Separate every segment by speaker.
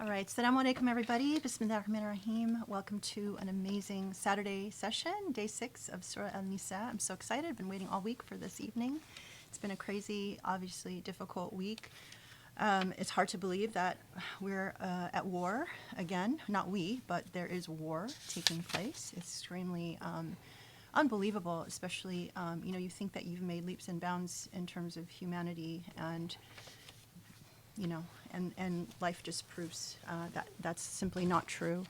Speaker 1: All right, Assalamu alaikum, everybody. Bismillah ar-Rahman ar-Rahim. Welcome to an amazing Saturday session, day 6 of Surah Nisa. I'm so excited. I've been waiting all week for this evening. It's been a crazy, obviously difficult week. It's hard to believe that we're at war again. Not we, but there is war taking place. It's extremely unbelievable, especially, you think that you've made leaps and bounds in terms of humanity and and life just proves that that's simply not true.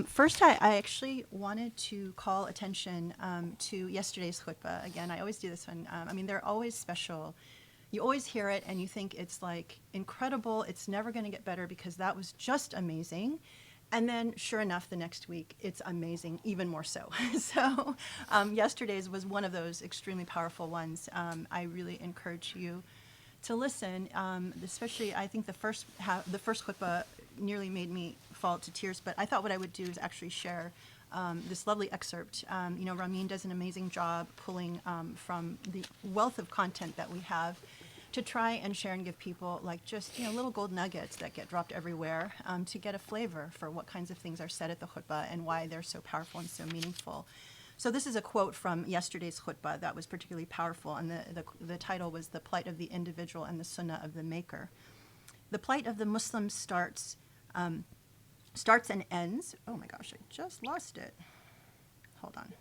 Speaker 1: First, I actually wanted to call attention to yesterday's khutbah. Again, I always do this one. They're always special. You always hear it and you think it's like incredible. It's never going to get better because that was just amazing. And then, sure enough, the next week, it's amazing, even more so. So yesterday's was one of those extremely powerful ones. I really encourage you to listen, especially I think the first khutbah nearly made me fall to tears, but I thought what I would do is actually share this lovely excerpt. Ramin does an amazing job pulling from the wealth of content that we have to try and share and give people like just little gold nuggets that get dropped everywhere to get a flavor for what kinds of things are said at the khutbah and why they're so powerful and so meaningful. So this is a quote from yesterday's khutbah that was particularly powerful, and the title was "The Plight of the Individual and the Sunnah of the Maker." The plight of the Muslim starts and ends. Oh my gosh, I just lost it. Hold on.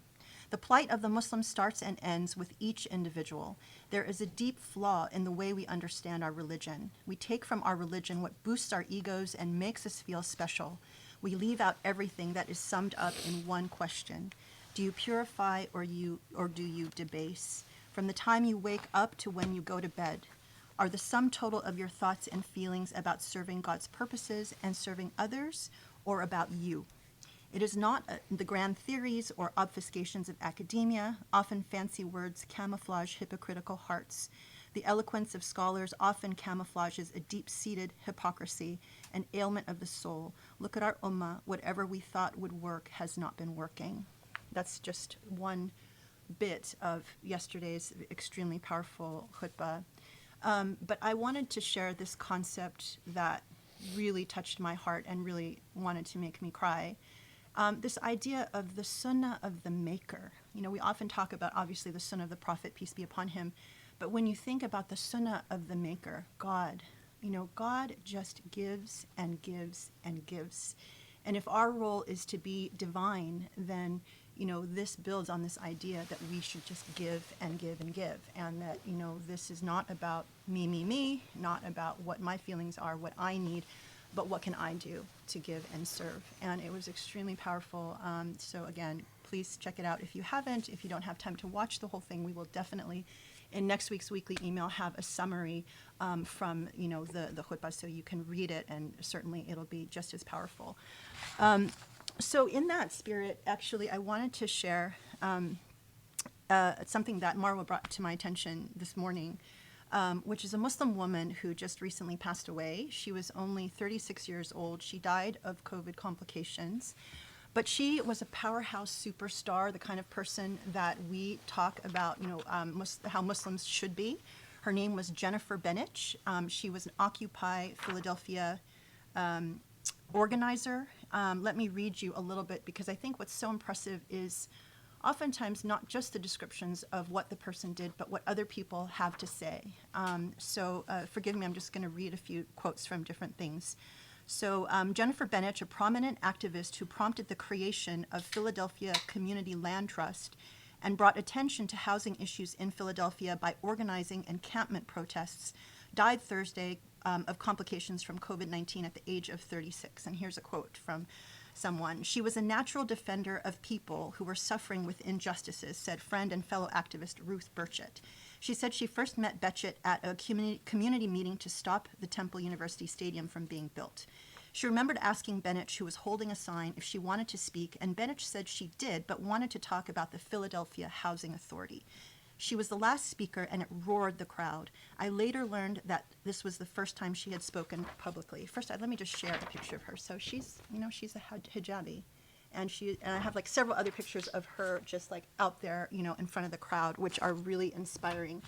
Speaker 1: The plight of the Muslim starts and ends with each individual. There is a deep flaw in the way we understand our religion. We take from our religion what boosts our egos and makes us feel special. We leave out everything that is summed up in one question. Do you purify or do you debase? From the time you wake up to when you go to bed, are the sum total of your thoughts and feelings about serving God's purposes and serving others, or about you? It is not the grand theories or obfuscations of academia, often fancy words camouflage hypocritical hearts. The eloquence of scholars often camouflages a deep-seated hypocrisy, an ailment of the soul. Look at our ummah. Whatever we thought would work has not been working. That's just one bit of yesterday's extremely powerful khutbah. But I wanted to share this concept that really touched my heart and really wanted to make me cry. This idea of the Sunnah of the Maker. We often talk about, obviously, the Sunnah of the Prophet, peace be upon him. But when you think about the Sunnah of the Maker, God, God just gives and gives and gives. And if our role is to be divine, then this builds on this idea that we should just give and give and give, and that, this is not about me, not about what my feelings are, what I need, but what can I do to give and serve. And it was extremely powerful. So again, please check it out if you haven't. If you don't have time to watch the whole thing, we will definitely, in next week's weekly email, have a summary from the khutbah so you can read it, and certainly it'll be just as powerful. So in that spirit, actually, I wanted to share something that Marwa brought to my attention this morning, which is a Muslim woman who just recently passed away. She was only 36 years old. She died of COVID complications. But she was a powerhouse superstar, the kind of person that we talk about, how Muslims should be. Her name was Jennifer Benich. She was an Occupy Philadelphia organizer. Let me read you a little bit, because I think what's so impressive is oftentimes not just the descriptions of what the person did, but what other people have to say. So forgive me, I'm just going to read a few quotes from different things. So Jennifer Benich, a prominent activist who prompted the creation of Philadelphia Community Land Trust and brought attention to housing issues in Philadelphia by organizing encampment protests, died Thursday of complications from COVID-19 at the age of 36. And here's a quote from someone. She was a natural defender of people who were suffering with injustices, said friend and fellow activist Ruth Burchett. She said she first met Burchett at a community meeting to stop the Temple University Stadium from being built. She remembered asking Benich, who was holding a sign, if she wanted to speak, and Benich said she did, but wanted to talk about the Philadelphia Housing Authority. She was the last speaker, and it roared the crowd. I later learned that this was the first time she had spoken publicly. First, let me just share a picture of her. So she's a hijabi, and I have like several other pictures of her just like out there, in front of the crowd, which are really inspiring.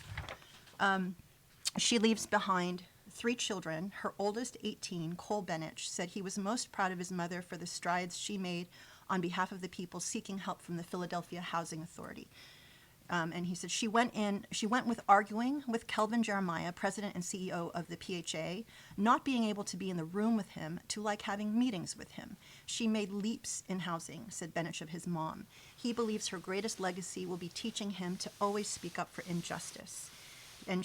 Speaker 1: She leaves behind 3 children. Her oldest, 18, Cole Bennett, said he was most proud of his mother for the strides she made on behalf of the people seeking help from the Philadelphia Housing Authority. And he said she went with arguing with Kelvin Jeremiah, president and CEO of the PHA, not being able to be in the room with him, to like having meetings with him. She made leaps in housing, said Bennett of his mom. He believes her greatest legacy will be teaching him to always speak up for injustice. And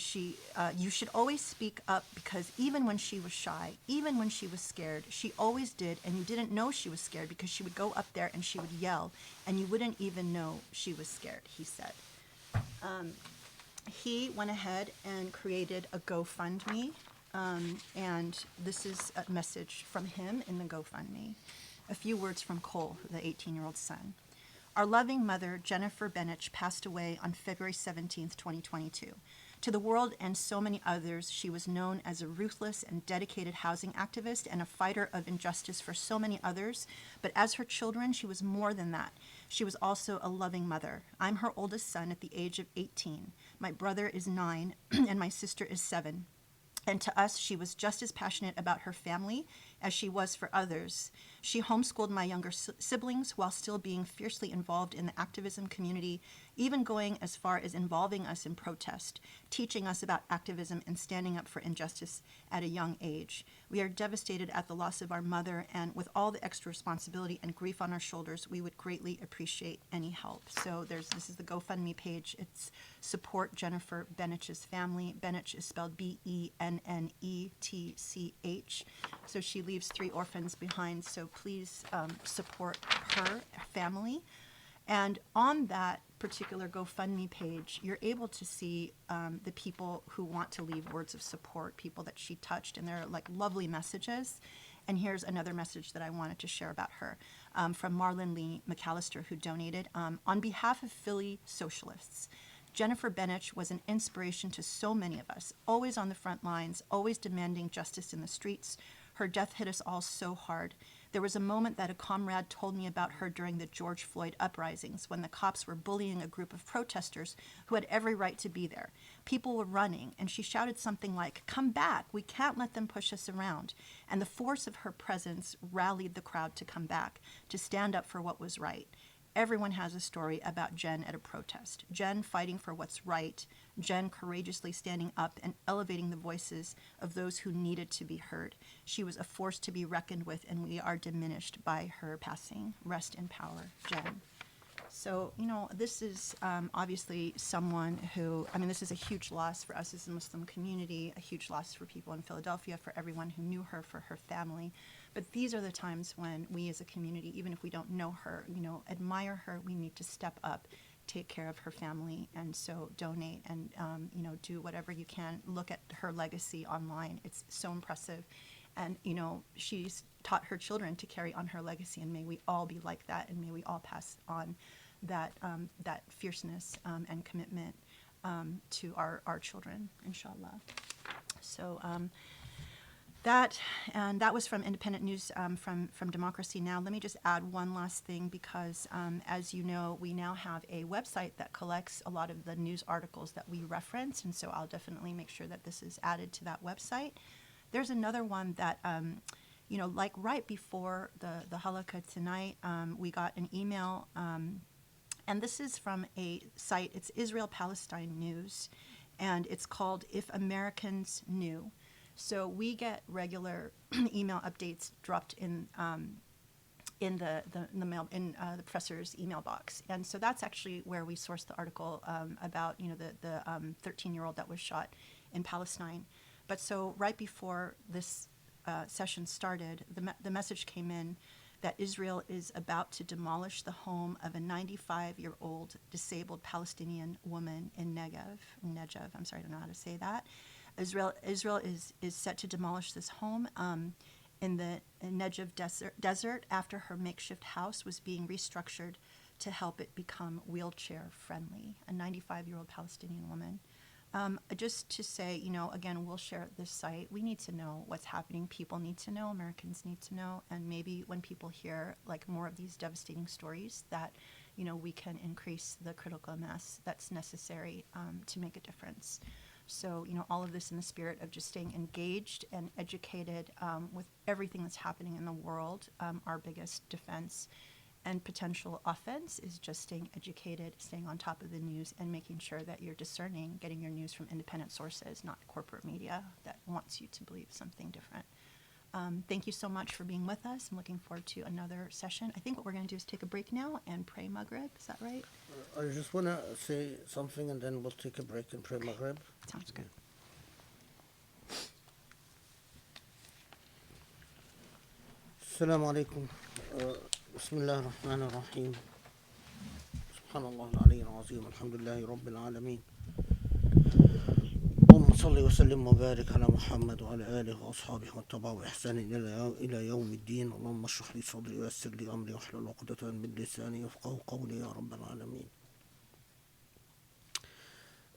Speaker 1: you should always speak up, because even when she was shy, even when she was scared, she always did, and you didn't know she was scared because she would go up there and she would yell, and you wouldn't even know she was scared, he said. He went ahead and created a GoFundMe, and this is a message from him in the GoFundMe. A few words from Cole, the 18-year-old son. Our loving mother, Jennifer Bennett, passed away on February 17th, 2022. To the world and so many others, she was known as a ruthless and dedicated housing activist and a fighter of injustice for so many others. But as her children, she was more than that. She was also a loving mother. I'm her oldest son at the age of 18. My brother is 9, and my sister is 7. And to us, she was just as passionate about her family as she was for others. She homeschooled my younger siblings while still being fiercely involved in the activism community, even going as far as involving us in protest, teaching us about activism and standing up for injustice at a young age. We are devastated at the loss of our mother, and with all the extra responsibility and grief on our shoulders, we would greatly appreciate any help. So this is the GoFundMe page. It's Support Jennifer Bennett's Family. Bennett is spelled Bennetch. So she leaves 3 orphans behind, so please support her family. And on that particular GoFundMe page, you're able to see the people who want to leave words of support, people that she touched, and they're like lovely messages. And here's another message that I wanted to share about her from Marlon Lee McAllister, who donated. On behalf of Philly socialists, Jennifer Bennett was an inspiration to so many of us, always on the front lines, always demanding justice in the streets. Her death hit us all so hard. There was a moment that a comrade told me about her during the George Floyd uprisings, when the cops were bullying a group of protesters who had every right to be there. People were running, and she shouted something like, "Come back, we can't let them push us around." And the force of her presence rallied the crowd to come back, to stand up for what was right. Everyone has a story about Jen at a protest. Jen fighting for what's right. Jen courageously standing up and elevating the voices of those who needed to be heard. She was a force to be reckoned with, and we are diminished by her passing. Rest in power, Jen. So, this is obviously someone who, this is a huge loss for us as a Muslim community, a huge loss for people in Philadelphia, for everyone who knew her, for her family. But these are the times when we as a community, even if we don't know her, admire her, we need to step up, take care of her family, and so donate and, do whatever you can. Look at her legacy online. It's so impressive. And, she's taught her children to carry on her legacy, and may we all be like that, and may we all pass on that fierceness and commitment to our children, inshallah. So that was from Independent News from Democracy Now! Let me just add one last thing, because as you know, we now have a website that collects a lot of the news articles that we reference, and so I'll definitely make sure that this is added to that website. There's another one that, like right before the halakha tonight, we got an email, and this is from a site, it's Israel Palestine News, and it's called If Americans Knew. So we get regular email updates dropped in the mail, in the professor's email box, and so that's actually where we sourced the article about the 13-year-old that was shot in Palestine. But so right before this session started, the message came in that Israel is about to demolish the home of a 95-year-old disabled Palestinian woman in Negev. I'm sorry, I don't know how to say that. Israel is set to demolish this home in the Negev desert after her makeshift house was being restructured to help it become wheelchair friendly. A 95-year-old Palestinian woman. Just to say, again, we'll share this site. We need to know what's happening. People need to know. Americans need to know. And maybe when people hear more of these devastating stories, that, we can increase the critical mass that's necessary to make a difference. So, all of this in the spirit of just staying engaged and educated with everything that's happening in the world. Our biggest defense and potential offense is just staying educated, staying on top of the news, and making sure that you're discerning, getting your news from independent sources, not corporate media that wants you to believe something different. Thank you so much for being with us. I'm looking forward to another session. I think what we're going to do is take a break now and pray Maghrib. Is that right?
Speaker 2: I just want to say something and then we'll take a break and pray Maghrib.
Speaker 1: Sounds good.
Speaker 2: السلام عليكم. بسم الله الرحمن الرحيم. سبحان الله العلي العظيم. الحمد لله رب العالمين. اللهم صل وسلم وبارك على محمد وعلى آله وأصحابه واتبعوا بإحسان إلى يوم الدين. اللهم اشرح لي صدري ويسر لي أمري واحلل عقدة من لساني يفقهوا قولي يا رب العالمين.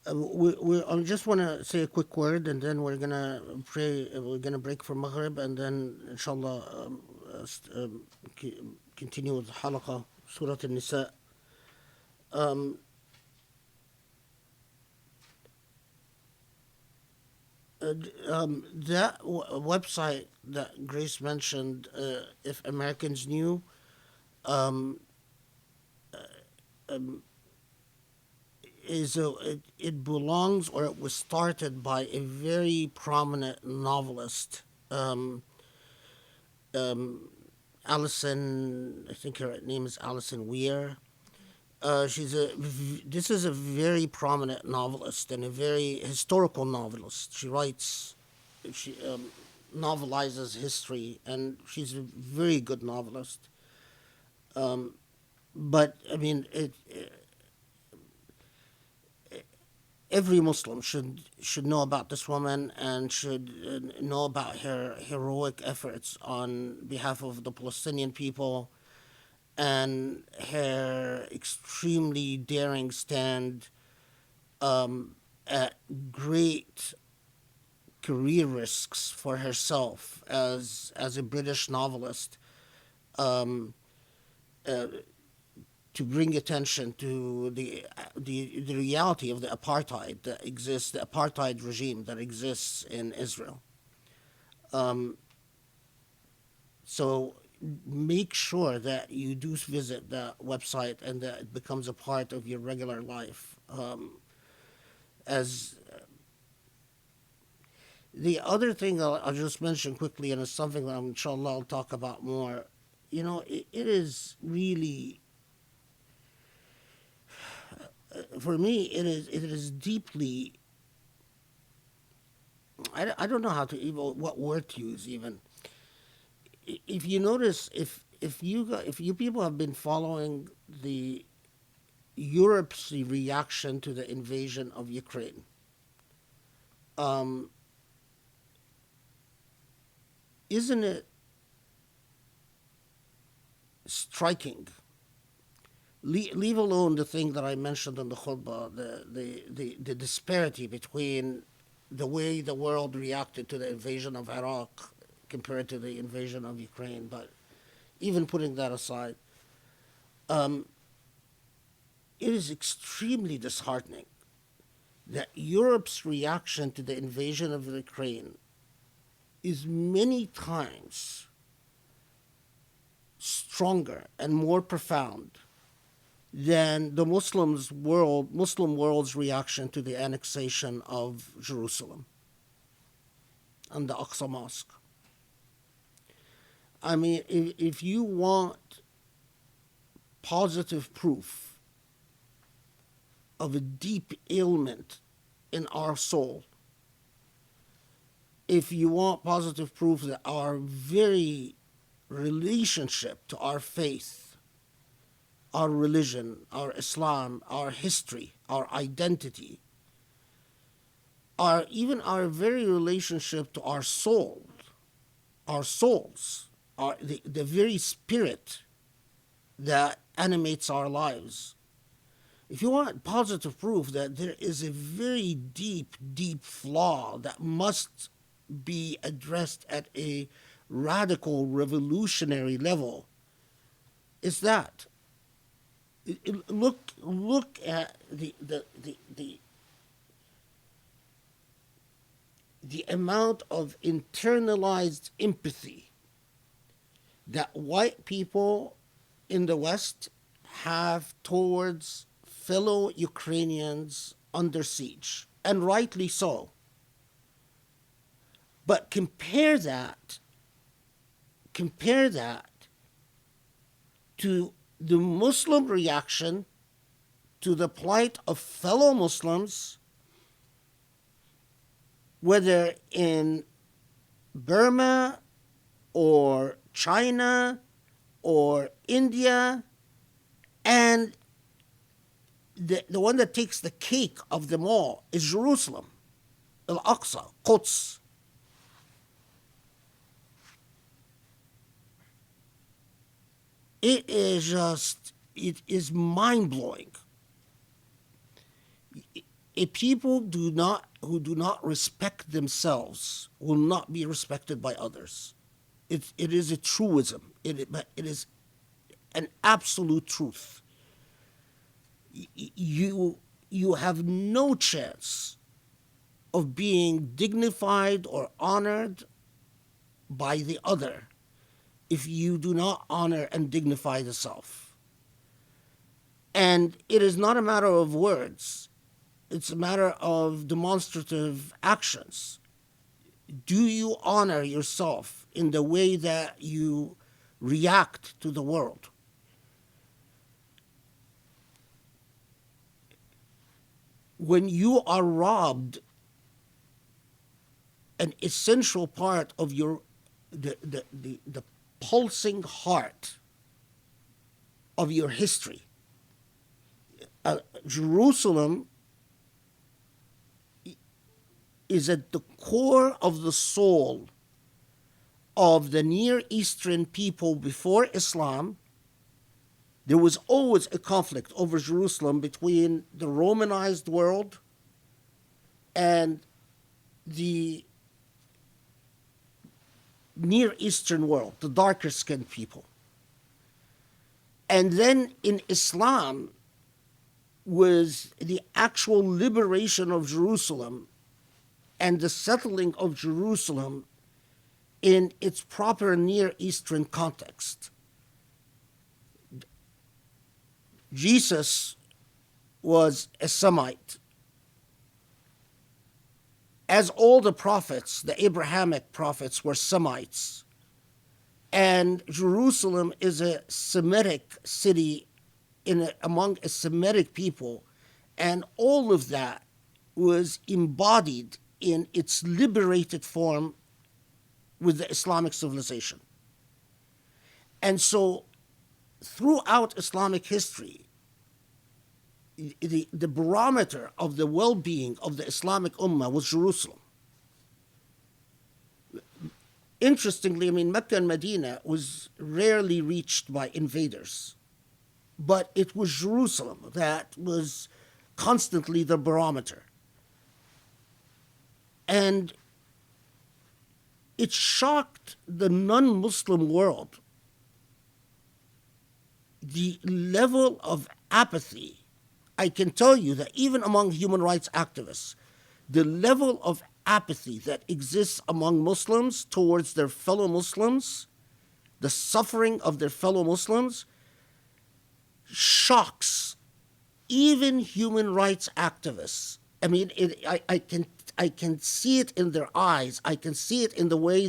Speaker 2: I just want to say a quick word, and then we're gonna pray. We're gonna break for Maghrib, and then inshallah continue with the halaqa, Surah Nisa. That website that Grace mentioned, if Americans knew, it belongs, or it was started by a very prominent novelist, Alison. I think her name is Alison Weir. This is a very prominent novelist and a very historical novelist. She novelizes history, and she's a very good novelist. But I mean, every Muslim should know about this woman and should know about her heroic efforts on behalf of the Palestinian people and her extremely daring stand at great career risks for herself as a British novelist, to bring attention to the reality of the apartheid that exists, the apartheid regime that exists in Israel. So make sure that you do visit that website and that it becomes a part of your regular life. As the other thing I'll just mention quickly, and it's something that inshallah I'll talk about more. It is really, for me, it is deeply. I don't know how to even what word to use even. If you notice, if you people have been following the Europe's reaction to the invasion of Ukraine, isn't it striking? Leave alone the thing that I mentioned in the khutbah, the disparity between the way the world reacted to the invasion of Iraq compared to the invasion of Ukraine. But even putting that aside, it is extremely disheartening that Europe's reaction to the invasion of Ukraine is many times stronger and more profound than the Muslim world's reaction to the annexation of Jerusalem and the Aqsa Mosque. I mean, if you want positive proof of a deep ailment in our soul, if you want positive proof that our very relationship to our faith, our religion, our Islam, our history, our identity, even our very relationship to our souls, the very spirit that animates our lives. If you want positive proof that there is a very deep, deep flaw that must be addressed at a radical, revolutionary level, it's that. Look at the the amount of internalized empathy that white people in the West have towards fellow Ukrainians under siege, and rightly so. But compare that to the Muslim reaction to the plight of fellow Muslims, whether in Burma or China or India, and the one that takes the cake of them all is Jerusalem, Al-Aqsa, Quds. It is mind-blowing. A people who do not respect themselves will not be respected by others. It is a truism. It is an absolute truth. You have no chance of being dignified or honored by the other if you do not honor and dignify the self. And it is not a matter of words. It's a matter of demonstrative actions. Do you honor yourself in the way that you react to the world? When you are robbed an essential part of the pulsing heart of your history, Jerusalem is at the core of the soul of the Near Eastern people before Islam. There was always a conflict over Jerusalem between the Romanized world and the Near Eastern world, the darker skinned people. And then in Islam was the actual liberation of Jerusalem and the settling of Jerusalem in its proper Near Eastern context. Jesus was a Semite. As all the prophets, the Abrahamic prophets, were Semites. And Jerusalem is a Semitic city among a Semitic people. And all of that was embodied in its liberated form with the Islamic civilization. And so throughout Islamic history, the barometer of the well-being of the Islamic Ummah was Jerusalem. Interestingly, Mecca and Medina was rarely reached by invaders, but it was Jerusalem that was constantly the barometer. And it shocked the non-Muslim world, the level of apathy. I can tell you that even among human rights activists, the level of apathy that exists among Muslims towards their fellow Muslims, the suffering of their fellow Muslims, shocks even human rights activists. I can see it in their eyes. I can see it in the way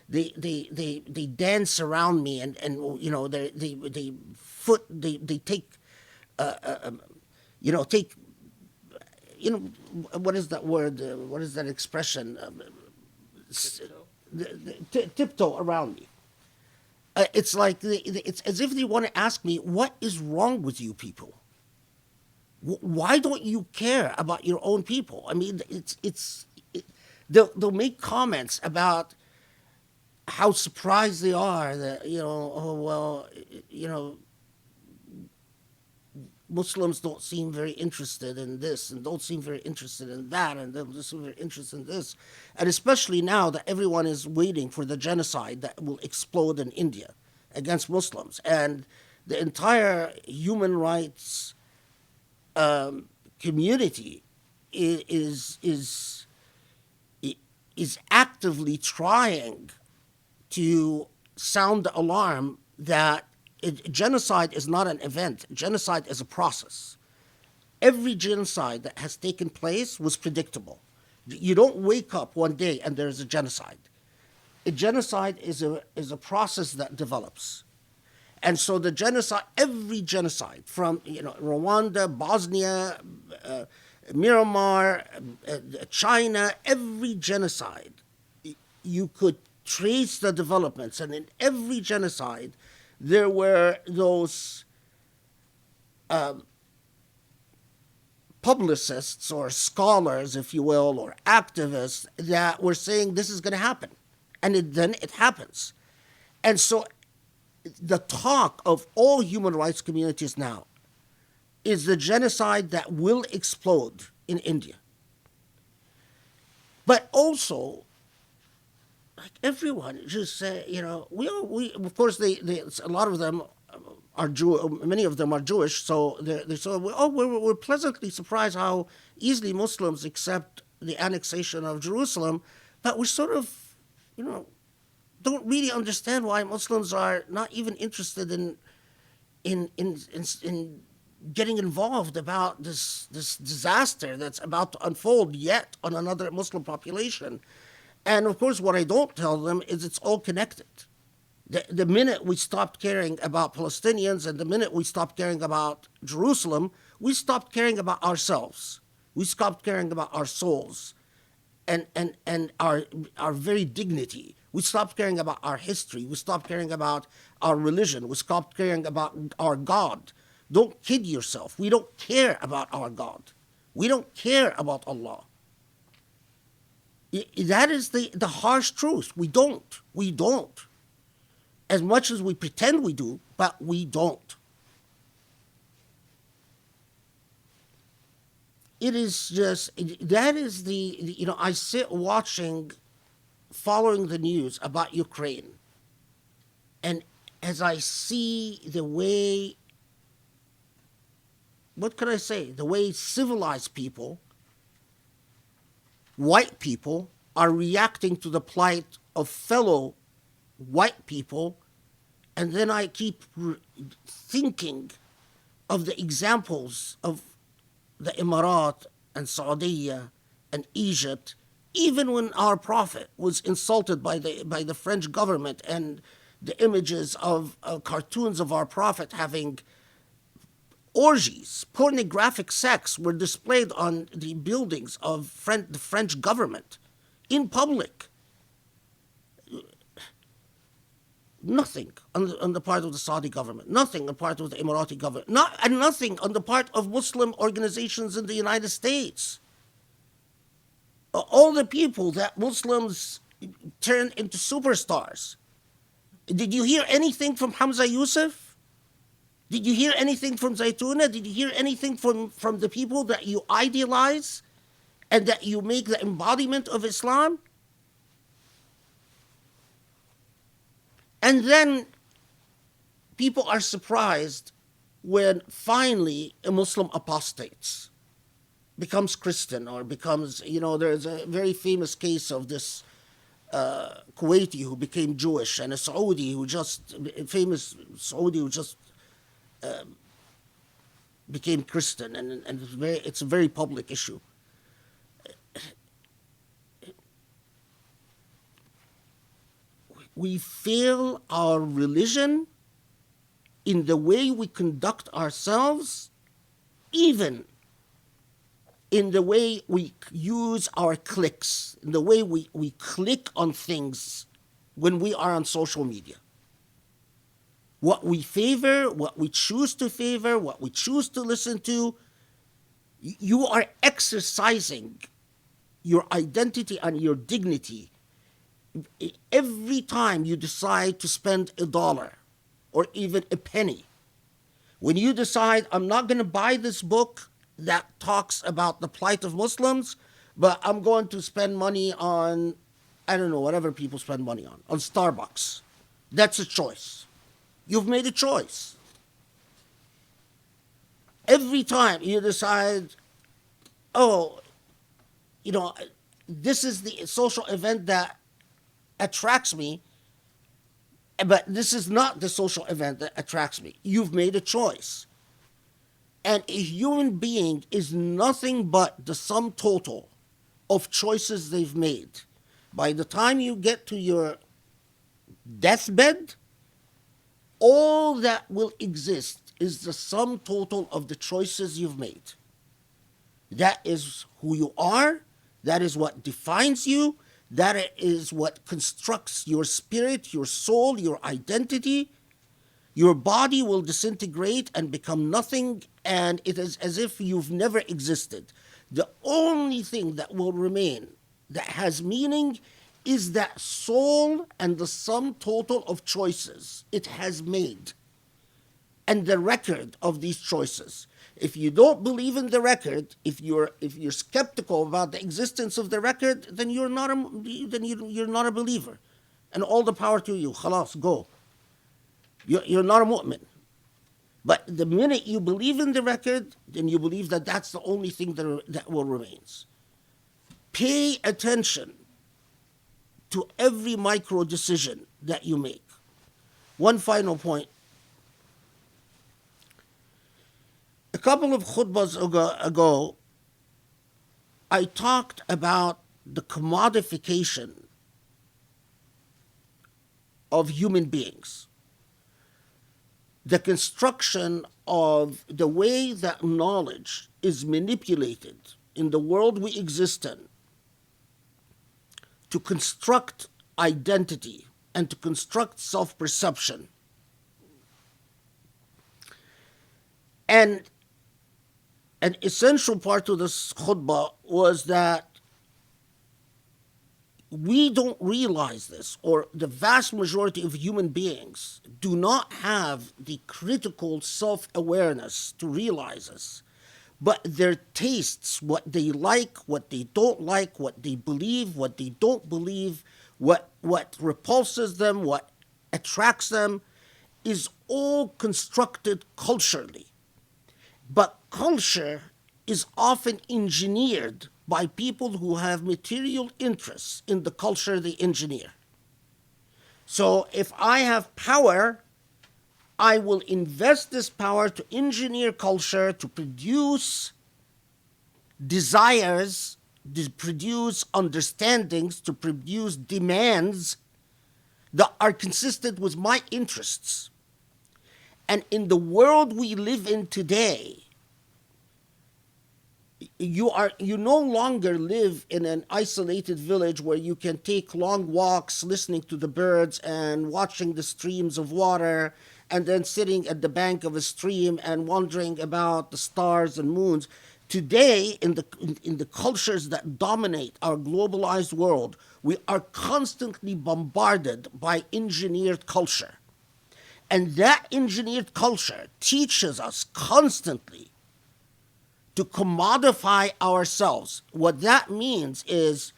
Speaker 2: they dance around me, and they take what is that word? What is that expression? Tiptoe around me. It's like it's as if they want to ask me, what is wrong with you people? Why don't you care about your own people? They'll make comments about how surprised they are that, Muslims don't seem very interested in this and don't seem very interested in that and don't seem very interested in this. And especially now that everyone is waiting for the genocide that will explode in India against Muslims. And the entire human rights community is is actively trying to sound the alarm that genocide is not an event. Genocide is a process. Every genocide that has taken place was predictable. You don't wake up one day and there's a genocide. A genocide is a process that develops. And so the genocide, every genocide from Rwanda, Bosnia, Myanmar, China, every genocide, you could trace the developments. And in every genocide, there were those publicists or scholars, if you will, or activists that were saying this is going to happen. And then it happens. And so the talk of all human rights communities now is the genocide that will explode in India. But also, like everyone, just say, we of course, they a lot of them are many of them are Jewish, so they say, we're pleasantly surprised how easily Muslims accept the annexation of Jerusalem, but we're sort of, don't really understand why Muslims are not even interested in getting involved about this disaster that's about to unfold yet on another Muslim population. And of course, what I don't tell them is it's all connected. The minute we stopped caring about Palestinians and the minute we stopped caring about Jerusalem, we stopped caring about ourselves. We stopped caring about our souls and our very dignity. We stopped caring about our history. We stopped caring about our religion. We stopped caring about our God. Don't kid yourself. We don't care about our God. We don't care about Allah. That is the harsh truth. We don't. We don't. As much as we pretend we do, but we don't. It is just, that is I sit watching, following the news about Ukraine. And as I see the way, what could I say? The way civilized people, white people, are reacting to the plight of fellow white people, and then I keep thinking of the examples of the Emirat and Saudi and Egypt, even when our prophet was insulted by the French government, and the images of cartoons of our prophet having orgies, pornographic sex were displayed on the buildings of the French government in public. Nothing on the part of the Saudi government, nothing on the part of the Emirati government, and nothing on the part of Muslim organizations in the United States. All the people that Muslims turned into superstars. Did you hear anything from Hamza Yusuf? Did you hear anything from Zaytuna? Did you hear anything from the people that you idealize and that you make the embodiment of Islam? And then people are surprised when finally a Muslim apostates, becomes Christian, or becomes, there's a very famous case of this Kuwaiti who became Jewish, and a Saudi who just became Christian, and it's a very public issue. We fail our religion in the way we conduct ourselves, even in the way we use our clicks, in the way we click on things when we are on social media. What we favor, what we choose to favor, what we choose to listen to, you are exercising your identity and your dignity every time you decide to spend $1 or even a penny. When you decide, I'm not going to buy this book that talks about the plight of Muslims, but I'm going to spend money on, I don't know, whatever people spend money on Starbucks. That's a choice. You've made a choice. Every time you decide, this is the social event that attracts me, but this is not the social event that attracts me. You've made a choice. And a human being is nothing but the sum total of choices they've made. By the time you get to your deathbed, all that will exist is the sum total of the choices you've made. That is who you are. That is what defines you. That is what constructs your spirit, your soul, your identity. Your body will disintegrate and become nothing, and it is as if you've never existed. The only thing that will remain that has meaning is that soul and the sum total of choices it has made, and the record of these choices. If you don't believe in the record, if you're skeptical about the existence of the record, then you're not a believer, and all the power to you. Khalas, go. You're not a mu'min. But the minute you believe in the record, then you believe that that's the only thing that will remain. Pay attention to every micro decision that you make. One final point. A couple of khutbahs ago, I talked about the commodification of human beings. The construction of the way that knowledge is manipulated in the world we exist in to construct identity and to construct self-perception. And an essential part of this khutbah was that we don't realize this, or the vast majority of human beings do not have the critical self-awareness to realize this. But their tastes, what they like, what they don't like, what they believe, what they don't believe, what repulses them, what attracts them, is all constructed culturally. But culture is often engineered by people who have material interests in the culture they engineer. So if I have power, I will invest this power to engineer culture, to produce desires, to produce understandings, to produce demands that are consistent with my interests. And in the world we live in today, you no longer live in an isolated village where you can take long walks listening to the birds and watching the streams of water and then sitting at the bank of a stream and wondering about the stars and moons. Today, in the cultures that dominate our globalized world, we are constantly bombarded by engineered culture. And that engineered culture teaches us constantly to commodify ourselves. What that means is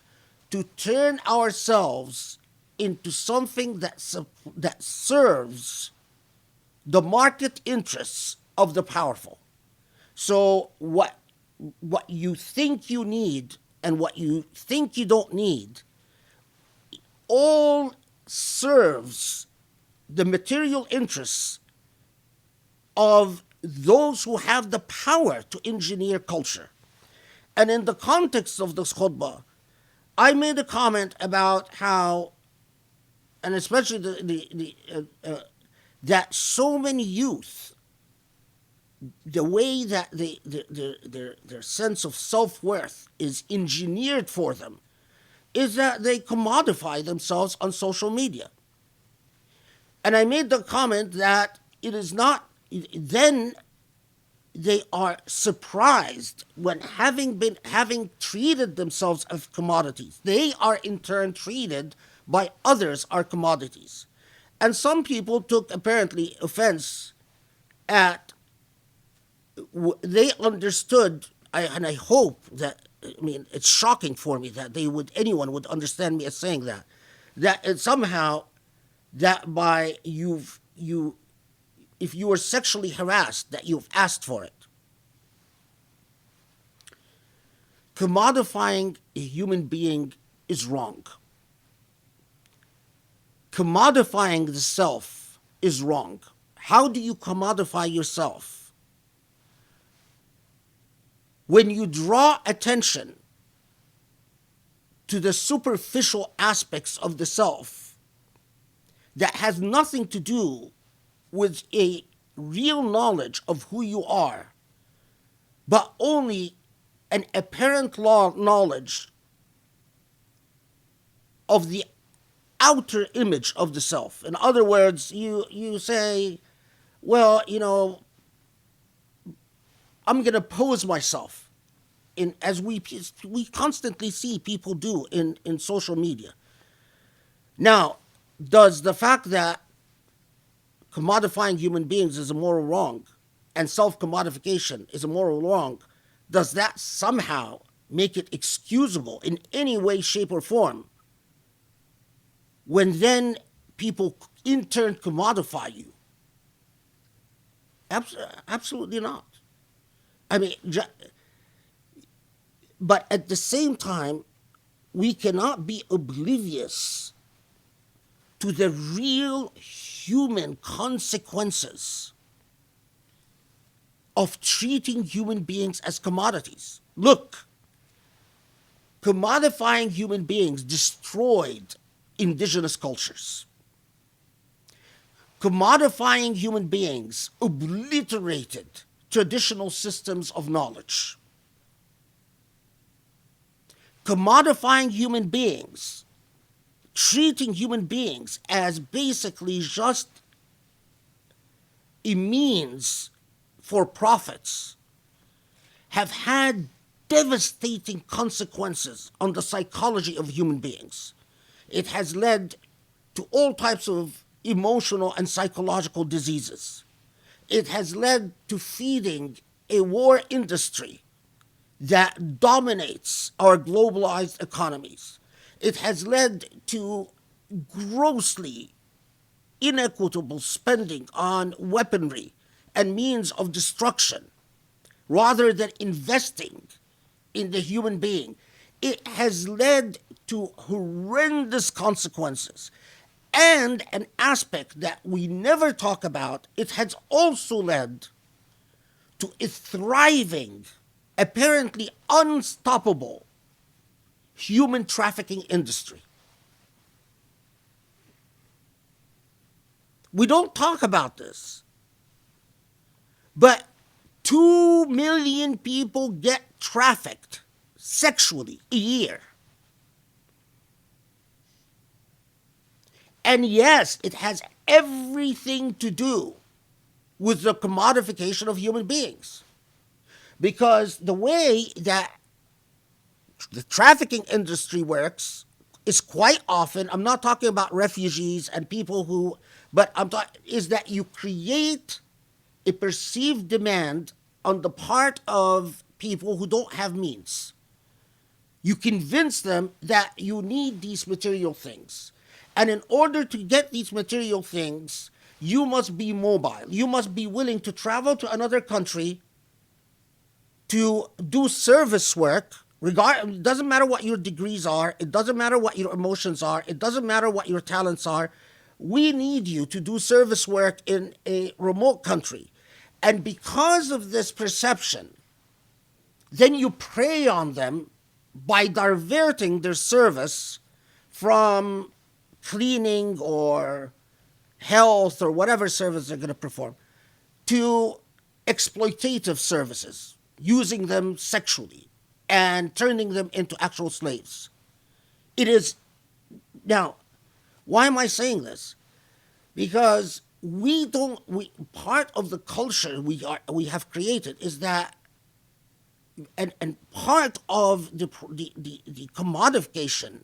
Speaker 2: to turn ourselves into something that serves the market interests of the powerful. So what you think you need and what you think you don't need all serves the material interests of those who have the power to engineer culture. And in the context of this khutbah, I made a comment about how, and especially that so many youth, the way that their sense of self-worth is engineered for them is that they commodify themselves on social media. And I made the comment that it is not, then they are surprised when having treated themselves as commodities, they are in turn treated by others as commodities. And some people took apparently offense at, they understood, and I hope that, I mean, it's shocking for me that anyone would understand me as saying that it somehow, that by if you were sexually harassed, that you've asked for it. commodifying a human being is wrong. Commodifying the self is wrong. How do you commodify yourself? When you draw attention to the superficial aspects of the self that has nothing to do with a real knowledge of who you are, but only an apparent knowledge of the outer image of the self. In other words, you say, well, I'm going to pose myself, as we constantly see people do in social media. Now, does the fact that commodifying human beings is a moral wrong and self-commodification is a moral wrong, does that somehow make it excusable in any way, shape, or form when then people in turn commodify you? Absolutely not. I mean, but at the same time, we cannot be oblivious to the real human consequences of treating human beings as commodities. Look, commodifying human beings destroyed indigenous cultures. Commodifying human beings obliterated traditional systems of knowledge. Commodifying human beings, treating human beings as basically just a means for profits, have had devastating consequences on the psychology of human beings. It has led to all types of emotional and psychological diseases. It has led to feeding a war industry that dominates our globalized economies. It has led to grossly inequitable spending on weaponry and means of destruction rather than investing in the human being. It has led to horrendous consequences. And an aspect that we never talk about, it has also led to a thriving, apparently unstoppable human trafficking industry. We don't talk about this, but 2 million people get trafficked sexually a year. And yes, it has everything to do with the commodification of human beings. Because the way that the trafficking industry works is quite often, I'm not talking about refugees and people who, but is that you create a perceived demand on the part of people who don't have means. You convince them that you need these material things. And in order to get these material things, you must be mobile. You must be willing to travel to another country to do service work. It doesn't matter what your degrees are. It doesn't matter what your emotions are. It doesn't matter what your talents are. We need you to do service work in a remote country. And because of this perception, then you prey on them by diverting their service from cleaning or health or whatever service they're going to perform to exploitative services, using them sexually and turning them into actual slaves. It is, now, why am I saying this? Because part of the culture we have created is that, and part of the commodification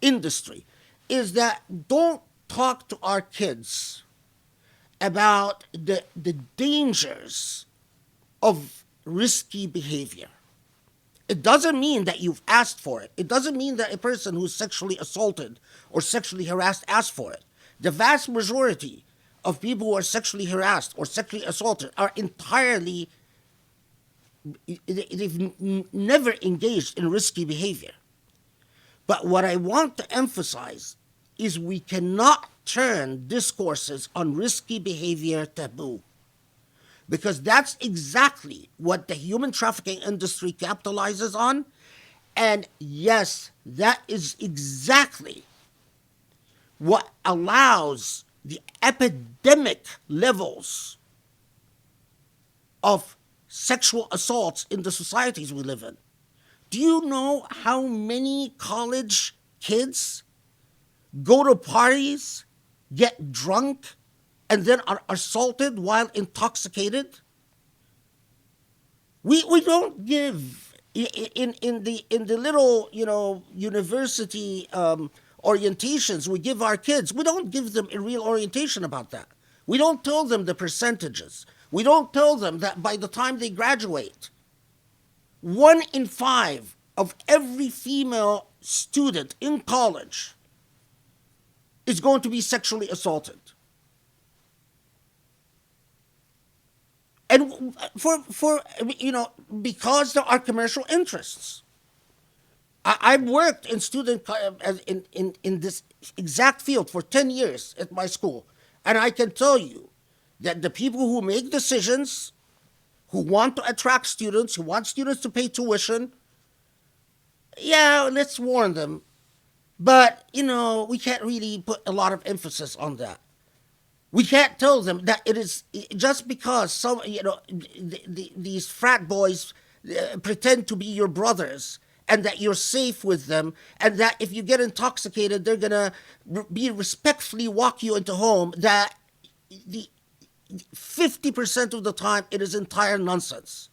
Speaker 2: industry is that don't talk to our kids about the dangers of risky behavior. It doesn't mean that you've asked for it. It doesn't mean that a person who's sexually assaulted or sexually harassed asked for it. The vast majority of people who are sexually harassed or sexually assaulted are entirely they've never engaged in risky behavior. But what I want to emphasize is we cannot turn discourses on risky behavior taboo. Because that's exactly what the human trafficking industry capitalizes on. And yes, that is exactly what allows the epidemic levels of sexual assaults in the societies we live in. Do you know how many college kids go to parties, get drunk, and then are assaulted while intoxicated? We don't give in the little university orientations we give our kids. We don't give them a real orientation about that. We don't tell them the percentages. We don't tell them that by the time they graduate, 1 in 5 of every female student in college is going to be sexually assaulted. And because there are commercial interests. I've worked in in this exact field for 10 years at my school. And I can tell you that the people who make decisions, who want to attract students, who want students to pay tuition, yeah, let's warn them. But, we can't really put a lot of emphasis on that. We can't tell them that it is just because these frat boys pretend to be your brothers and that you're safe with them and that if you get intoxicated, they're going to be respectfully walk you into home, that the 50% of the time it is entire nonsense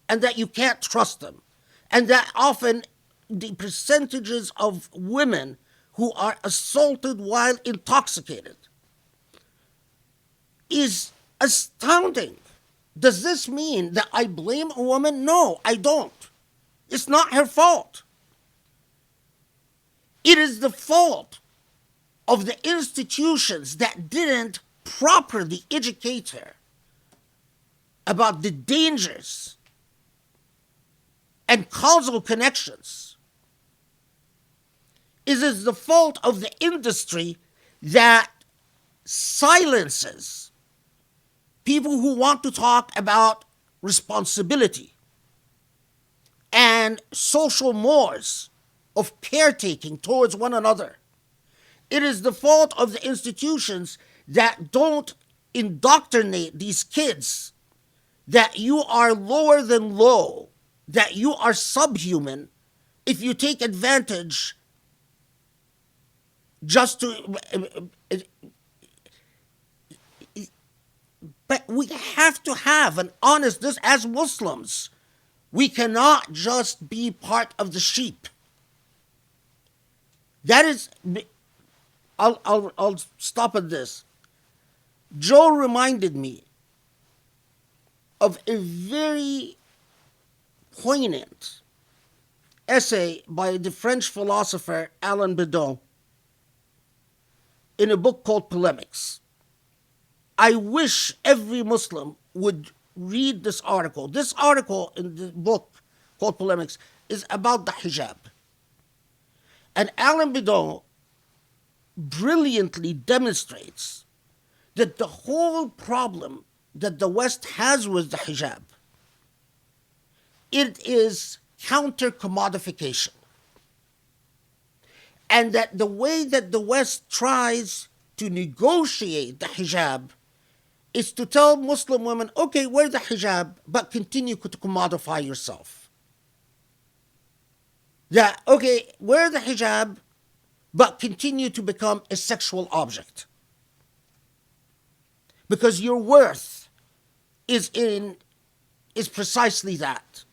Speaker 2: and that you can't trust them. And that often the percentages of women who are assaulted while intoxicated is astounding. Does this mean that I blame a woman? No, I don't. It's not her fault. It is the fault of the institutions that didn't properly educate her about the dangers and causal connections. It is the fault of the industry that silences people who want to talk about responsibility and social mores of caretaking towards one another. It is the fault of the institutions that don't indoctrinate these kids that you are lower than low, that you are subhuman if you take advantage just to... But we have to have an honestness as Muslims. We cannot just be part of the sheep. That is, I'll stop at this. Joe reminded me of a very poignant essay by the French philosopher Alain Bidon in a book called Polemics. I wish every Muslim would read this article. This article in the book called Polemics is about the hijab. And Alain Bidon brilliantly demonstrates that the whole problem that the West has with the hijab, it is counter-commodification. And that the way that the West tries to negotiate the hijab is to tell Muslim women, okay, wear the hijab, but continue to commodify yourself. That, okay, wear the hijab, but continue to become a sexual object. Because your worth is precisely that.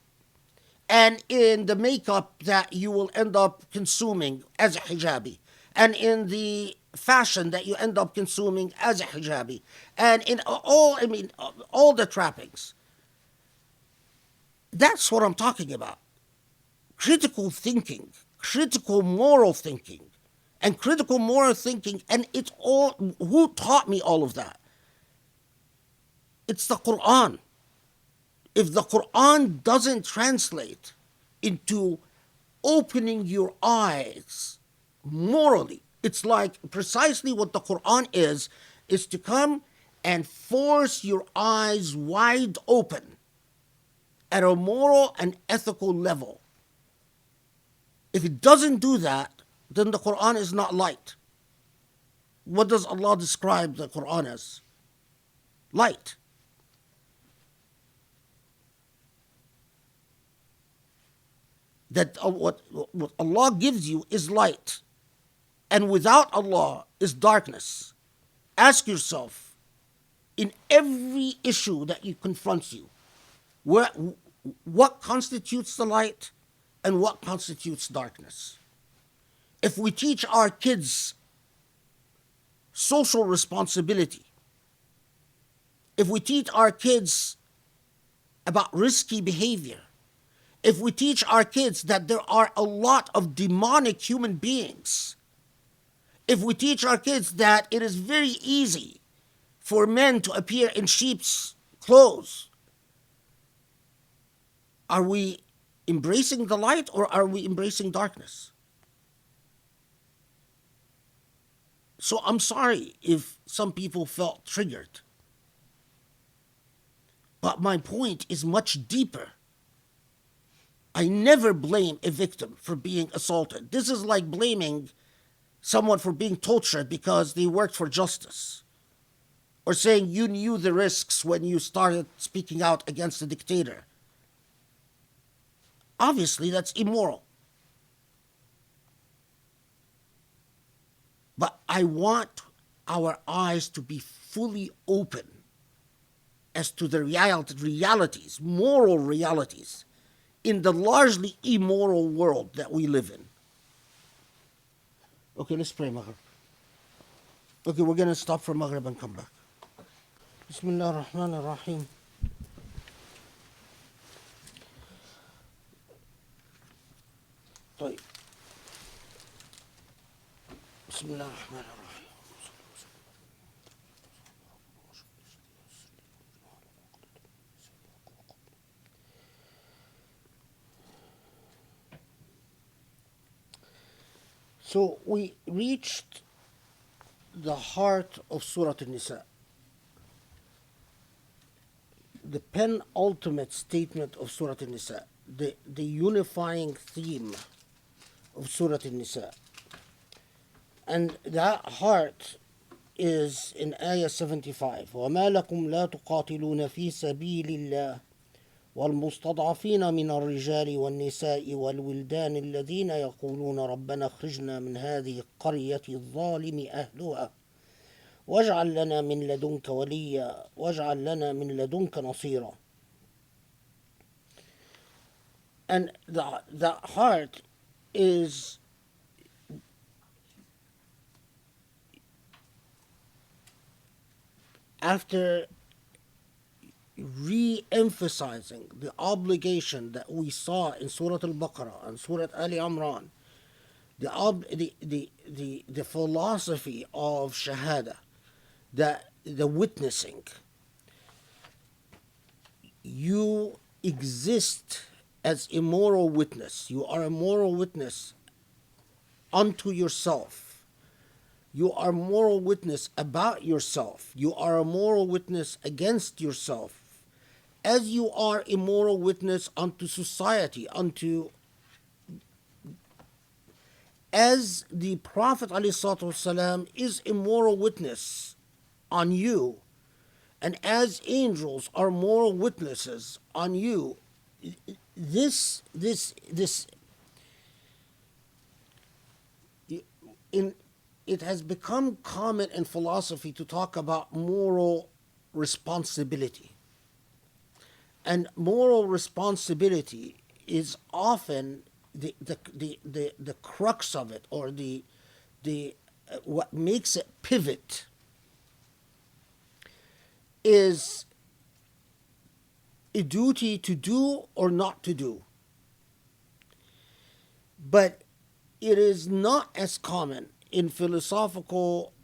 Speaker 2: And in the makeup that you will end up consuming as a hijabi. And in the fashion that you end up consuming as a hijabi. And in all the trappings. That's what I'm talking about. Critical thinking, critical moral thinking, and critical moral thinking, and it's all, who taught me all of that? It's the Quran. If the Quran doesn't translate into opening your eyes morally, it's like precisely what the Quran is to come and force your eyes wide open at a moral and ethical level. If it doesn't do that, then the Quran is not light. What does Allah describe the Quran as? Light. That what Allah gives you is light, and without Allah is darkness. Ask yourself, in every issue that you confronts you, what constitutes the light and what constitutes darkness? If we teach our kids social responsibility, if we teach our kids about risky behavior, if we teach our kids that there are a lot of demonic human beings, if we teach our kids that it is very easy for men to appear in sheep's clothes, are we embracing the light or are we embracing darkness? So I'm sorry if some people felt triggered. But my point is much deeper. I never blame a victim for being assaulted. This is like blaming someone for being tortured because they worked for justice, or saying you knew the risks when you started speaking out against a dictator. Obviously, that's immoral. But I want our eyes to be fully open as to the realities, moral realities, in the largely immoral world that we live in. Okay, let's pray Maghrib. Okay, we're going to stop for Maghrib and come back. Bismillah ar-Rahman ar-Rahim. طيب. بسم الله الرحمن الرحيم. So we reached the heart of Surah Nisa, the penultimate statement of Surah Nisa, the unifying theme of Surah Nisa. And that heart is in Ayah 75. وَمَا لَكُمْ لَا تُقَاتِلُونَ فِي سَبِيلِ اللَّهِ والمستضعفين من الرجال والنساء والولدان الذين يقولون ربنا اخرجنا من هذه القرية الظالم أهلها واجعل لنا من لدنك وليا واجعل لنا من لدنك نصيرا. And the heart is after re-emphasizing the obligation that we saw in Surah Al-Baqarah and Surah Ali Imran, the philosophy of Shahada, the witnessing. You exist as a moral witness. You are a moral witness unto yourself. You are a moral witness about yourself. You are a moral witness against yourself. As you are a moral witness unto society, as the Prophet ﷺ is a moral witness on you, and as angels are moral witnesses on you, it has become common in philosophy to talk about moral responsibility. And moral responsibility is often the crux of it, or the what makes it pivot is a duty to do or not to do. But it is not as common in philosophical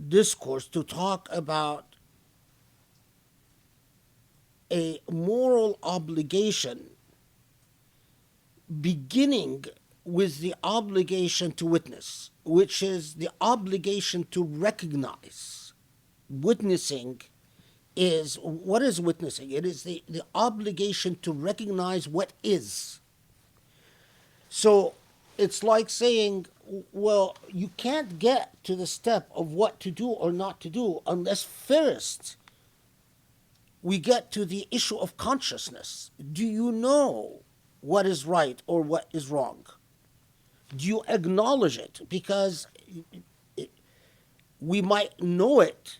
Speaker 2: discourse to talk about a moral obligation beginning with the obligation to witness, which is the obligation to recognize. Witnessing is, what is witnessing? It is the obligation to recognize what is. So it's like saying, well, you can't get to the step of what to do or not to do unless first we get to the issue of consciousness. Do you know what is right or what is wrong? Do you acknowledge it? Because we might know it,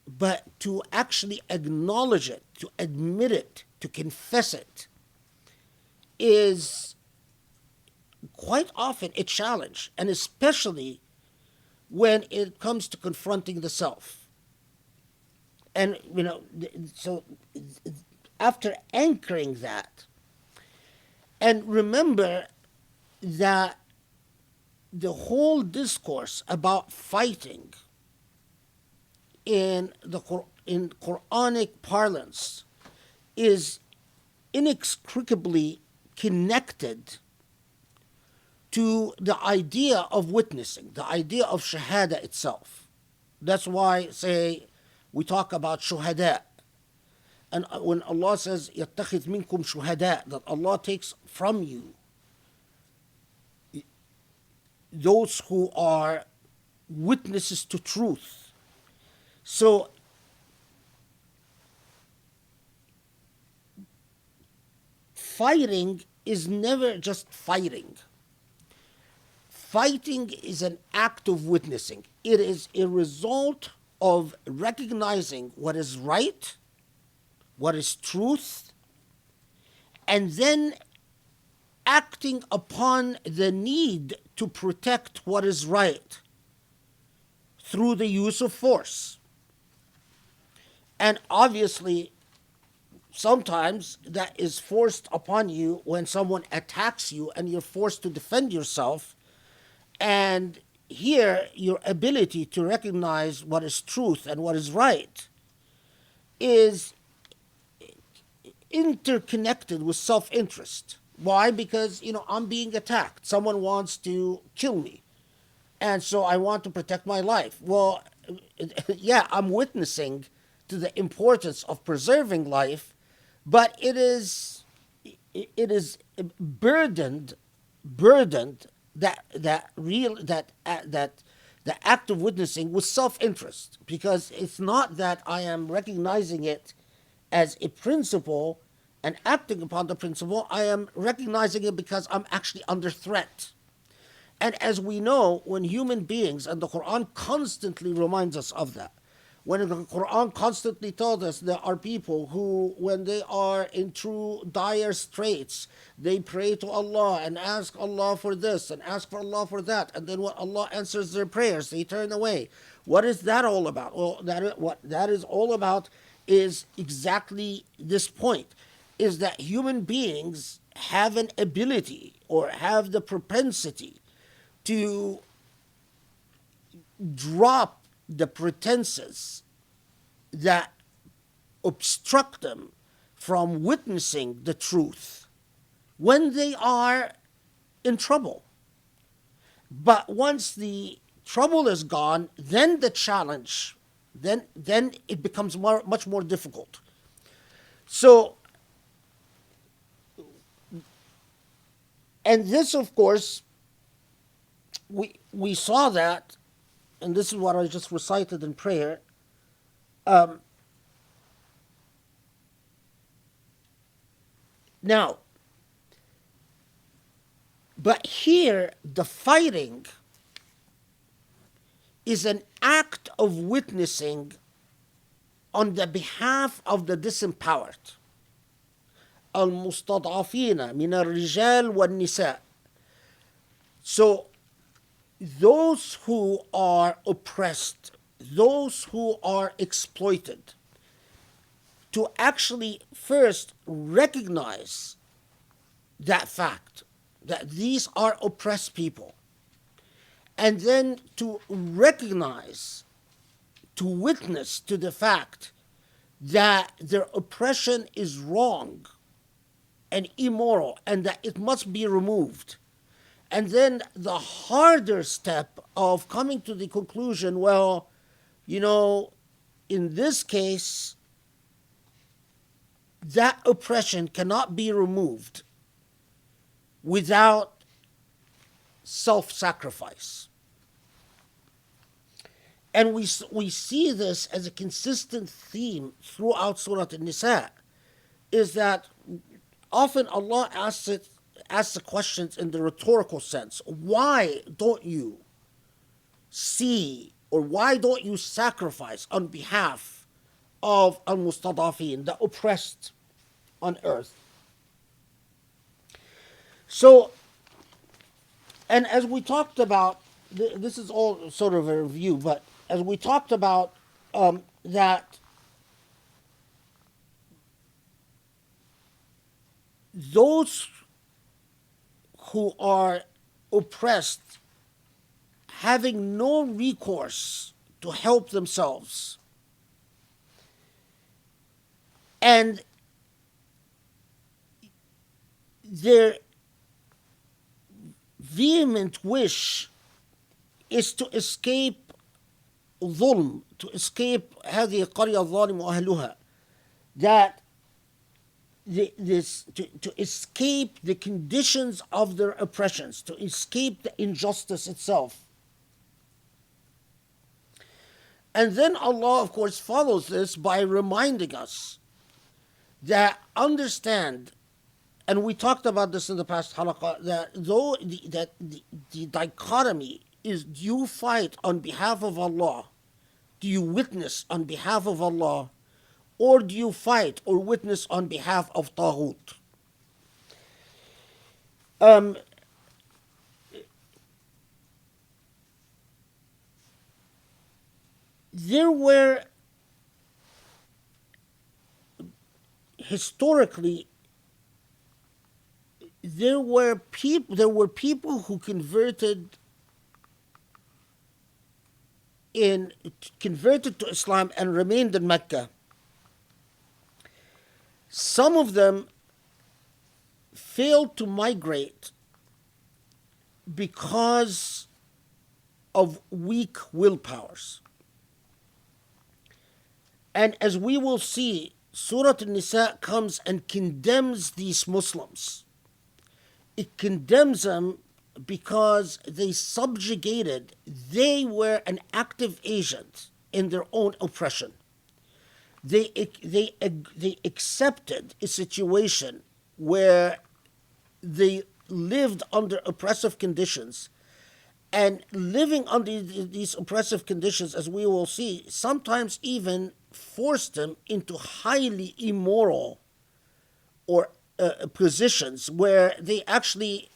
Speaker 2: but to actually acknowledge it, to admit it, to confess it, is quite often a challenge, and especially when it comes to confronting the self. And, so after anchoring that, and remember that the whole discourse about fighting in Quranic parlance is inextricably connected to the idea of witnessing, the idea of shahada itself. That's why, say, we talk about shuhada. And when Allah says, يَتَّخِذْ مِنْكُمْ شُهَدَاء, that Allah takes from you those who are witnesses to truth. So, fighting is never just fighting. Fighting is an act of witnessing. It is a result of recognizing what is right, what is truth, and then acting upon the need to protect what is right through the use of force. And obviously, sometimes that is forced upon you when someone attacks you and you're forced to defend yourself. And here, your ability to recognize what is truth and what is right is interconnected with self-interest. Why? Because, I'm being attacked. Someone wants to kill me. And so I want to protect my life. Well, yeah, I'm witnessing to the importance of preserving life, but it is burdened that the act of witnessing with self-interest, because it's not that I am recognizing it as a principle and acting upon the principle. I am recognizing it because I'm actually under threat. And as we know, when human beings, and the Quran constantly reminds us of that, when the Quran constantly tells us there are people who, when they are in true dire straits, they pray to Allah and ask Allah for this and ask for Allah for that, and then when Allah answers their prayers, they turn away. What is that all about? Well, what that is all about is exactly this point, is that human beings have an ability or have the propensity to drop the pretenses that obstruct them from witnessing the truth when they are in trouble. But once the trouble is gone, then the challenge, then it becomes much more difficult. So, and this, of course, we saw that, and this is what I just recited in prayer. Now, but here the fighting is an act of witnessing on the behalf of the disempowered. المستضعفين من الرجال والنساء. So, those who are oppressed, those who are exploited, to actually first recognize that fact, that these are oppressed people, and then to recognize, to witness to the fact that their oppression is wrong and immoral and that it must be removed. And then the harder step of coming to the conclusion, well, in this case, that oppression cannot be removed without self-sacrifice. And we see this as a consistent theme throughout Surah An-Nisa, is that often Allah asks the questions in the rhetorical sense. Why don't you see, or why don't you sacrifice on behalf of al-mustadafin, the oppressed on earth? So, and as we talked about, this is all sort of a review, but as we talked about that those who are oppressed having no recourse to help themselves, and their vehement wish is to escape ظلم, to escape هذه القرية الظالم وأهلها, that to escape the conditions of their oppressions, to escape the injustice itself. And then Allah, of course, follows this by reminding us that understand, and we talked about this in the past halaqah, that though the dichotomy is, do you fight on behalf of Allah, do you witness on behalf of Allah, or do you fight or witness on behalf of Taghut? There were historically there were people who converted to Islam and remained in Mecca. Some of them failed to migrate because of weak willpowers. And as we will see, Surah An-Nisa comes and condemns these Muslims. It condemns them because they were an active agent in their own oppression. They accepted a situation where they lived under oppressive conditions, and living under these oppressive conditions, as we will see, sometimes even forced them into highly immoral or positions where they actually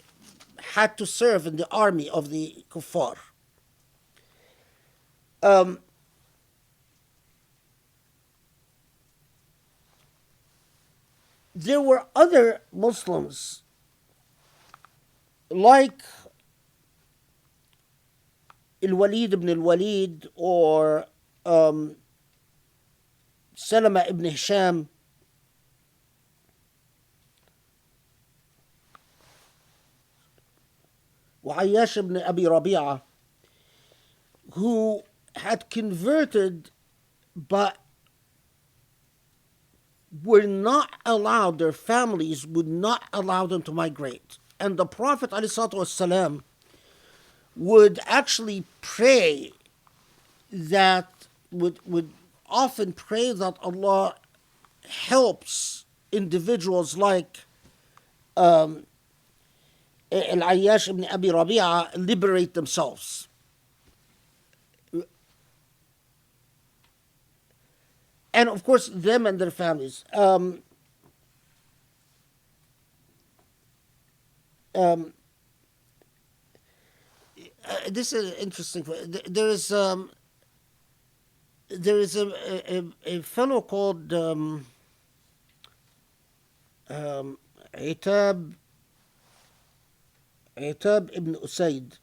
Speaker 2: had to serve in the army of the kuffar. There were other Muslims like Al-Walid ibn al-Walid or Salama ibn Hisham, وعياش ibn Abi Rabi'a, who had converted but were not allowed, their families would not allow them to migrate. And the Prophet ﷺ would actually pray would often pray that Allah helps individuals like Al-Ayyash ibn Abi Rabi'a liberate themselves. And of course, them and their families. This is interesting. There is a fellow called Itab ibn Usaid.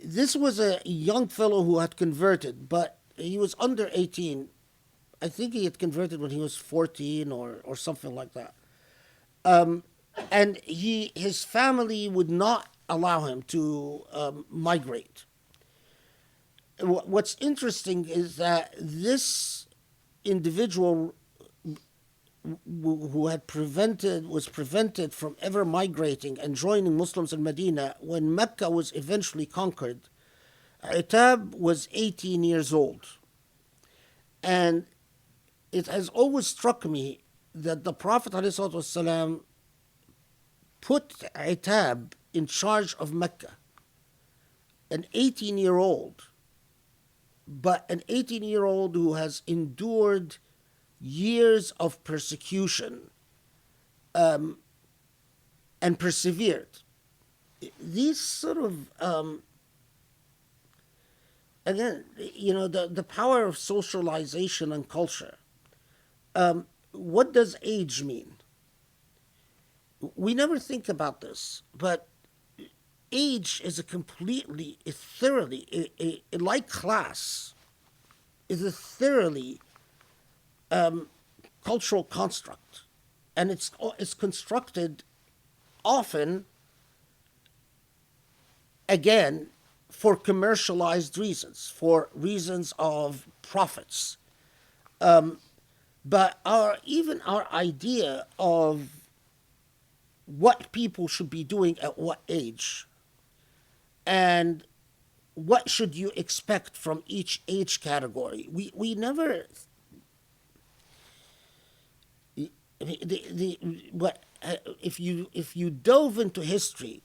Speaker 2: This was a young fellow who had converted, but he was under 18. I think he had converted when he was 14 or something like that. And his family would not allow him to migrate. What's interesting is that this individual who was prevented from ever migrating and joining Muslims in Medina when Mecca was eventually conquered. Itab was 18 years old, and it has always struck me that the Prophet ﷺ put Itab in charge of Mecca, an 18-year-old, but an 18-year-old who has endured years of persecution and persevered. These sort of, again, the power of socialization and culture. What does age mean? We never think about this, but age is like class, is a thoroughly cultural construct, and it's constructed often, again, for commercialized reasons, for reasons of profits. But even our idea of what people should be doing at what age, and what should you expect from each age category, we never. If you delve into history,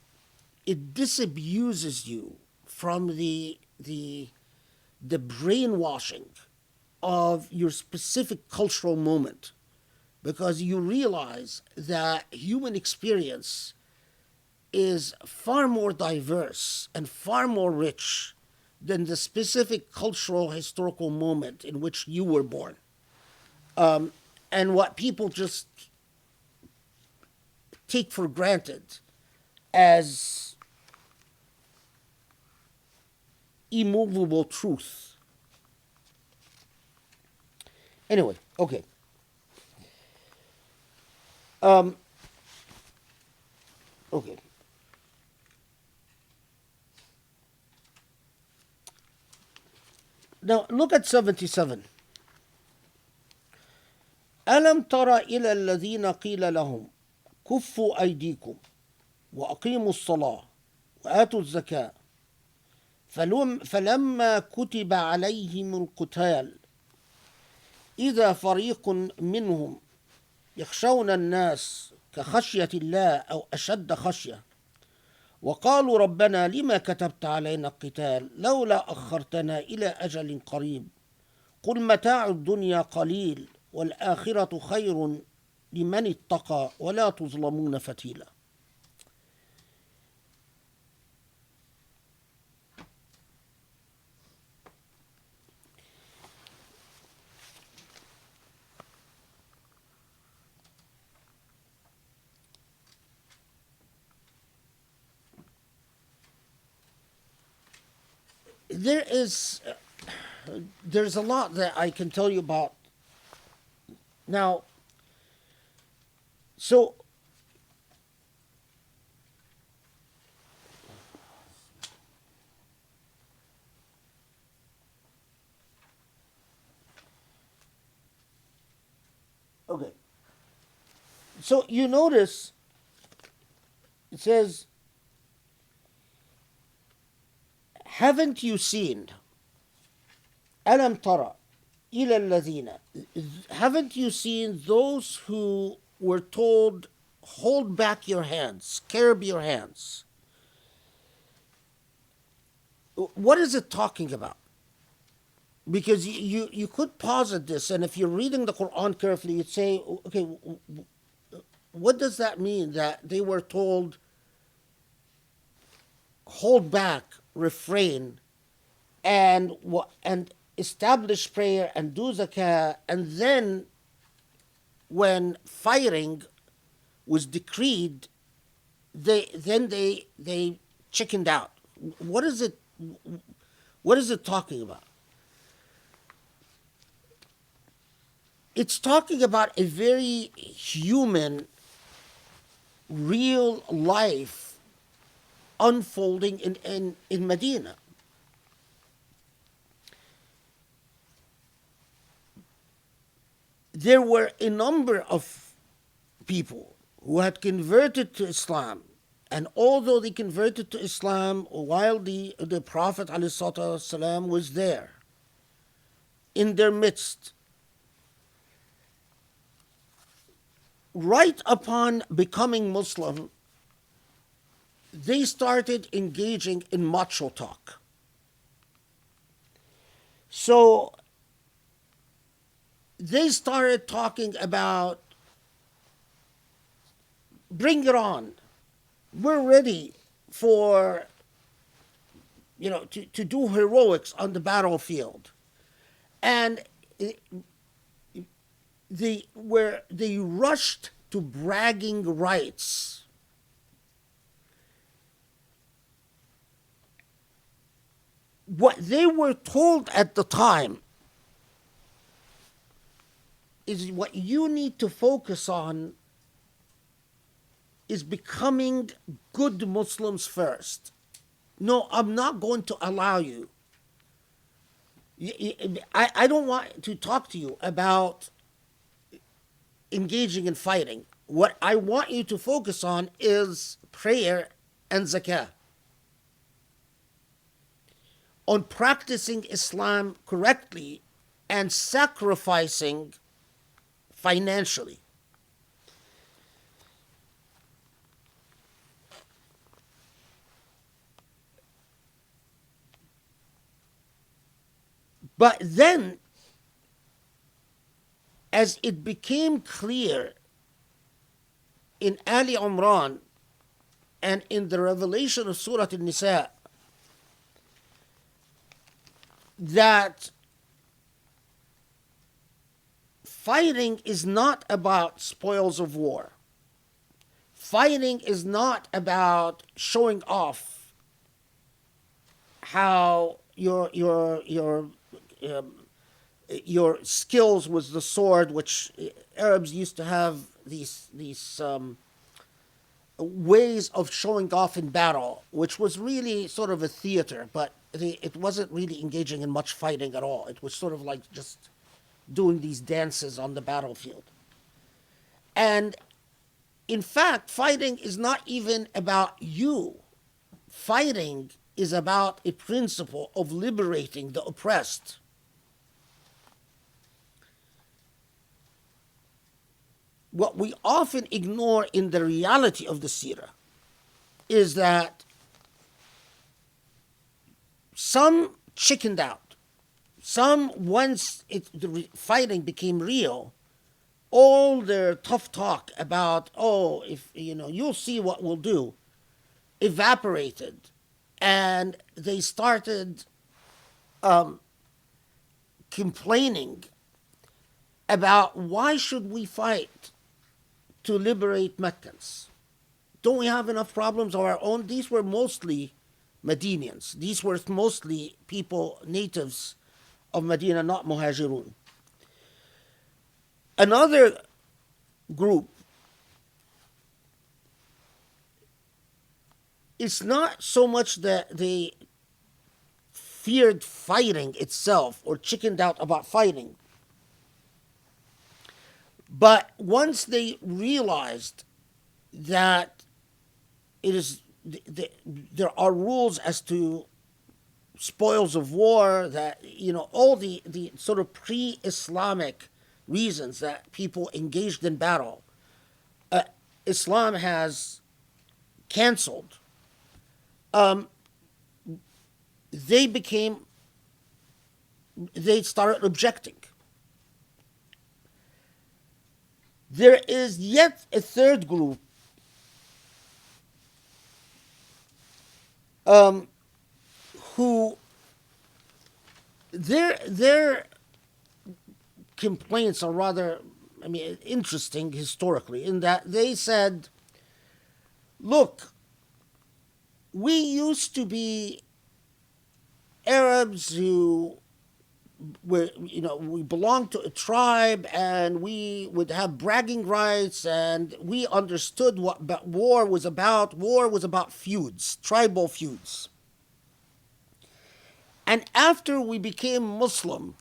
Speaker 2: it disabuses you from the brainwashing of your specific cultural moment, because you realize that human experience is far more diverse and far more rich than the specific cultural historical moment in which you were born. And what people just take for granted as immovable truth. Anyway, okay. Okay. Now look at 77. ألم تر إلى الذين قيل لهم كفوا أيديكم وأقيموا الصلاة وآتوا الزكاة فلما كتب عليهم القتال إذا فريق منهم يخشون الناس كخشية الله أو أشد خشية وقالوا ربنا لما كتبت علينا القتال لولا أخرتنا إلى أجل قريب قل متاع الدنيا قليل والآخرة خير لمن اتقى ولا تظلمون فتيلا. There's a lot that I can tell you about. Now, so okay. So you notice it says, haven't you seen? ألم ترى إلى الذين, haven't you seen those who were told, hold back your hands, curb your hands? What is it talking about? Because you could posit this, and if you're reading the Quran carefully, you'd say, okay, what does that mean that they were told, hold back, refrain, and establish prayer and do zakah, and then when firing was decreed, they chickened out? What is it talking about? it's talking about a very human, real life unfolding in Medina. There were a number of people who had converted to Islam, and although they converted to Islam while the Prophet ﷺ was there, in their midst, right upon becoming Muslim, they started engaging in macho talk. So they started talking about, bring it on. We're ready for, to do heroics on the battlefield. And they rushed to bragging rights. What they were told at the time is what you need to focus on is becoming good Muslims first. No, I'm not going to allow you. I don't want to talk to you about engaging in fighting. What I want you to focus on is prayer and zakah. On practicing Islam correctly and sacrificing financially. But then, as it became clear in Ali Imran and in the revelation of Surah Nisa that fighting is not about spoils of war. Fighting is not about showing off how your skills with the sword, which Arabs used to have these ways of showing off in battle, which was really sort of a theater, but it wasn't really engaging in much fighting at all. It was sort of like just doing these dances on the battlefield. And in fact, fighting is not even about you. Fighting is about a principle of liberating the oppressed. What we often ignore in the reality of the seerah is that some chickened out. Some, once the fighting became real, all their tough talk about, if you'll see what we'll do, evaporated, and they started complaining about, why should we fight to liberate Meccans? Don't we have enough problems of our own? These were mostly Medinians. These were mostly people, natives of Medina, not Muhajirun. Another group, it's not so much that they feared fighting itself or chickened out about fighting, but once they realized that there are rules as to spoils of war, that all the sort of pre-Islamic reasons that people engaged in battle, Islam has canceled. They started objecting. There is yet a third group who their complaints are rather, interesting historically, in that they said, look, we used to be Arabs who we belonged to a tribe, and we would have bragging rights, and we understood what war was about. War was about feuds, tribal feuds. And after we became Muslim,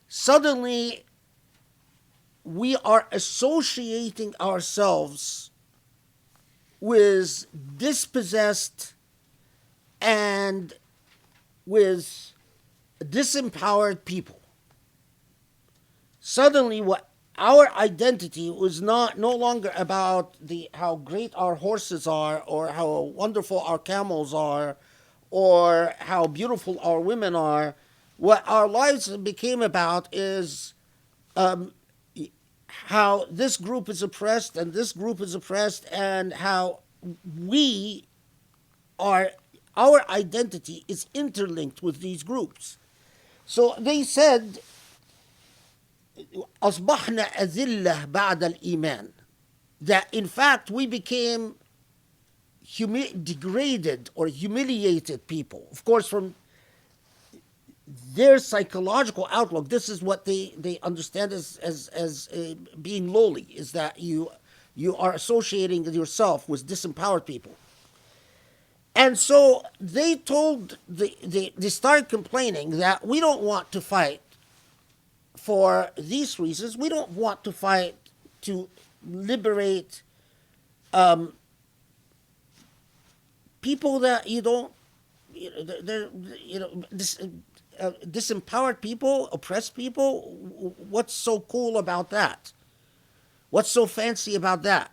Speaker 2: suddenly we are associating ourselves with dispossessed and with disempowered people. Suddenly, what our identity was no longer about how great our horses are, or how wonderful our camels are, or how beautiful our women are. What our lives became about is how this group is oppressed and this group is oppressed, and how we are, our identity is interlinked with these groups. So they said, أصبحنا أذلة بعد الإيمان, that in fact we became degraded or humiliated people. Of course, from their psychological outlook, this is what they understand as being lowly, is that you are associating yourself with disempowered people. And so they started complaining that we don't want to fight for these reasons. We don't want to fight to liberate people that disempowered people, oppressed people. What's so cool about that? What's so fancy about that?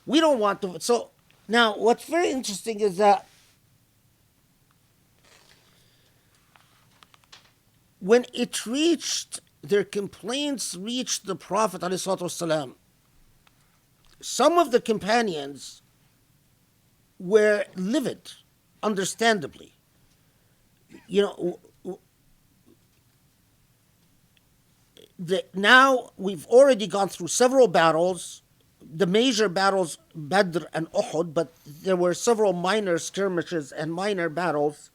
Speaker 2: We don't want to. So now, what's very interesting is that when their complaints reached the Prophet ﷺ, some of the companions were livid, understandably. Now we've already gone through several battles, the major battles, Badr and Uhud, but there were several minor skirmishes and minor battles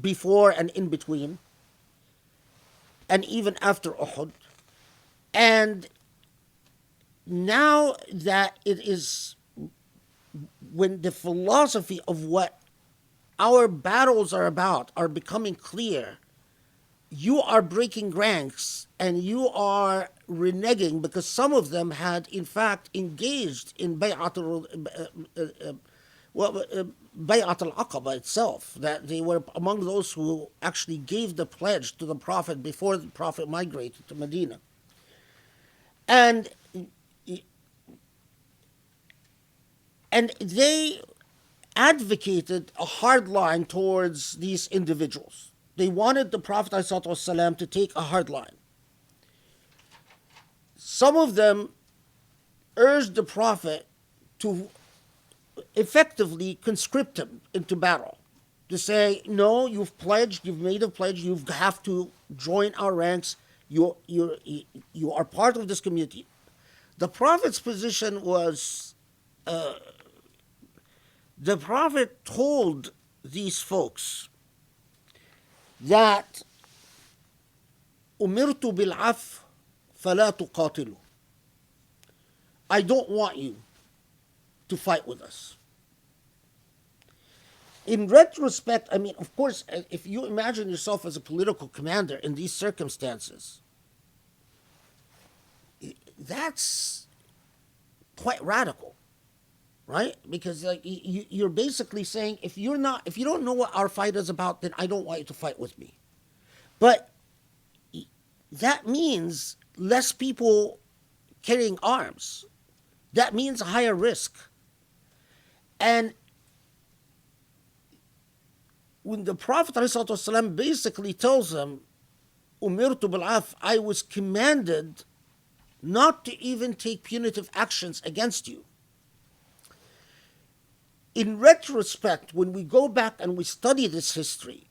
Speaker 2: before and in between, and even after Uhud. And now that it is, when the philosophy of what our battles are about are becoming clear, you are breaking ranks and you are reneging, because some of them had in fact engaged in Bay'at al-Aqaba itself, that they were among those who actually gave the pledge to the Prophet before the Prophet migrated to Medina. And they advocated a hard line towards these individuals. They wanted the Prophet ﷺ to take a hard line. Some of them urged the Prophet to effectively conscript him into battle, to say, no, you've pledged, you've made a pledge, you have to join our ranks, you are part of this community. The Prophet's position was, the Prophet told these folks that أمرت بالعفو فلا تقاتلوا. I don't want you to fight with us. In retrospect, I mean, of course, if you imagine yourself as a political commander in these circumstances, that's quite radical, right? Because you're basically saying, if you don't know what our fight is about, then I don't want you to fight with me. But that means less people carrying arms. That means a higher risk. And when the Prophet ﷺ basically tells them, Umirtu bil'af, I was commanded not to even take punitive actions against you. In retrospect, when we go back and we study this history,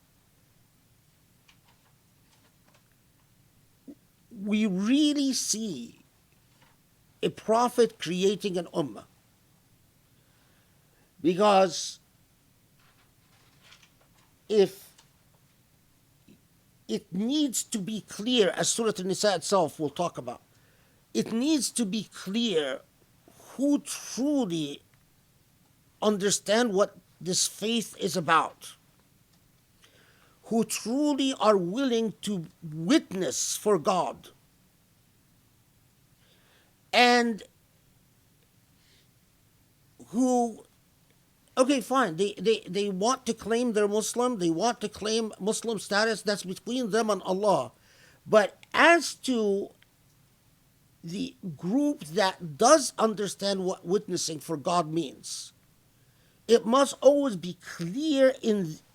Speaker 2: we really see a prophet creating an ummah. Because if it needs to be clear, as Surah Nisa itself will talk about. It needs to be clear who truly understand what this faith is about, who truly are willing to witness for God, and who, okay, fine, they want to claim they're Muslim, they want to claim Muslim status, that's between them and Allah. But as to the group that does understand what witnessing for God means, it must always be clear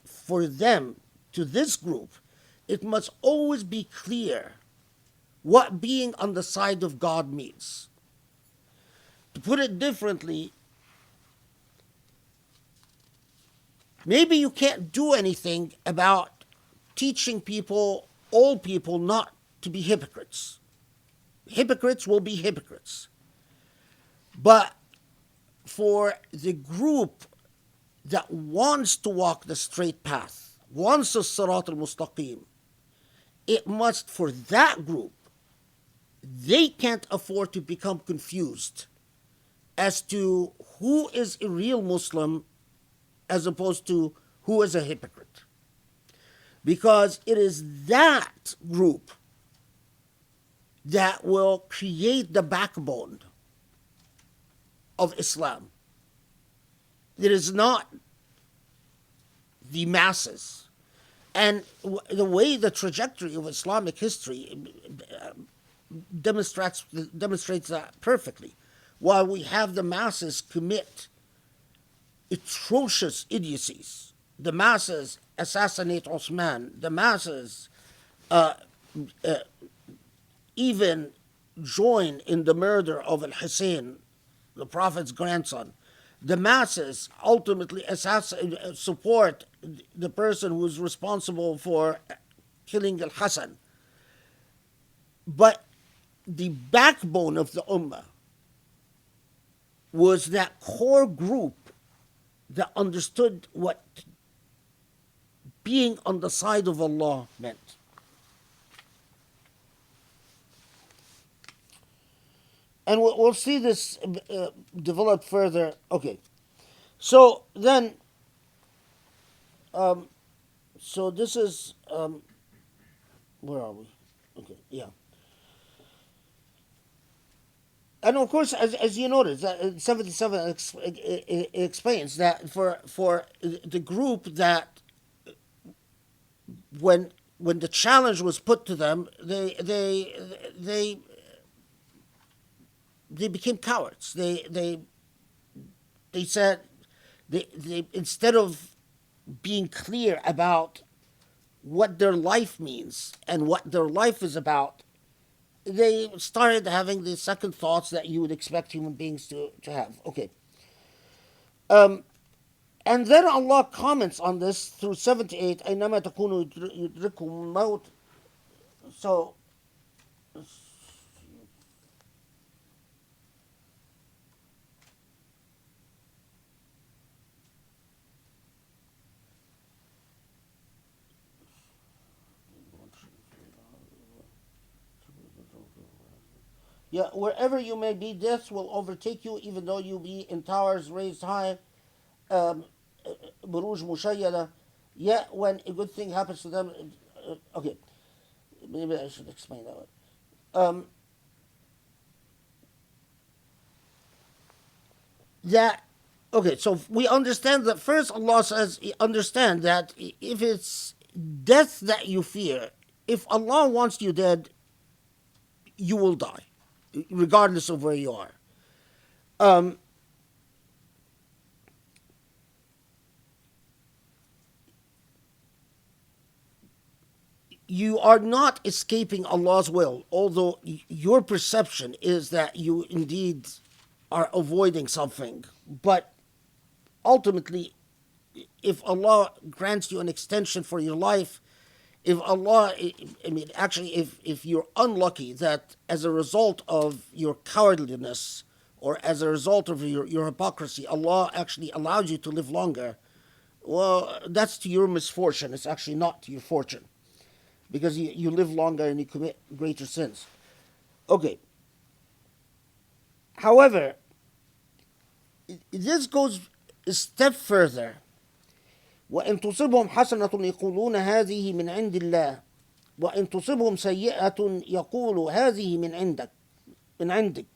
Speaker 2: for them, to this group, it must always be clear what being on the side of God means. To put it differently, maybe you can't do anything about teaching people, all people, not to be hypocrites. Hypocrites will be hypocrites. But for the group that wants to walk the straight path, wants the Sirat al-Mustaqim, it must, for that group, they can't afford to become confused as to who is a real Muslim as opposed to who is a hypocrite. Because it is that group that will create the backbone of Islam. It is not the masses. And the way the trajectory of Islamic history demonstrates that perfectly. While we have the masses commit atrocious idiocies, the masses assassinate Osman, the masses even join in the murder of Al-Hussein, the Prophet's grandson. The masses ultimately support the person who is responsible for killing Al-Hassan. But the backbone of the Ummah was that core group that understood what being on the side of Allah meant. And we'll see this develop further. Okay. So then, so this is, where are we? Okay, yeah. And of course, as you notice, that 77 explains that for the group that when the challenge was put to them, they became cowards. They said they instead of being clear about what their life means and what their life is about, they started having the second thoughts that you would expect human beings to have. Okay. And then Allah comments on this through 78. أَيْنَمَا تَكُونُوا يُدْرِكُكُمُ الْمَوْتُ. So, yeah, wherever you may be, death will overtake you, even though you be in towers raised high, buruj mushayyada. Yet when a good thing happens to them, okay, maybe I should explain that one. That okay, so we understand that first Allah says, understand that if it's death that you fear, if Allah wants you dead, you will die, regardless of where you are. You are not escaping Allah's will, although your perception is that you indeed are avoiding something. But ultimately, if Allah grants you an extension for your life, if Allah, I mean, actually, if you're unlucky that as a result of your cowardliness or as a result of your hypocrisy, Allah actually allowed you to live longer, well, that's to your misfortune. It's actually not to your fortune. because you live longer and you commit greater sins. Okay. However, this goes a step further. وإن تصبهم حسنة يقولون هذه من عند الله وإن تصبهم سيئة يقول هذه من عندك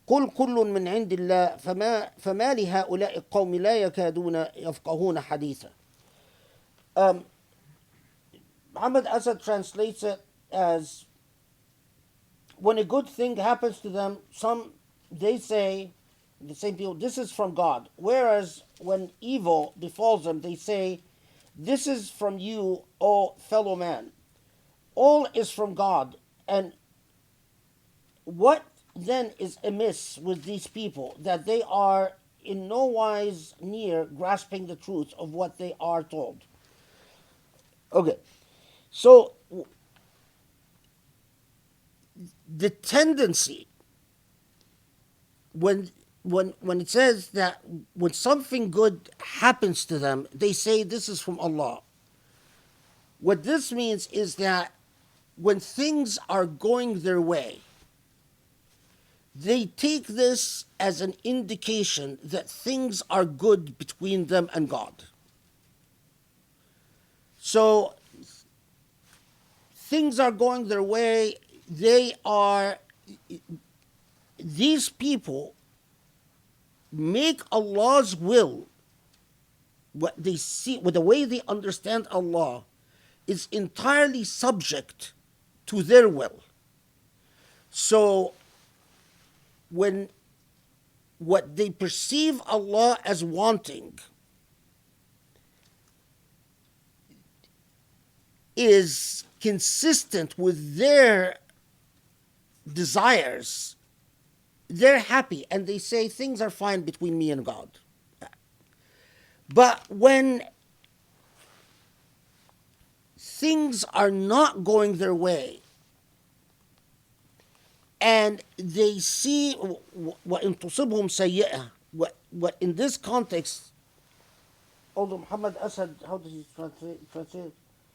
Speaker 2: قل كل من عند الله فما لهؤلاء القوم لا يكادون يفقهون حديثا. Muhammad Asad translates it as, when a good thing happens to them, they say, the same people, this is from God. Whereas when evil befalls them, they say, this is from you, O fellow man. All is from God. And what then is amiss with these people, that they are in no wise near grasping the truth of what they are told? Okay, so the tendency, when it says that when something good happens to them, they say this is from Allah. What this means is that when things are going their way, they take this as an indication that things are good between them and God. So things are going their way. These people make Allah's will, what they see, with the way they understand Allah, is entirely subject to their will. So when what they perceive Allah as wanting is consistent with their desires, they're happy and they say things are fine between me and God. But when things are not going their way and they see وَإِن تُصِبْهُمْ سَيِّئَةٌ, what in this context, although Muhammad Asad, how does he translate?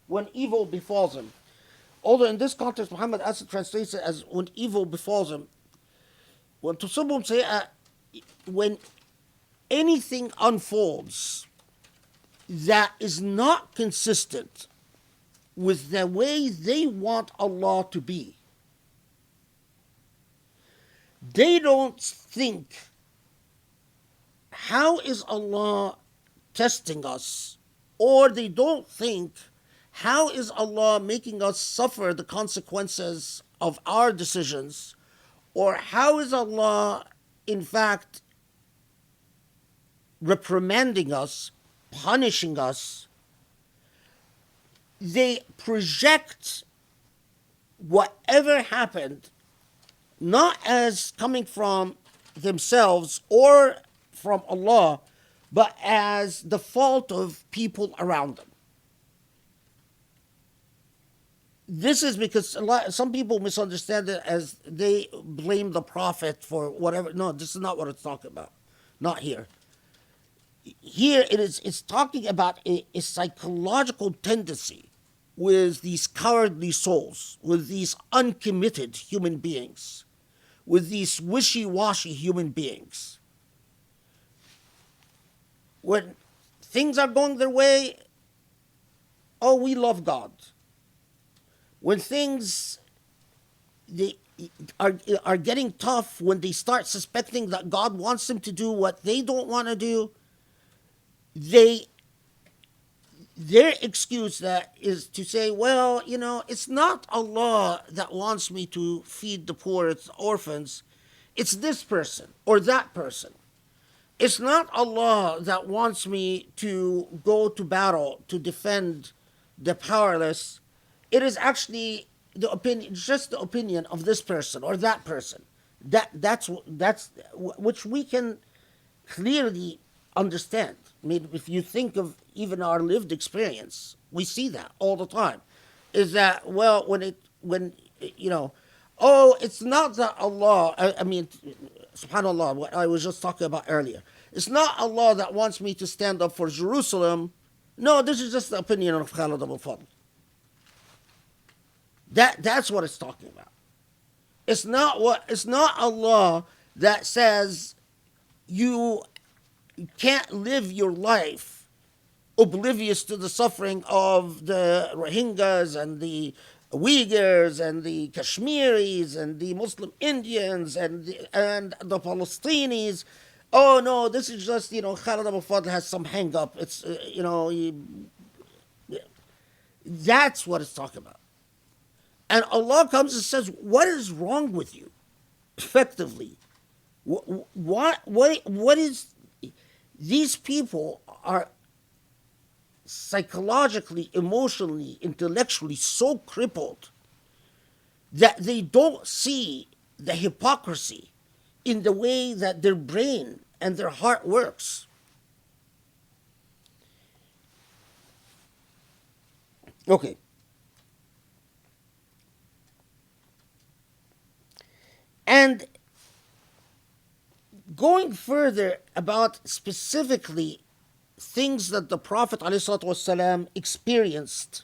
Speaker 2: When evil befalls him. Although in this context Muhammad Asad translates it as when evil befalls him. When تصبهم سيئة, when anything unfolds that is not consistent with the way they want Allah to be, they don't think, how is Allah testing us? Or they don't think, how is Allah making us suffer the consequences of our decisions? Or how is Allah, in fact, reprimanding us, punishing us? They project whatever happened not as coming from themselves or from Allah, but as the fault of people around them. This is because some people misunderstand it as they blame the Prophet for whatever. No, this is not what it's talking about. Not here. Here it's talking about a psychological tendency with these cowardly souls, with these uncommitted human beings, with these wishy-washy human beings. When things are going their way, oh, we love God. When things they are getting tough, when they start suspecting that God wants them to do what they don't want to do, their excuse that is to say, well, it's not Allah that wants me to feed the poor, it's orphans. It's this person or that person. It's not Allah that wants me to go to battle to defend the powerless. It is actually just the opinion of this person or that person. That's which we can clearly understand. I mean, if you think of even our lived experience, we see that all the time. Is that, well, it's not that Allah, I mean, subhanAllah, what I was just talking about earlier. It's not Allah that wants me to stand up for Jerusalem. No, this is just the opinion of Khalid Abu Fadl. That's what it's talking about. It's not a law that says you can't live your life oblivious to the suffering of the Rohingyas and the Uyghurs and the Kashmiris and the Muslim Indians and the Palestinians. Oh no, this is just, Khalid Abu Fadl has some hang up. It's that's what it's talking about. And Allah comes and says, "What is wrong with you?" Effectively, what is? These people are psychologically, emotionally, intellectually so crippled that they don't see the hypocrisy in the way that their brain and their heart works. Okay. And going further about specifically things that the Prophet ﷺ experienced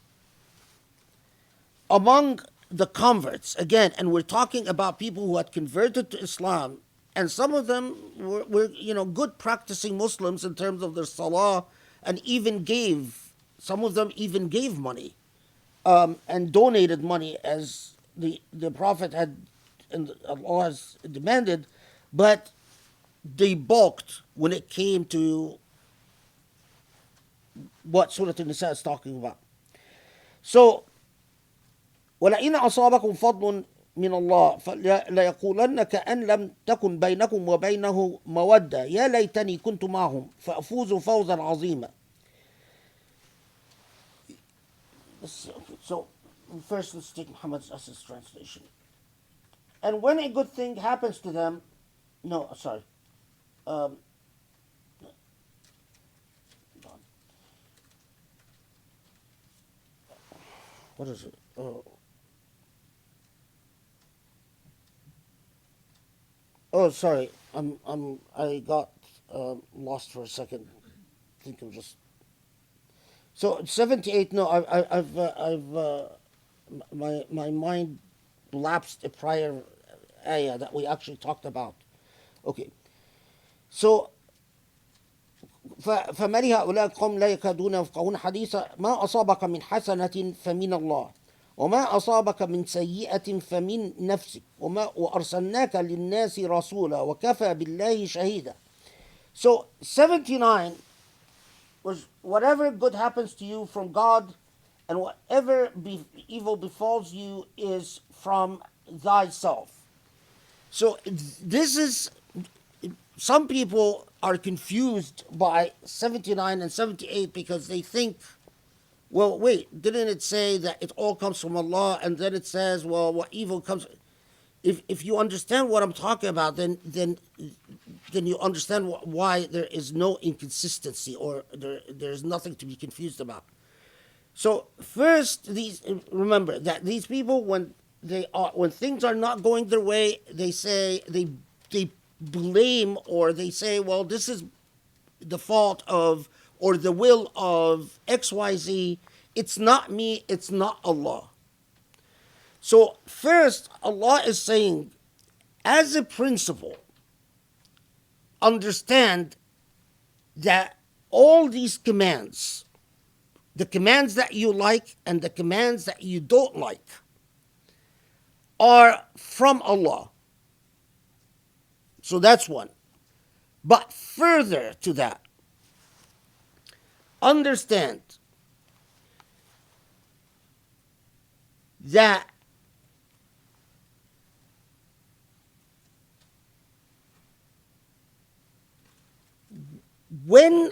Speaker 2: among the converts, again, and we're talking about people who had converted to Islam, and some of them were good practicing Muslims in terms of their salah, and some of them even gave money, and donated money as the Prophet had and Allah has demanded, but they balked when it came to what Surah Nisa is talking about. So, وَلَئِنْ أَصَابَكُمْ فَضْلٌ مِّنَ اللَّهِ فَلَيَقُولَنَّ كَأَنْ لَمْ تَكُنْ بَيْنَكُمْ وَبَيْنَهُ مَوَدَّةٌ يَا لَيْتَنِي كُنْتُ مَعَهُمْ فَأَفُوزُ فَوْزًا عَظِيمًا. So, first let's take Muhammad's Assis translation. And when a good thing happens to them, no, sorry. What is it? Sorry. I got lost for a second. I think I'm just. So 78. No, my mind lapsed a prior ayah that we actually talked about. Okay. So فمن هؤلاء القوم لا يكادون يفقهون حديثا ما أصابك من حسنة فمن الله وما أصابك من سيئة فمن نفسك وأرسلناك للناس رسولا وكفى بالله شهيدا. So 79 was whatever good happens to you from God and whatever evil befalls you is from thyself. So this is, some people are confused by 79 and 78 because they think, well, wait, didn't it say that it all comes from Allah? And then it says, well, what evil comes. If you understand what I'm talking about, then you understand why there is no inconsistency, or there's nothing to be confused about. So first, remember that these people, when things are not going their way, they say they blame, or they say, well, this is the fault of, or the will of XYZ. It's not me, it's not Allah. So first, Allah is saying, as a principle, understand that all these commands, the commands that you like and the commands that you don't like, are from Allah. So that's one. But further to that, understand that when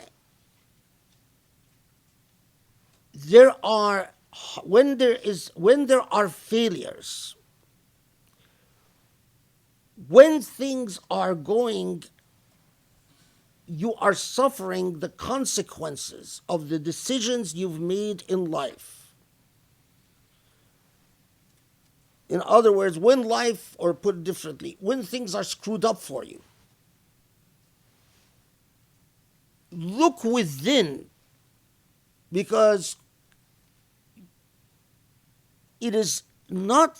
Speaker 2: there are failures, when things are going, you are suffering the consequences of the decisions you've made in life. In other words, when life, or put it differently, when things are screwed up for you, look within, because it is not,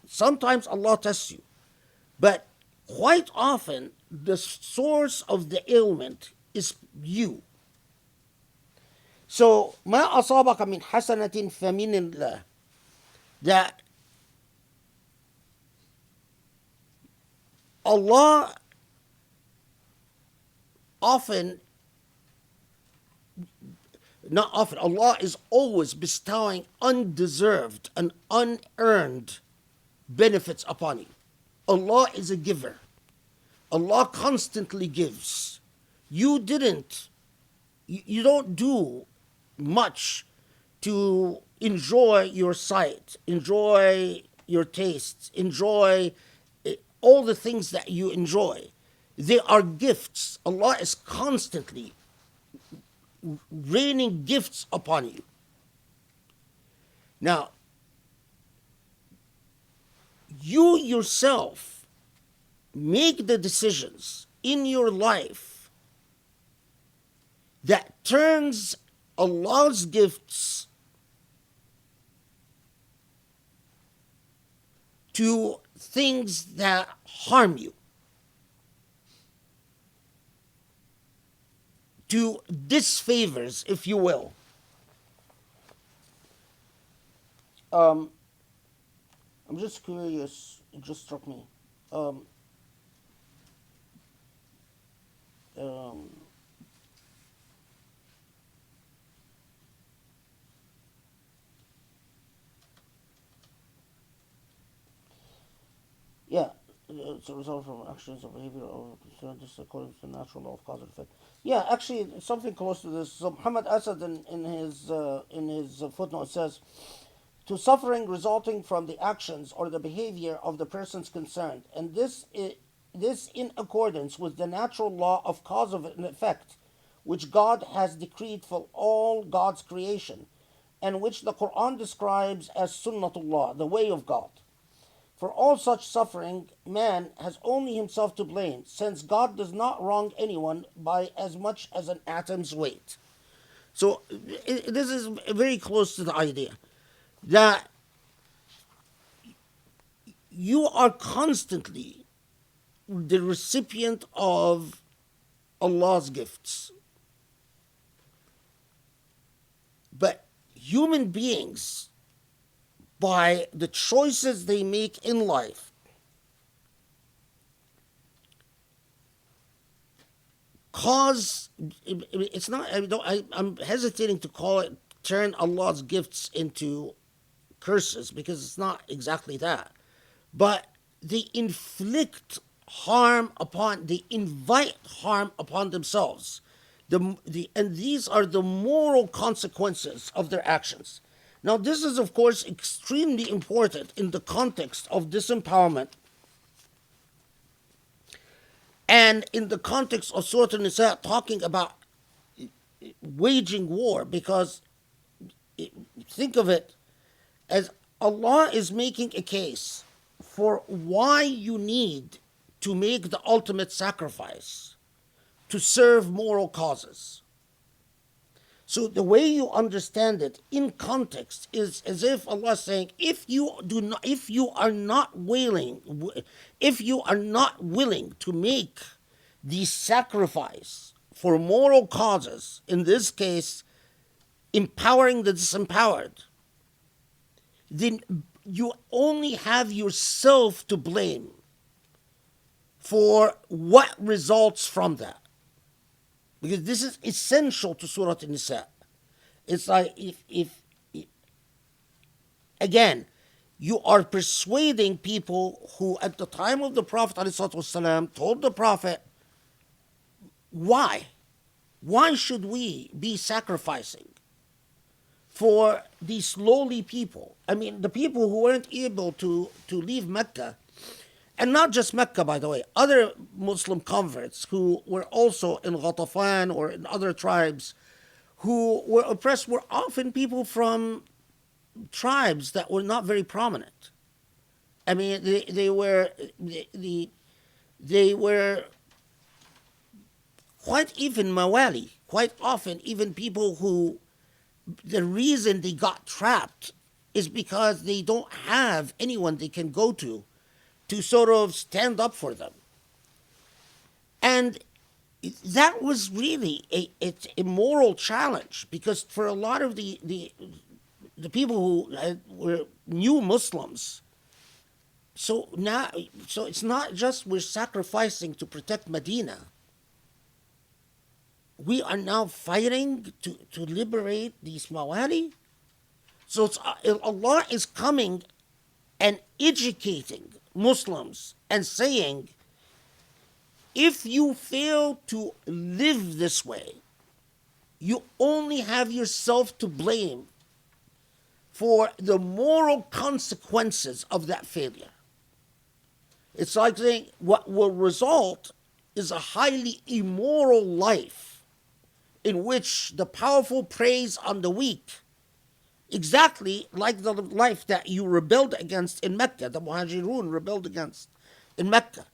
Speaker 2: sometimes Allah tests you, but quite often the source of the ailment is you. So, ما أصابك من حسنة فمن الله. That Allah often, not often, Allah is always bestowing undeserved and unearned benefits upon you. Allah is a giver. Allah constantly gives. You don't do much to enjoy your sight, enjoy your tastes, enjoy all the things that you enjoy. They are gifts. Allah is constantly raining gifts upon you. Now, you yourself make the decisions in your life that turns Allah's gifts to things that harm you, to disfavors, if you will. I'm just curious, it just struck me. Yeah, it's a result from actions or behavior or just according to the natural law of cause and effect. Yeah, actually, it's something close to this. So Muhammad Asad in his footnote says, to suffering resulting from the actions or the behavior of the persons concerned, and this in accordance with the natural law of cause and effect, which God has decreed for all God's creation, and which the Quran describes as Sunnatullah, the way of God. For all such suffering, man has only himself to blame, since God does not wrong anyone by as much as an atom's weight. So this is very close to the idea that you are constantly the recipient of Allah's gifts. But human beings, by the choices they make in life, cause, it's not, I'm hesitating to call it, turn Allah's gifts into curses, because it's not exactly that. But they inflict harm upon, they invite harm upon themselves. And these are the moral consequences of their actions. Now, this is, of course, extremely important in the context of disempowerment and in the context of Surah Nisa talking about waging war, because think of it as Allah is making a case for why you need to make the ultimate sacrifice to serve moral causes. So the way you understand it in context is as if Allah is saying, if you are not willing to make the sacrifice for moral causes, in this case, empowering the disempowered, then you only have yourself to blame for what results from that. Because this is essential to Surah Nisa. It's like if again, you are persuading people who at the time of the Prophet ﷺ told the Prophet, why? Why should we be sacrificing for these lowly people? I mean, the people who weren't able to leave Mecca, and not just Mecca, by the way, other Muslim converts who were also in Ghatafan or in other tribes who were oppressed were often people from tribes that were not very prominent. I mean, they were quite even Mawali, quite often even people who, the reason they got trapped is because they don't have anyone they can go to sort of stand up for them. And that was really a moral challenge, because for a lot of the people who were new Muslims, so it's not just we're sacrificing to protect Medina. We are now fighting to liberate these Mawali. So Allah is coming and educating Muslims and saying, if you fail to live this way, you only have yourself to blame for the moral consequences of that failure. It's like saying what will result is a highly immoral life in which the powerful preys on the weak, exactly like the life that you rebelled against in Mecca, the Muhajirun rebelled against in Mecca.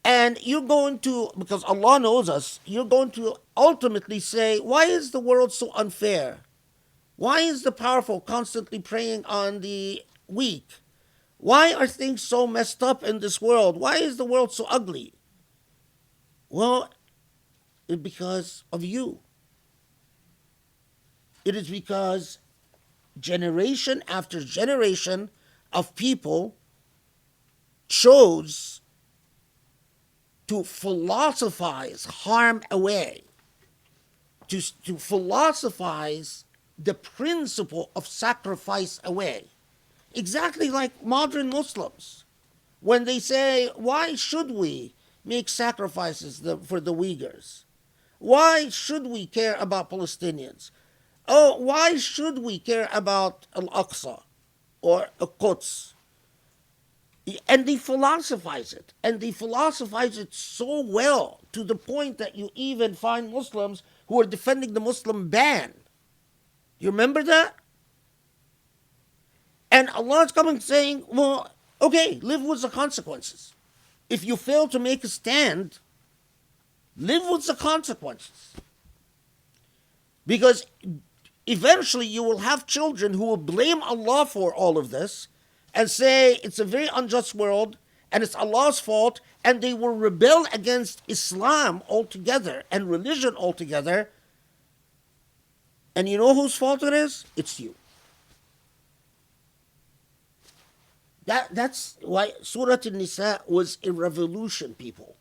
Speaker 2: And you're going to, because Allah knows us, you're going to ultimately say, why is the world so unfair? Why is the powerful constantly preying on the weak? Why are things so messed up in this world? Why is the world so ugly? Well, it's because of you. It is because generation after generation of people chose to philosophize harm away, to philosophize the principle of sacrifice away. Exactly like modern Muslims, when they say, why should we make sacrifices for the Uyghurs? Why should we care about Palestinians? Oh, why should we care about Al-Aqsa or Quds? And they philosophize it. And they philosophize it so well, to the point that you even find Muslims who are defending the Muslim ban. You remember that? And Allah is coming saying, well, okay, live with the consequences. If you fail to make a stand, live with the consequences. Because eventually you will have children who will blame Allah for all of this and say it's a very unjust world and it's Allah's fault, and they will rebel against Islam altogether and religion altogether. And you know whose fault it is? It's you. That's why Surah Nisa was a revolution, people.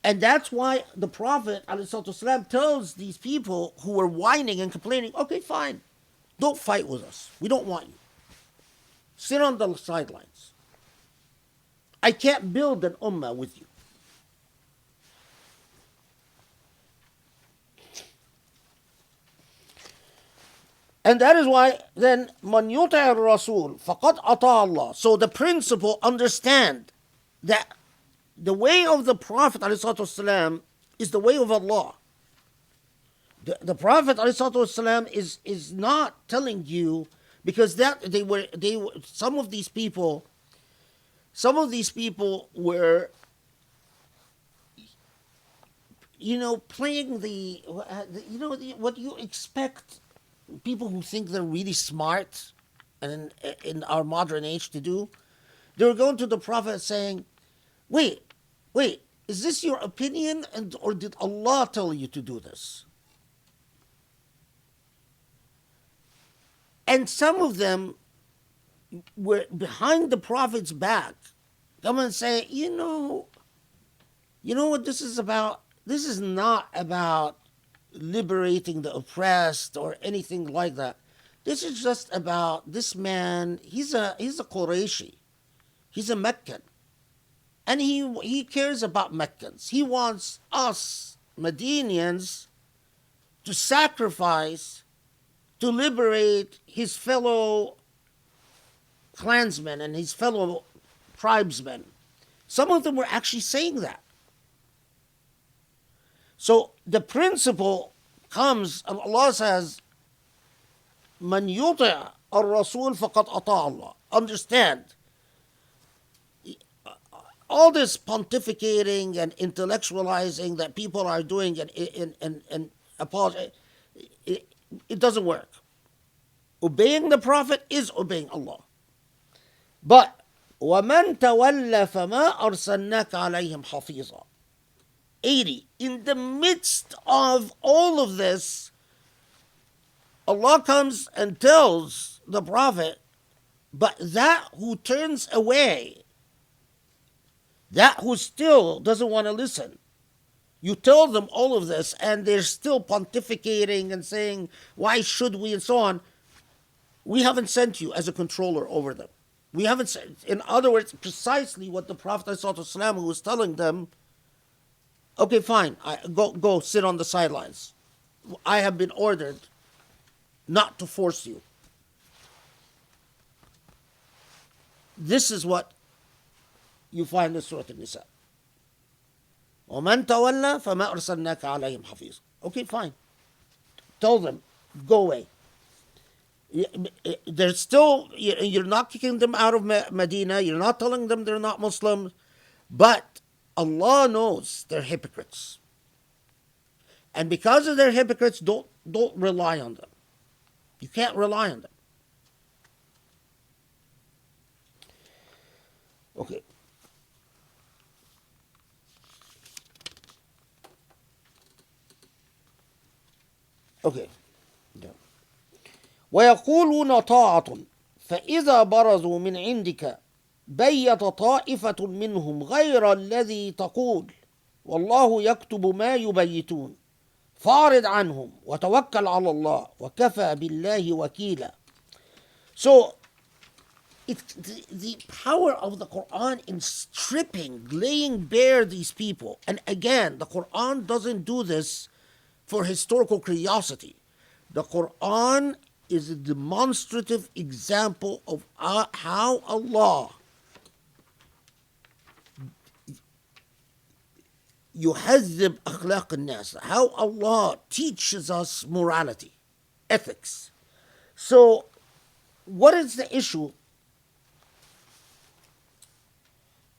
Speaker 2: And that's why the Prophet ﷺ tells these people who were whining and complaining, okay, fine, don't fight with us. We don't want you. Sit on the sidelines. I can't build an ummah with you. And that is why then, man yuti' ar-rasul faqad ata Allah. So the principle, understand that the way of the Prophet ﷺ is the way of Allah. The Prophet ﷺ is not telling you, because that they were some of these people were, playing what you expect people who think they're really smart and in our modern age to do. They were going to the Prophet saying, wait, is this your opinion, or did Allah tell you to do this? And some of them were behind the Prophet's back, come and say, you know what this is about? This is not about liberating the oppressed or anything like that. This is just about this man. He's a Qurayshi. He's a Meccan. And he cares about Meccans. He wants us, Medinians, to sacrifice to liberate his fellow clansmen and his fellow tribesmen. Some of them were actually saying that. So the principle comes, and Allah says, Man yuti' ar-rasul faqad ata Allah. Understand, all this pontificating and intellectualizing that people are doing and apologize, It doesn't work. Obeying the Prophet is obeying Allah. But وَمَنْ تَوَلَّ فَمَا أَرْسَلْنَاكَ عَلَيْهِمْ حَفِيظًا. 80. In the midst of all of this, Allah comes and tells the Prophet, but that who turns away, that who still doesn't want to listen, you tell them all of this and they're still pontificating and saying, why should we, and so on. We haven't sent you as a controller over them. We haven't sent, in other words, precisely what the Prophet ﷺ, who was telling them, okay, fine, go sit on the sidelines. I have been ordered not to force you. This is what you find in Surah Nisa. وَمَنْ تَوَلَّى فَمَا أَرْسَلْنَاكَ عَلَيْهِمْ حَفِيظًا. Okay, fine. Tell them, go away. They're still, you're not kicking them out of Medina, you're not telling them they're not Muslims, but Allah knows they're hypocrites. And because of their hypocrites, don't rely on them. You can't rely on them. Okay. Okay. Yeah. ويقولون طاعة فإذا برزوا من عندك بيت طائفة منهم غير الذي تقول والله يكتب ما يبيتون فاعرض عنهم وتوكل على الله وكفى بالله وكيلا. So it's the power of the Quran in stripping, laying bare these people. And again, the Quran doesn't do this for historical curiosity. The Quran is a demonstrative example of how Allah يهذب أخلاق الناس, how Allah teaches us morality, ethics. So, what is the issue?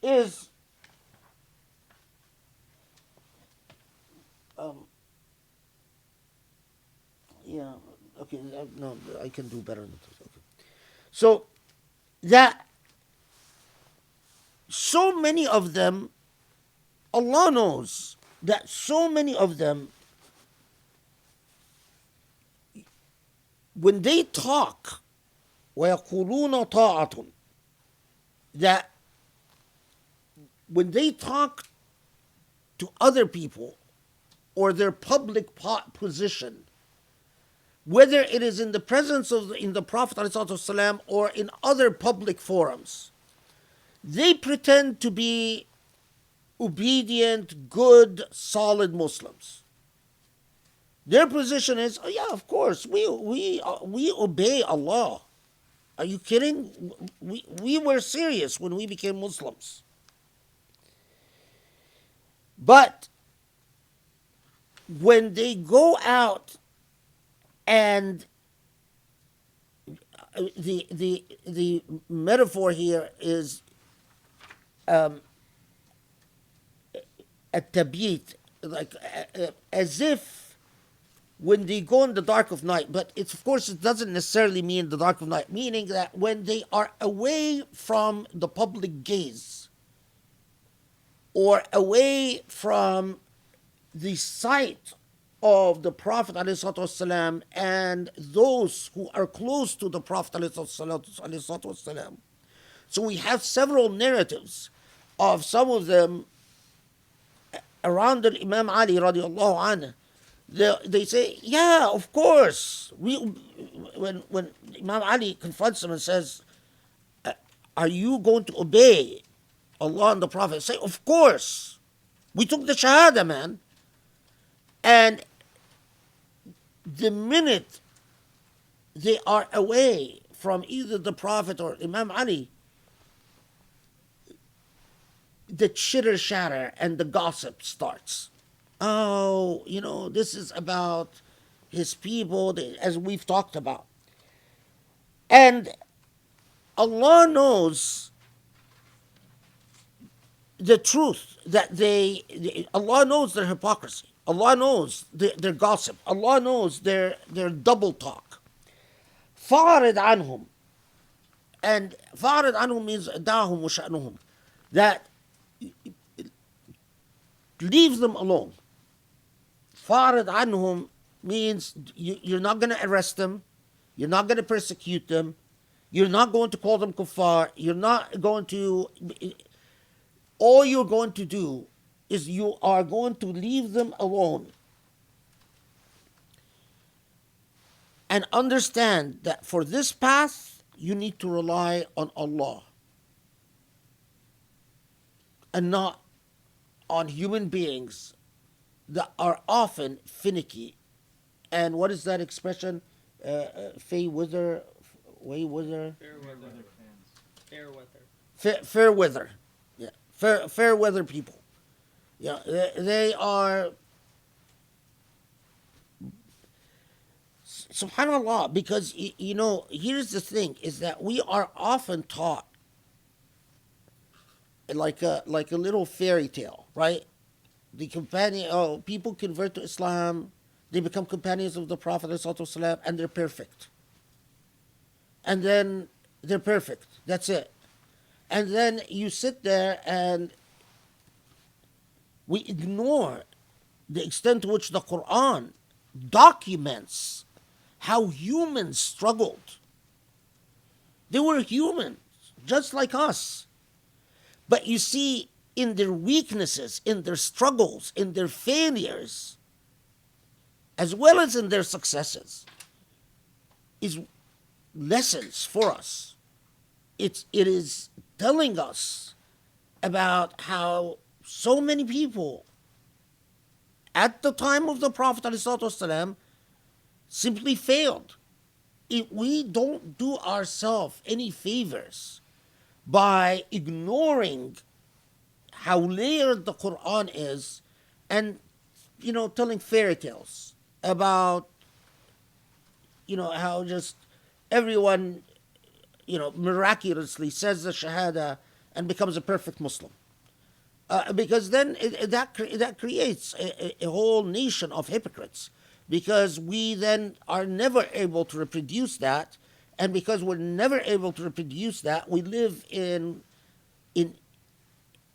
Speaker 2: Is yeah, okay, no, I can do better than this. Okay. So, that so many of them, Allah knows that so many of them, when they talk, وَيَقُولُونَ طَاعَةٌ, that when they talk to other people or their public position, whether it is in the presence of in the Prophet ﷺ or in other public forums, they pretend to be obedient, good, solid Muslims. Their position is, oh yeah, of course, we obey Allah. Are you kidding? We were serious when we became Muslims. But when they go out and the metaphor here is a tabyit, like as if when they go in the dark of night, but it's, of course, it doesn't necessarily mean the dark of night, meaning that when they are away from the public gaze or away from the sight of the Prophet ﷺ and those who are close to the Prophet ﷺ. So we have several narratives of some of them around the Imam Ali radiallahu anhu. They say, yeah, of course. When Imam Ali confronts them and says, are you going to obey Allah and the Prophet? Say, of course. We took the Shahada, man. And the minute they are away from either the Prophet or Imam Ali, the chitter chatter and the gossip starts. Oh, this is about his people, as we've talked about. And Allah knows the truth, that Allah knows their hypocrisy. Allah knows their gossip. Allah knows their double talk. فَأَعْرِضْ عَنْهُمْ. And فَأَعْرِضْ عَنْهُمْ means دَعْهُمْ وَشَأْنُهُمْ. That leave them alone. فَأَعْرِضْ عَنْهُمْ means you're not going to arrest them. You're not going to persecute them. You're not going to call them kuffar. You're not going to... All you're going to do is you are going to leave them alone. And understand that for this path, you need to rely on Allah. And not on human beings that are often finicky. And what is that expression? Way weather.
Speaker 3: Fair weather. Fair weather.
Speaker 2: Fair weather. Yeah. Fair weather people. Yeah, they are... Subhanallah, because, you know, here's the thing, is that we are often taught like a little fairy tale, right? People convert to Islam, they become companions of the Prophet ﷺ, and they're perfect. And then they're perfect. That's it. And then you sit there and we ignore the extent to which the Quran documents how humans struggled. They were humans, just like us. But you see, in their weaknesses, in their struggles, in their failures, as well as in their successes, is lessons for us. It is telling us about how so many people at the time of the Prophet ﷺ simply failed. We don't do ourselves any favors by ignoring how layered the Quran is and, you know, telling fairy tales about, you know, how just everyone, you know, miraculously says the Shahada and becomes a perfect Muslim. Because then that creates a whole nation of hypocrites. Because we then are never able to reproduce that. And because we're never able to reproduce that, we live in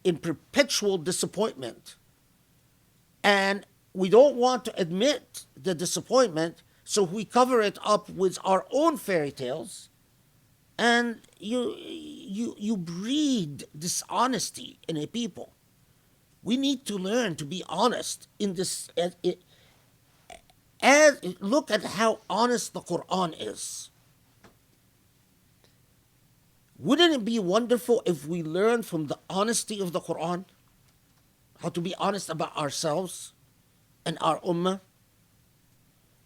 Speaker 2: perpetual disappointment. And we don't want to admit the disappointment, so we cover it up with our own fairy tales. And you breed dishonesty in a people. We need to learn to be honest in this. Look at how honest the Quran is. Wouldn't it be wonderful if we learned from the honesty of the Quran how to be honest about ourselves and our ummah?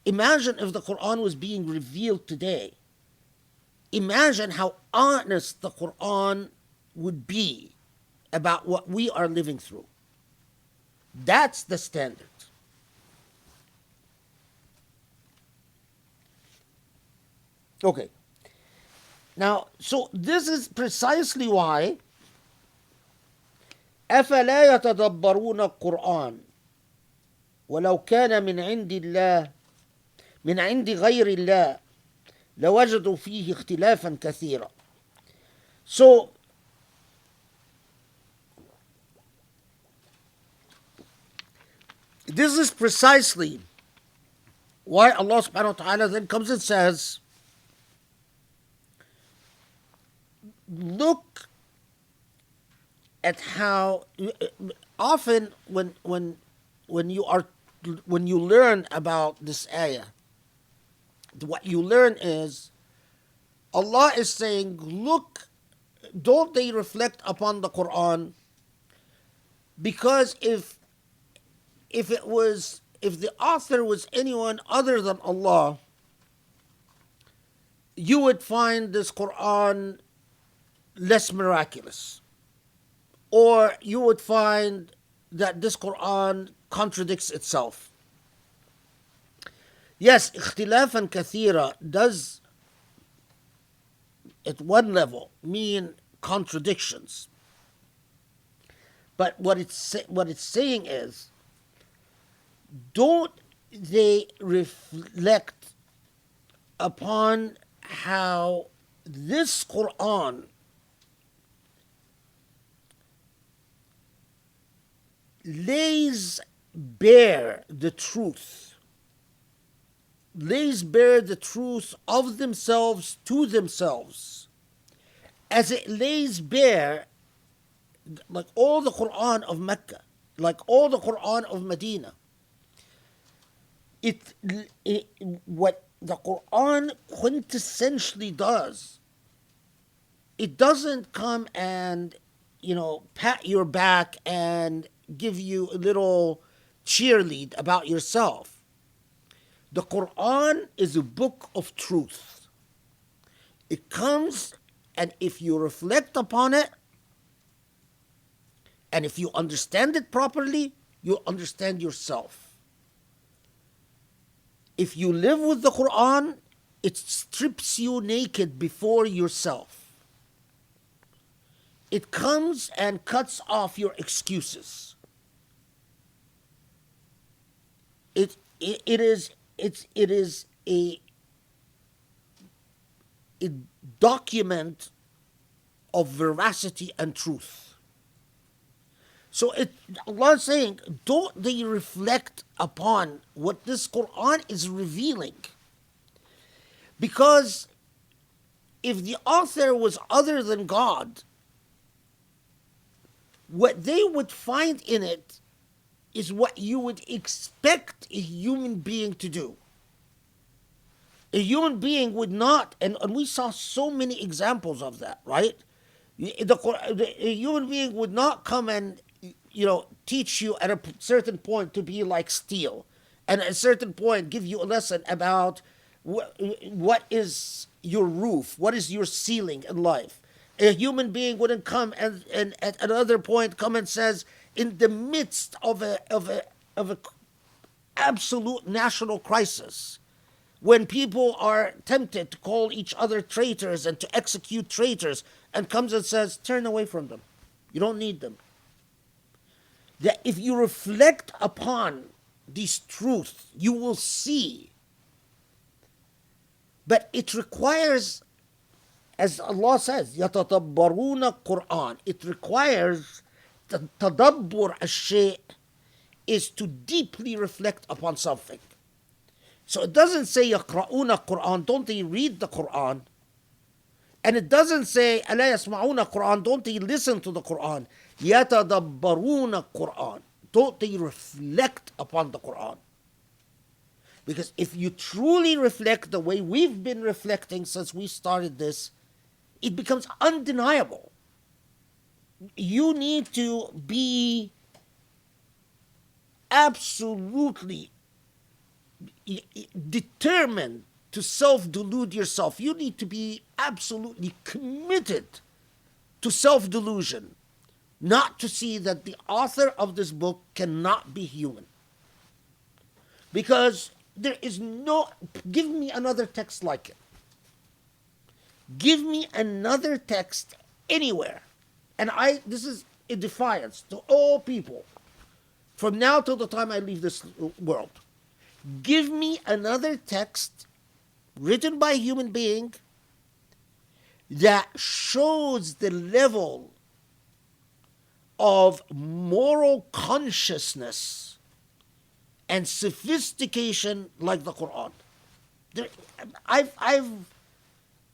Speaker 2: Imagine if the Quran was being revealed today. Imagine how honest the Quran would be about what we are living through. That's the standard. Okay. Now, so this is precisely why أَفَلَا يَتَدَبَّرُونَ القرآن ولو كان من عند الله من عند غير الله لوجدوا فيه اختلافا كثيرا. So, this is precisely why Allah subhanahu wa ta'ala then comes and says, look at how often when you learn about this ayah, what you learn is Allah is saying, look, don't they reflect upon the Quran? Because if the author was anyone other than Allah, you would find this Quran less miraculous. Or you would find that this Quran contradicts itself. Yes, اختلافا كثيرا does at one level mean contradictions. But what it's saying is don't they reflect upon how this Quran lays bare the truth, lays bare the truth of themselves to themselves, as it lays bare, like all the Quran of Mecca, like all the Quran of Medina. What the Quran quintessentially does, it doesn't come and, pat your back and give you a little cheerlead about yourself. The Quran is a book of truth. It comes, and if you reflect upon it, and if you understand it properly, you'll understand yourself. If you live with the Quran, it strips you naked before yourself. It comes and cuts off your excuses. It is a document of veracity and truth. So Allah is saying, don't they reflect upon what this Quran is revealing? Because if the author was other than God, what they would find in it is what you would expect a human being to do. A human being would not, and we saw so many examples of that, right? A human being would not come and teach you at a certain point to be like steel, and at a certain point give you a lesson about what is your roof, what is your ceiling in life. A human being wouldn't come and at another point come and says, in the midst of a absolute national crisis, when people are tempted to call each other traitors and to execute traitors, and comes and says, turn away from them. You don't need them. That if you reflect upon these truths, you will see. But it requires, as Allah says, يَتَدَبَّرُونَ Quran. It requires, the tadabbur al-shay' is to deeply reflect upon something. So it doesn't say يَقْرَؤُونَ Quran, don't they read the Quran? And it doesn't say أَلَا يَسْمَعُونَ Quran, don't they listen to the Quran? يَتَدَبَّرُونَ Quran, don't they reflect upon the Quran? Because if you truly reflect the way we've been reflecting since we started this, it becomes undeniable. You need to be absolutely determined to self-delude yourself. You need to be absolutely committed to self-delusion, not to see that the author of this book cannot be human. Because there is no, give me another text like it. Give me another text anywhere. And this is a defiance to all people. From now till the time I leave this world. Give me another text written by a human being that shows the level of moral consciousness and sophistication like the Quran.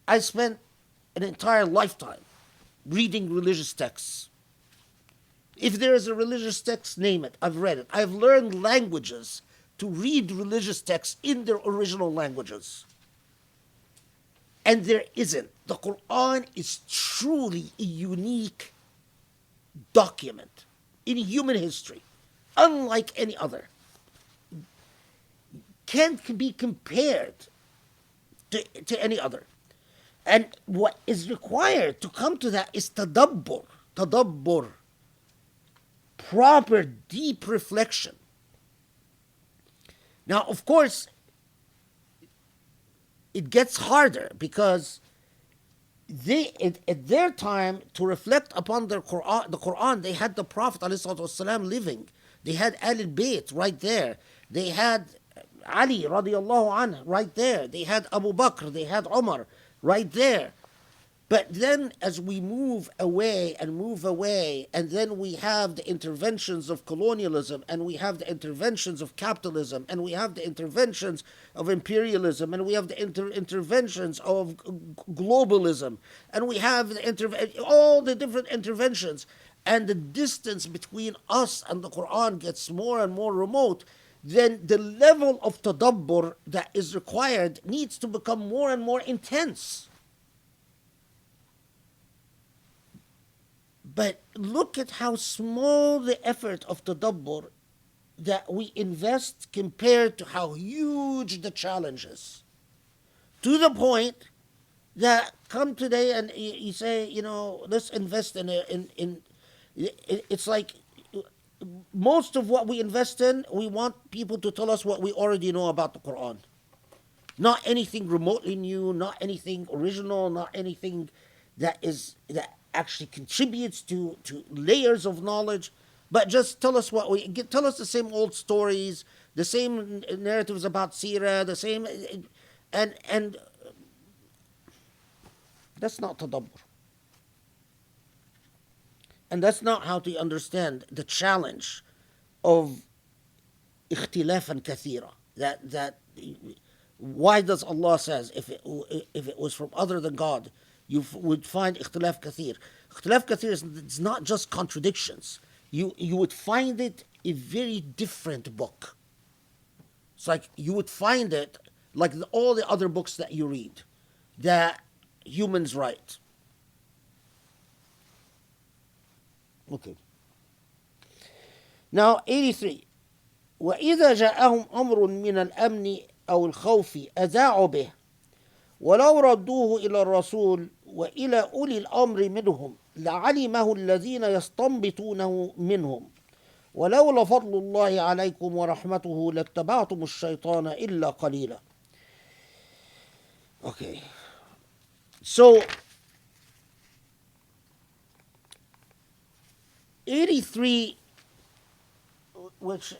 Speaker 2: I spent an entire lifetime reading religious texts. If there is a religious text, name it. I've read it. I've learned languages to read religious texts in their original languages. And there isn't. The Quran is truly a unique document in human history, unlike any other. Can't be compared to any other. And what is required to come to that is tadabbur, proper, deep reflection. Now, of course, it gets harder because at their time, to reflect upon the Quran, they had the Prophet ﷺ living. They had Ahlul Bayt right there. They had Ali radiallahu anhu right there. They had Abu Bakr, they had Umar right there. But then as we move away, and then we have the interventions of colonialism, and we have the interventions of capitalism, and we have the interventions of imperialism, and we have the interventions of globalism, and we have all the different interventions, and the distance between us and the Quran gets more and more remote, then the level of tadabbur that is required needs to become more and more intense. But look at how small the effort of tadabbur that we invest compared to how huge the challenge is. To the point that come today and you say, let's invest in it's like most of what we invest in, we want people to tell us what we already know about the Quran. Not anything remotely new, not anything original, not anything that actually contributes to layers of knowledge, but just tell us tell us the same old stories, the same narratives about Sirah, the same, and that's not tadabbur. And that's not how to understand the challenge of ikhtilafan kathira. That why does Allah says if it was from other than God, you would find ikhtilaf kathir. Ikhtilaf kathir is not just contradictions. You would find it a very different book. It's like you would find it like all the other books that you read, that humans write. Okay. Now 83. وإذا جاءهم أمر من الأمن أو الخوف أذاعوا به ولو ردوه إلى الرسول وإلى أولي الأمر منهم لعلمه الذين يستنبطونه منهم ولولا فضل الله عليكم ورحمته لاتبعتم الشيطان إلا قليلا. Okay. So 83, which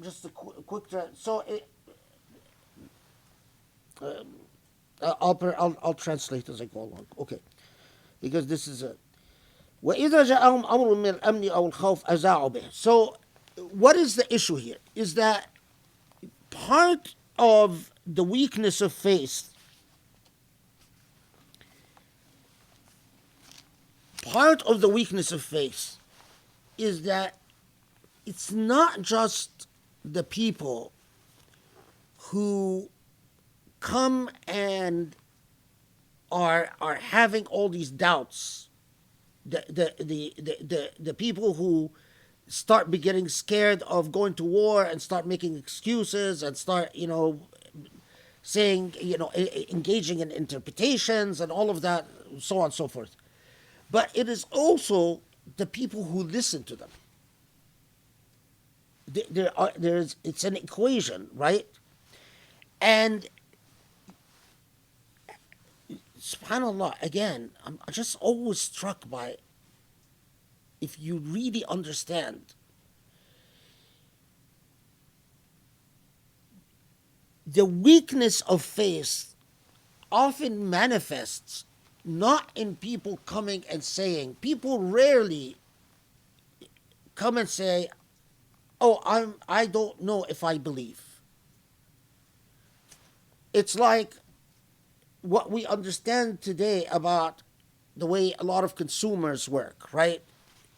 Speaker 2: just a quick so I'll translate as I go along. Okay, because this is a وإذا جاءهم أمر من الأمن أو الخوف أذاعوا به. So what is the issue here? Is that part of the weakness of faith, is that it's not just the people who come and are having all these doubts, the people who start getting scared of going to war and start making excuses and start saying engaging in interpretations and all of that, so on and so forth. But it is also the people who listen to them. It's an equation, right? And subhanAllah, again, I'm just always struck by, if you really understand the weakness of faith often manifests not in people coming and saying. People rarely come and say, "Oh, I don't know if I believe." It's like what we understand today about the way a lot of consumers work, right?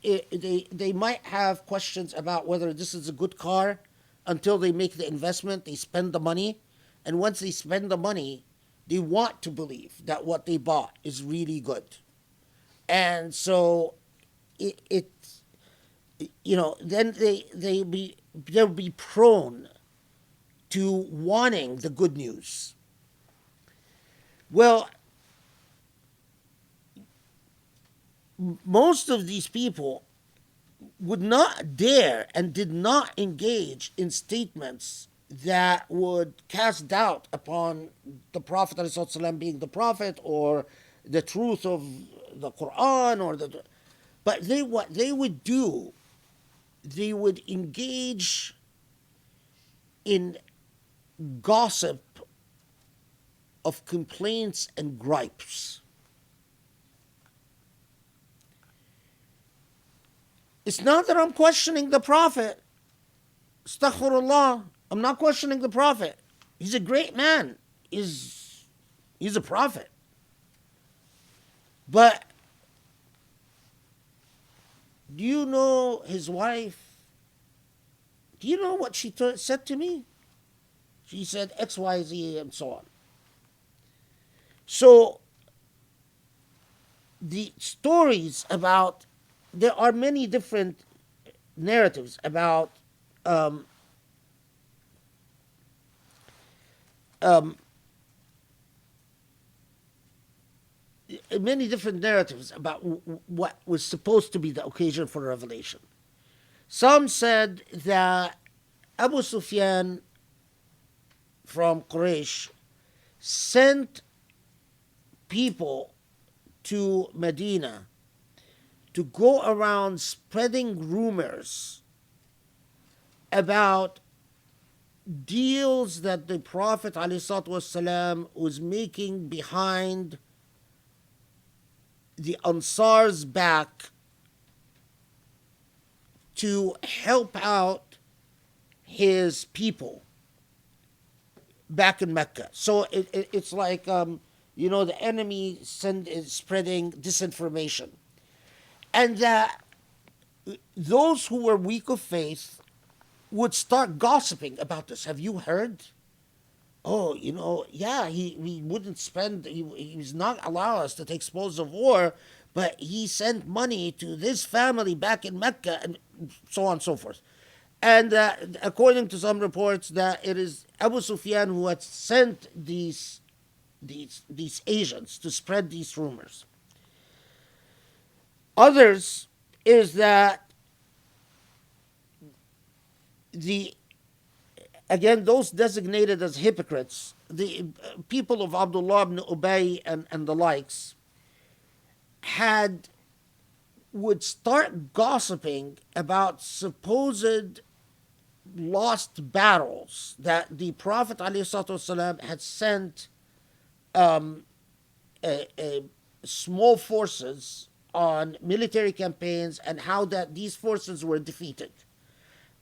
Speaker 2: They might have questions about whether this is a good car until they make the investment, they spend the money, and once they spend the money, they want to believe that what they bought is really good. And so then they'll be prone to wanting the good news. Well, most of these people would not dare and did not engage in statements that would cast doubt upon the Prophet ﷺ being the Prophet or the truth of the Quran but what they would do, they would engage in gossip of complaints and gripes. It's not that I'm questioning the Prophet. Astaghfirullah. I'm not questioning the Prophet. He's a great man. He's a prophet. But do you know his wife? Do you know what she said to me? She said X, Y, Z, and so on. So the stories about, there are many different narratives about many different narratives about what was supposed to be the occasion for revelation. Some said that Abu Sufyan from Quraysh sent people to Medina to go around spreading rumors about deals that the Prophet ﷺ was making behind the Ansar's back to help out his people back in Mecca. So it's like, the enemy is spreading disinformation. And that those who were weak of faith would start gossiping about this. Have you heard? Oh, he wouldn't spend, he was not allow us to take spoils of war, but he sent money to this family back in Mecca, and so on and so forth. And according to some reports, that it is Abu Sufyan who had sent these agents to spread these rumors. Others is that those designated as hypocrites, the people of Abdullah ibn Ubay and the likes, would start gossiping about supposed lost battles that the Prophet ﷺ had sent small forces on military campaigns, and how that these forces were defeated.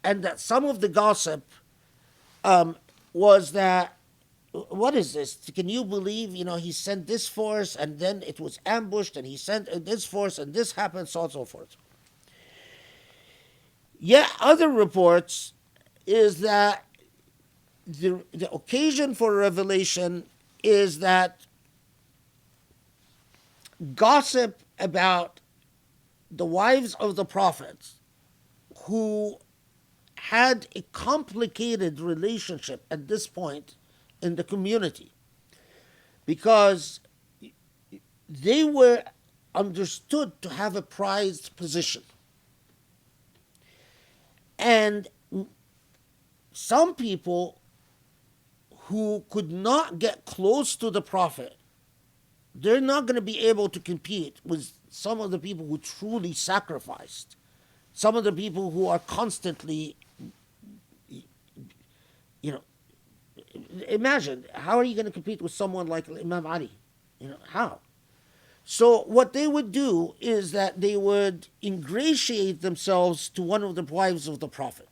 Speaker 2: And that some of the gossip was that, what is this? Can you believe, he sent this force and then it was ambushed, and he sent this force and this happened, so on and so forth. Yet other reports is that the occasion for revelation is that gossip about the wives of the prophets who had a complicated relationship at this point in the community, because they were understood to have a prized position. And some people who could not get close to the Prophet, they're not going to be able to compete with some of the people who truly sacrificed, some of the people who are constantly, imagine, how are you going to compete with someone like Imam Ali? How? So what they would do is that they would ingratiate themselves to one of the wives of the Prophet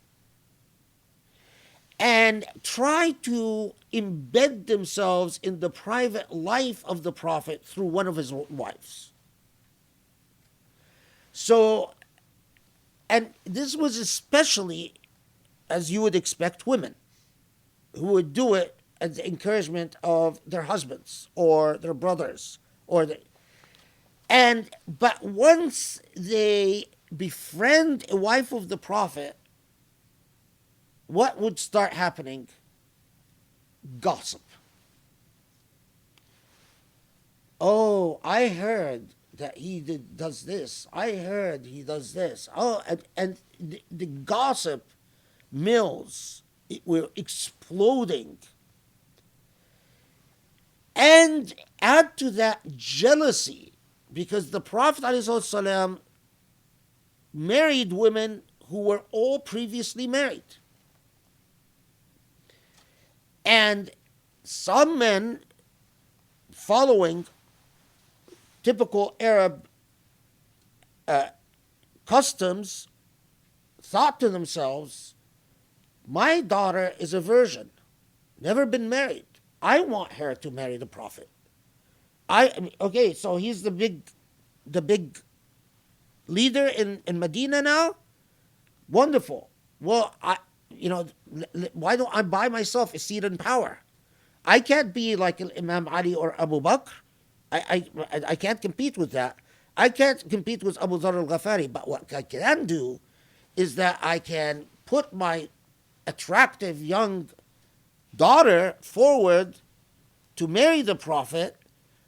Speaker 2: and try to embed themselves in the private life of the Prophet through one of his wives. So, and this was especially, as you would expect, women who would do it at the encouragement of their husbands or their brothers but once they befriend a wife of the Prophet, what would start happening? Gossip. Oh, I heard that he does this. I heard he does this. Oh, and the gossip mills were exploding. And add to that jealousy, because the Prophet ﷺ married women who were all previously married. And some men, following typical Arab customs, thought to themselves, my daughter is a virgin, never been married. I want her to marry the Prophet. Okay, so he's the big leader in Medina now? Wonderful. Well, why don't I buy myself a seat in power? I can't be like Imam Ali or Abu Bakr. I can't compete with that. I can't compete with Abu Dharr al-Ghafari. But what I can do is that I can put my attractive young daughter forward to marry the Prophet,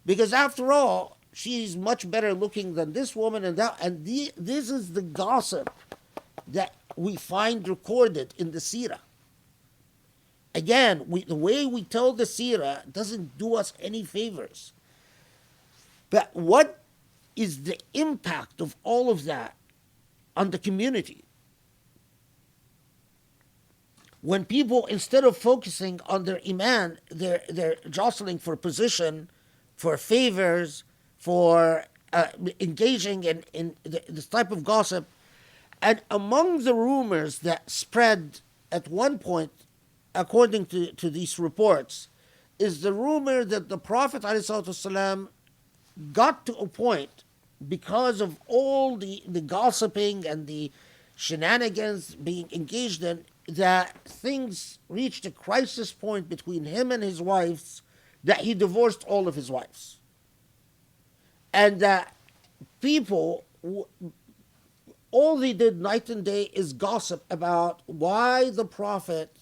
Speaker 2: because after all, she's much better looking than this woman and that. And this is the gossip that we find recorded in the Seerah. Again, the way we tell the Seerah doesn't do us any favors. But what is the impact of all of that on the community? When people, instead of focusing on their iman, they're jostling for position, for favors, for engaging in this type of gossip. And among the rumors that spread at one point, according to these reports, is the rumor that the Prophet ﷺ got to a point, because of all the gossiping and the shenanigans being engaged in, that things reached a crisis point between him and his wives, that he divorced all of his wives. And that people, all they did night and day is gossip about why the Prophet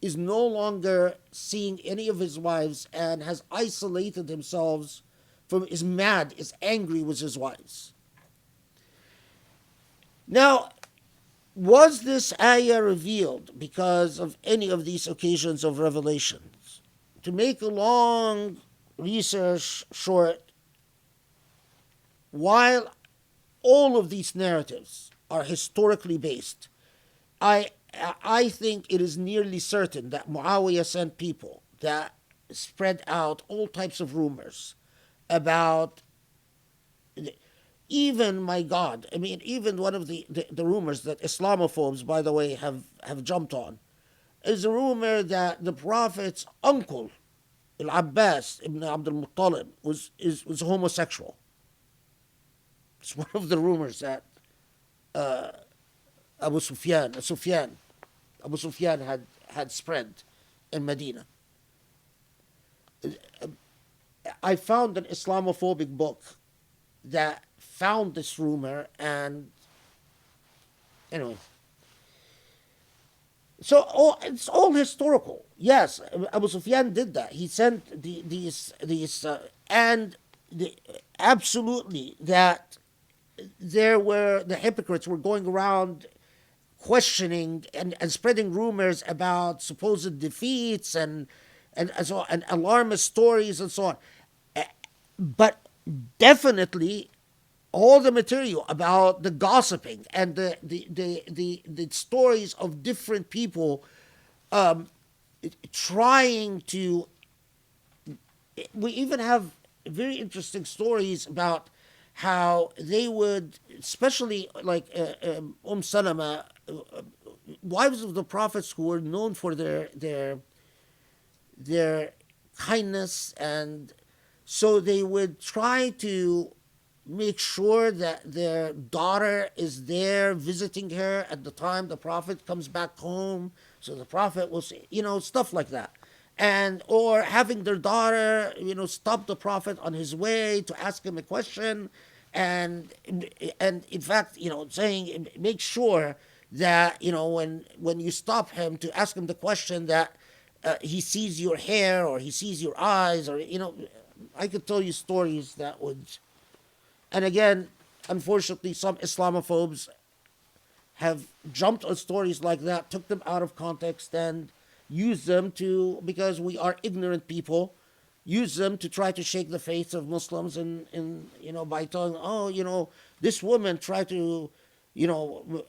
Speaker 2: is no longer seeing any of his wives and has isolated himself from, is mad, is angry with his wives. Now, was this ayah revealed because of any of these occasions of revelations? To make a long research short, while all of these narratives are historically based, I think it is nearly certain that Muawiyah sent people that spread out all types of rumors about, even, my God, I mean, even one of the rumors that Islamophobes, by the way, have jumped on, is a rumor that the Prophet's uncle, Al-Abbas ibn Abdul Muttalib, was homosexual. It's one of the rumors that Abu Sufyan had spread in Medina. I found an Islamophobic book that found this rumor, and anyway. So it's all historical. Yes, Abu Sufyan did that. He sent these absolutely that the hypocrites were going around questioning and spreading rumors about supposed defeats and so on, and alarmist stories and so on. But definitely all the material about the gossiping and the stories of different people trying to. We even have very interesting stories about how they would, especially like Salama, wives of the prophets who were known for their kindness, and so they would try to make sure that their daughter is there visiting her at the time the Prophet comes back home, so the Prophet will say, stuff like that. And or having their daughter, stop the Prophet on his way to ask him a question, and in fact, saying, make sure that when you stop him to ask him the question, that he sees your hair or he sees your eyes, or I could tell you stories that would. And again, unfortunately, some Islamophobes have jumped on stories like that, took them out of context, and use them to, because we are ignorant people, use them to try to shake the faith of Muslims by telling, this woman tried to,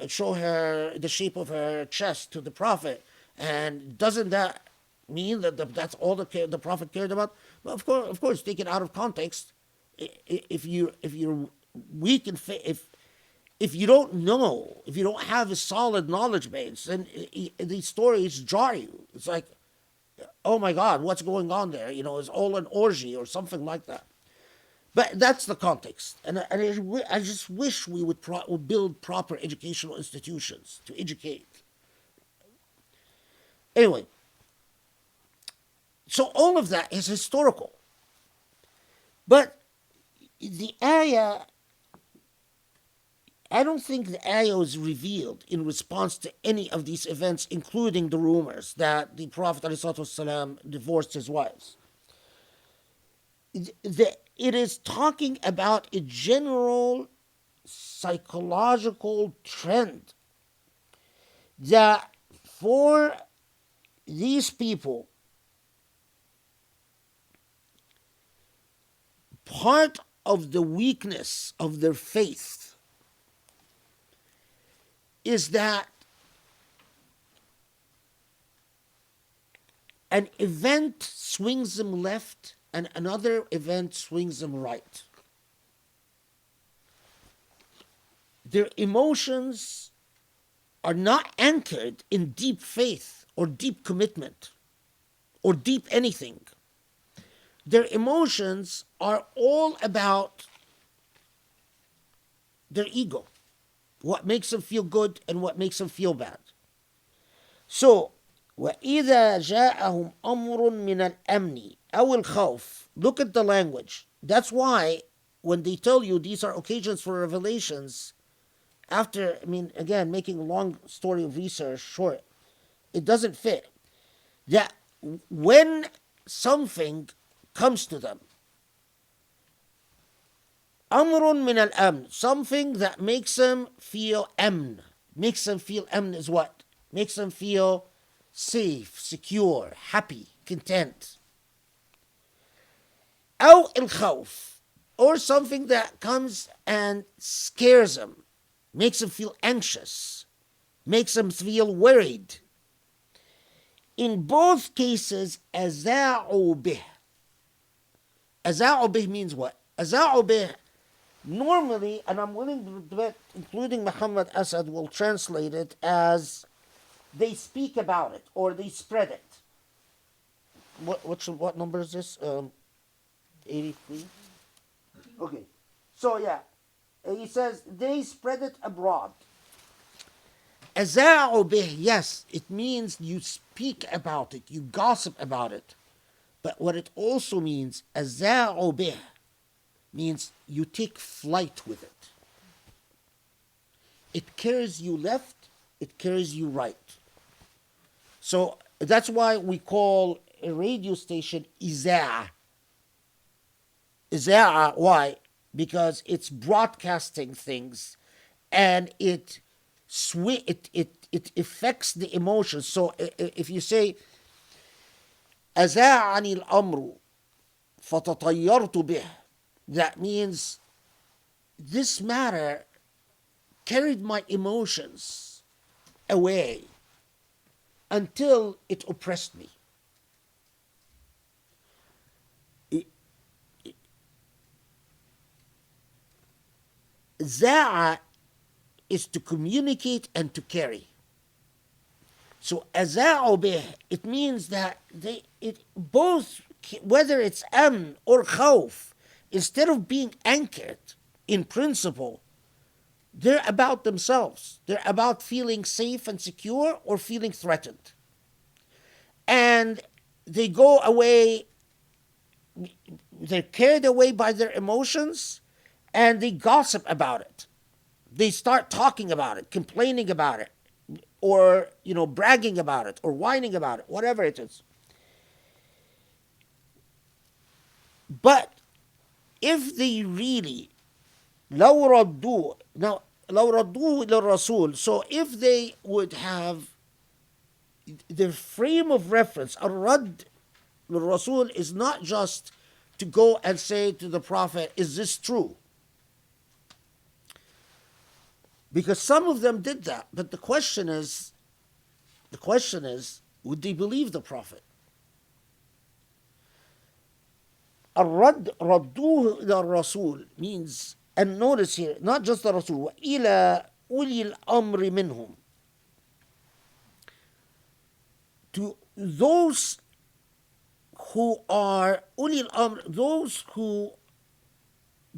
Speaker 2: show her the shape of her chest to the Prophet, and doesn't that mean that that's all the Prophet cared about? Well, of course, take it out of context. If you're weak in faith, if you don't know, if you don't have a solid knowledge base, then these stories jar you. It's like, oh my God, what's going on there? It's all an orgy or something like that. But that's the context. And I just wish we would build proper educational institutions to educate. Anyway, so all of that is historical. But the ayah, I don't think the ayah was revealed in response to any of these events, including the rumors that the Prophet ﷺ divorced his wives. It is talking about a general psychological trend that for these people, part of the weakness of their faith is that an event swings them left and another event swings them right. Their emotions are not anchored in deep faith or deep commitment or deep anything. Their emotions are all about their ego, what makes them feel good and what makes them feel bad. So, وَإِذَا جَاءَهُمْ أَمْرٌ مِّنَ الْأَمْنِ أَوِ الْخَوْفِ. Look at the language. That's why when they tell you these are occasions for revelations, after, again, making a long story of research short, it doesn't fit. That when something comes to them, أمر من الأمن, something that makes them feel amn. Makes them feel amn is what? Makes them feel safe, secure, happy, content. أو الخوف, or something that comes and scares them, makes them feel anxious, makes them feel worried. In both cases, أذاعوا به. أذاعوا به means what? أذاعوا به, normally, and I'm willing to bet, including Muhammad Asad, will translate it as they speak about it or they spread it. What number is this? 83? Okay. So yeah, he says they spread it abroad. أذاعوا به, yes, it means you speak about it, you gossip about it. But what it also means, أذاعوا به, means you take flight with it. It carries you left, it carries you right. So that's why we call a radio station إذاعة. إذاعة, why? Because it's broadcasting things and it affects the emotions. So if you say أذاعني الأمر فتطيرت به, that means this matter carried my emotions away until it oppressed me. Za'a is to communicate and to carry. So aza'u bih, it means that both, whether it's amn or khawf, instead of being anchored in principle, they're about themselves. They're about feeling safe and secure or feeling threatened. And they go away, they're carried away by their emotions, and they gossip about it. They start talking about it, complaining about it, or bragging about it, or whining about it, whatever it is. But if they really لو ردوه إلى الرسول, so if they would have the frame of reference, الرد للرسول is not just to go and say to the Prophet, is this true? Because some of them did that, but the question is, would they believe the Prophet? الرد ردوه إلى الرسول means, and notice here, not just the Rasul, وإلى أولي الأمر منهم, to those who are أولي الأمر, those who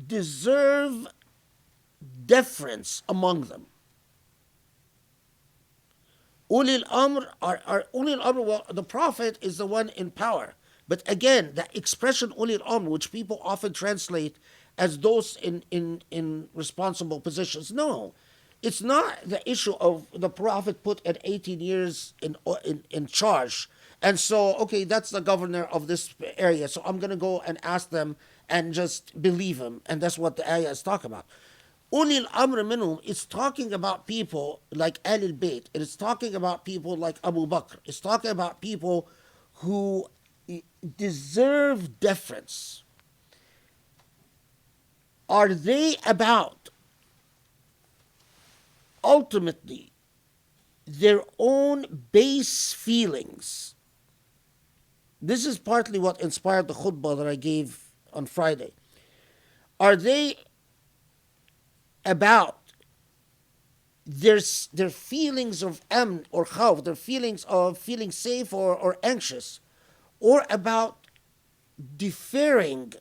Speaker 2: deserve deference among them. Ulil Amr are Ulil Amr. Well, the Prophet is the one in power. But again, that expression Ulil Amr, which people often translate as those in responsible positions, no, it's not the issue of the Prophet put at 18 years in charge. And so, okay, that's the governor of this area, so I'm going to go and ask them and just believe him. And that's what the ayah is talking about. Ulil Amr minhum is talking about people like Ahlul Bayt. It is talking about people like Abu Bakr. It's talking about people who deserve deference. Are they about ultimately their own base feelings? This is partly what inspired the khutbah that I gave on Friday. Are they about their feelings of amn or khawf, their feelings of feeling safe or anxious, or about deferring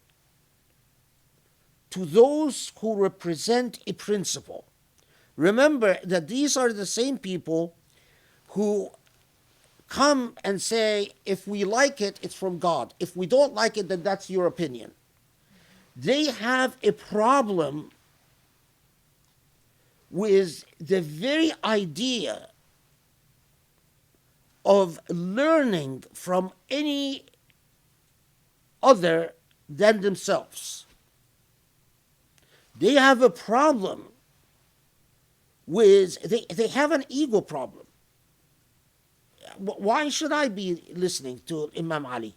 Speaker 2: to those who represent a principle? Remember that these are the same people who come and say, if we like it, it's from God. If we don't like it, then that's your opinion. They have a problem with the very idea of learning from any other than themselves. They have a problem with, they have an ego problem. Why should I be listening to Imam Ali?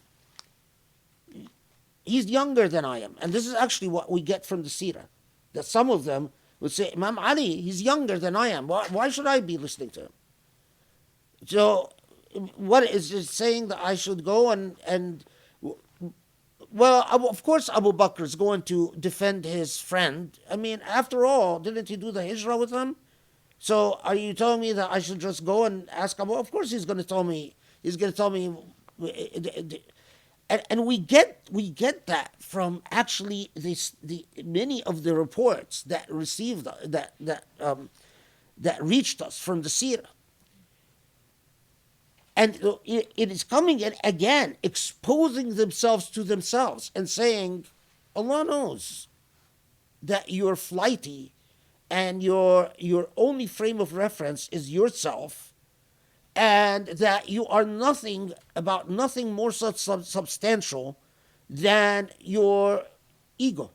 Speaker 2: He's younger than I am. And this is actually what we get from the Seerah. That some of them would say, Imam Ali, he's younger than I am. Why should I be listening to him? So, what is it saying that I should go and well, of course Abu Bakr is going to defend his friend. I mean, after all, didn't he do the hijrah with him? So, are you telling me that I should just go and ask Abu? Of course he's going to tell me. He's going to tell me. And we get that from actually the many of the reports that received that reached us from the Seerah. And it is coming in again, exposing themselves to themselves and saying, Allah knows that you're flighty and your only frame of reference is yourself, and that you are nothing more substantial than your ego.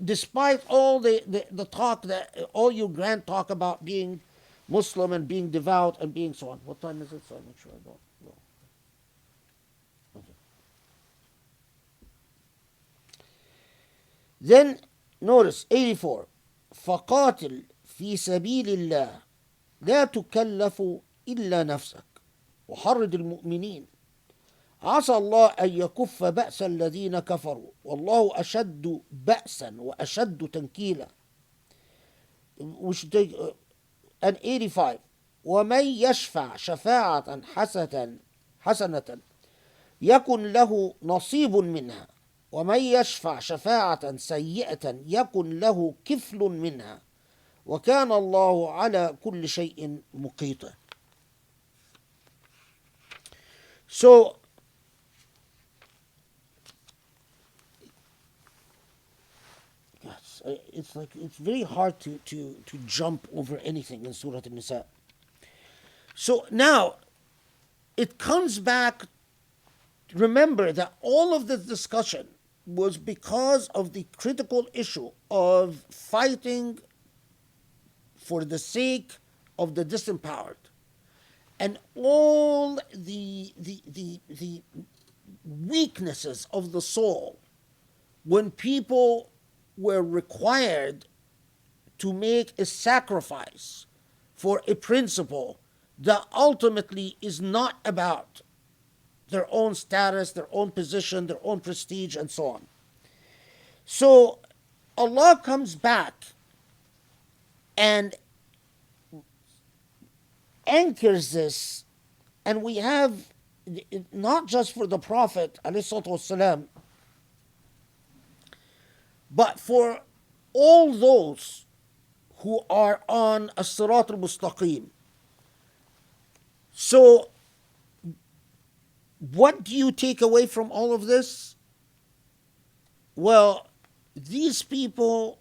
Speaker 2: Despite all the talk, that all your grand talk about being Muslim and being devout and being so on. What time is it? So I make sure I don't go. Okay. Then notice 84. فقاتل في سبيل الله لا تكلف إلا نفسك وحرض المؤمنين عسى الله أن يكف بأس الذين كفروا والله أشد بأسا وأشد تنكيلا. And 85. ومن يشفع شفاعة حسنة يكن له نصيب منها ومن يشفع شفاعة سيئة يكن له كفل منها وكان الله على كل شيء مقيتا. So, yes, it's very hard to jump over anything in Surah Nisa. So now, it comes back. Remember that all of this discussion was because of the critical issue of fighting for the sake of the disempowered. And all the weaknesses of the soul when people were required to make a sacrifice for a principle that ultimately is not about their own status, their own position, their own prestige, and so on. So Allah comes back and anchors this, and we have not just for the Prophet ﷺ, but for all those who are on as-sirat al-mustaqim. So what do you take away from all of this? Well, these people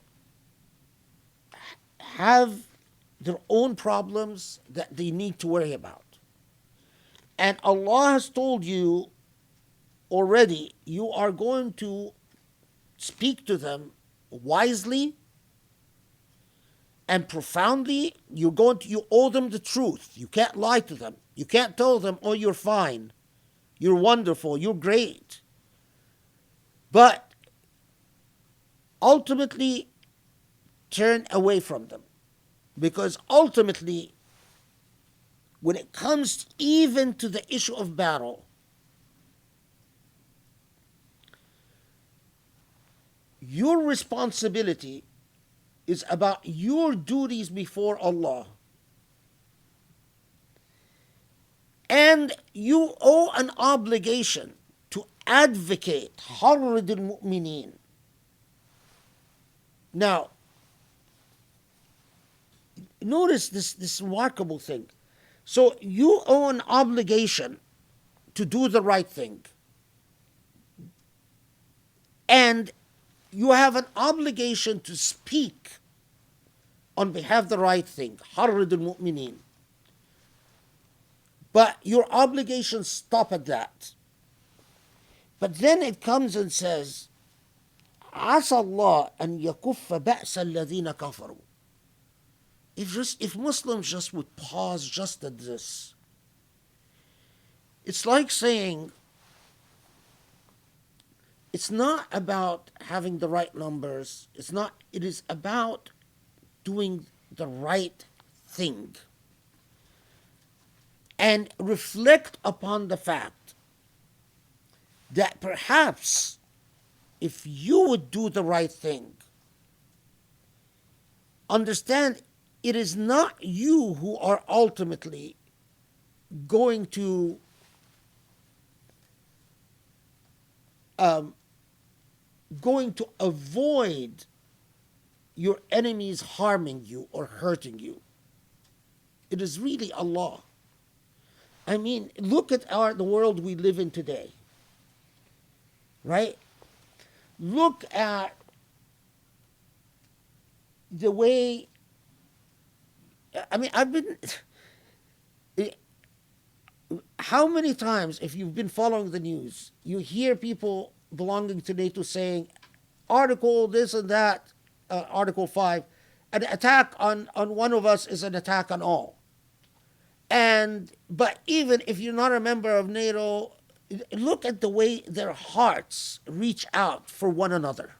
Speaker 2: have their own problems that they need to worry about. And Allah has told you already, you are going to speak to them wisely and profoundly. You owe them the truth. You can't lie to them. You can't tell them, oh, you're fine, you're wonderful, you're great. But ultimately, turn away from them. Because ultimately, when it comes even to the issue of battle, your responsibility is about your duties before Allah. And you owe an obligation to advocate حرض المؤمنين. Now, notice this remarkable thing. So you owe an obligation to do the right thing. And you have an obligation to speak on behalf of the right thing. حرض المؤمنين. But your obligations stop at that. But then it comes and says, عسى الله أن يكف بأس الذين كفروا. If Muslims just would pause just at this, it's like saying, it's not about having the right numbers. It is about doing the right thing. And reflect upon the fact that perhaps if you would do the right thing, understand it is not you who are ultimately going to avoid your enemies harming you or hurting you. It is really Allah. I mean, look at the world we live in today, right? Look at the way, I mean, how many times, if you've been following the news, you hear people belonging to NATO saying, Article this and that, Article 5, an attack on one of us is an attack on all. But even if you're not a member of NATO, look at the way their hearts reach out for one another.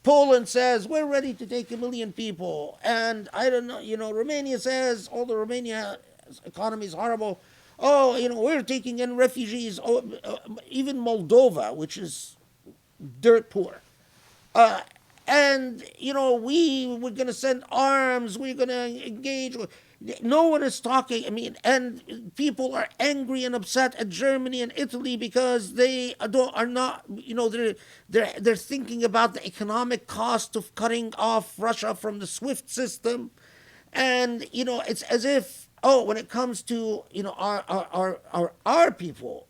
Speaker 2: Poland says, we're ready to take 1 million people. And I don't know, Romania says, the Romania economy is horrible. Oh, we're taking in refugees. Even Moldova, which is dirt poor. And we're going to send arms. We're going to engage. No one is talking. I mean, and people are angry and upset at Germany and Italy because they are not. They're thinking about the economic cost of cutting off Russia from the SWIFT system, and it's as if when it comes to our people,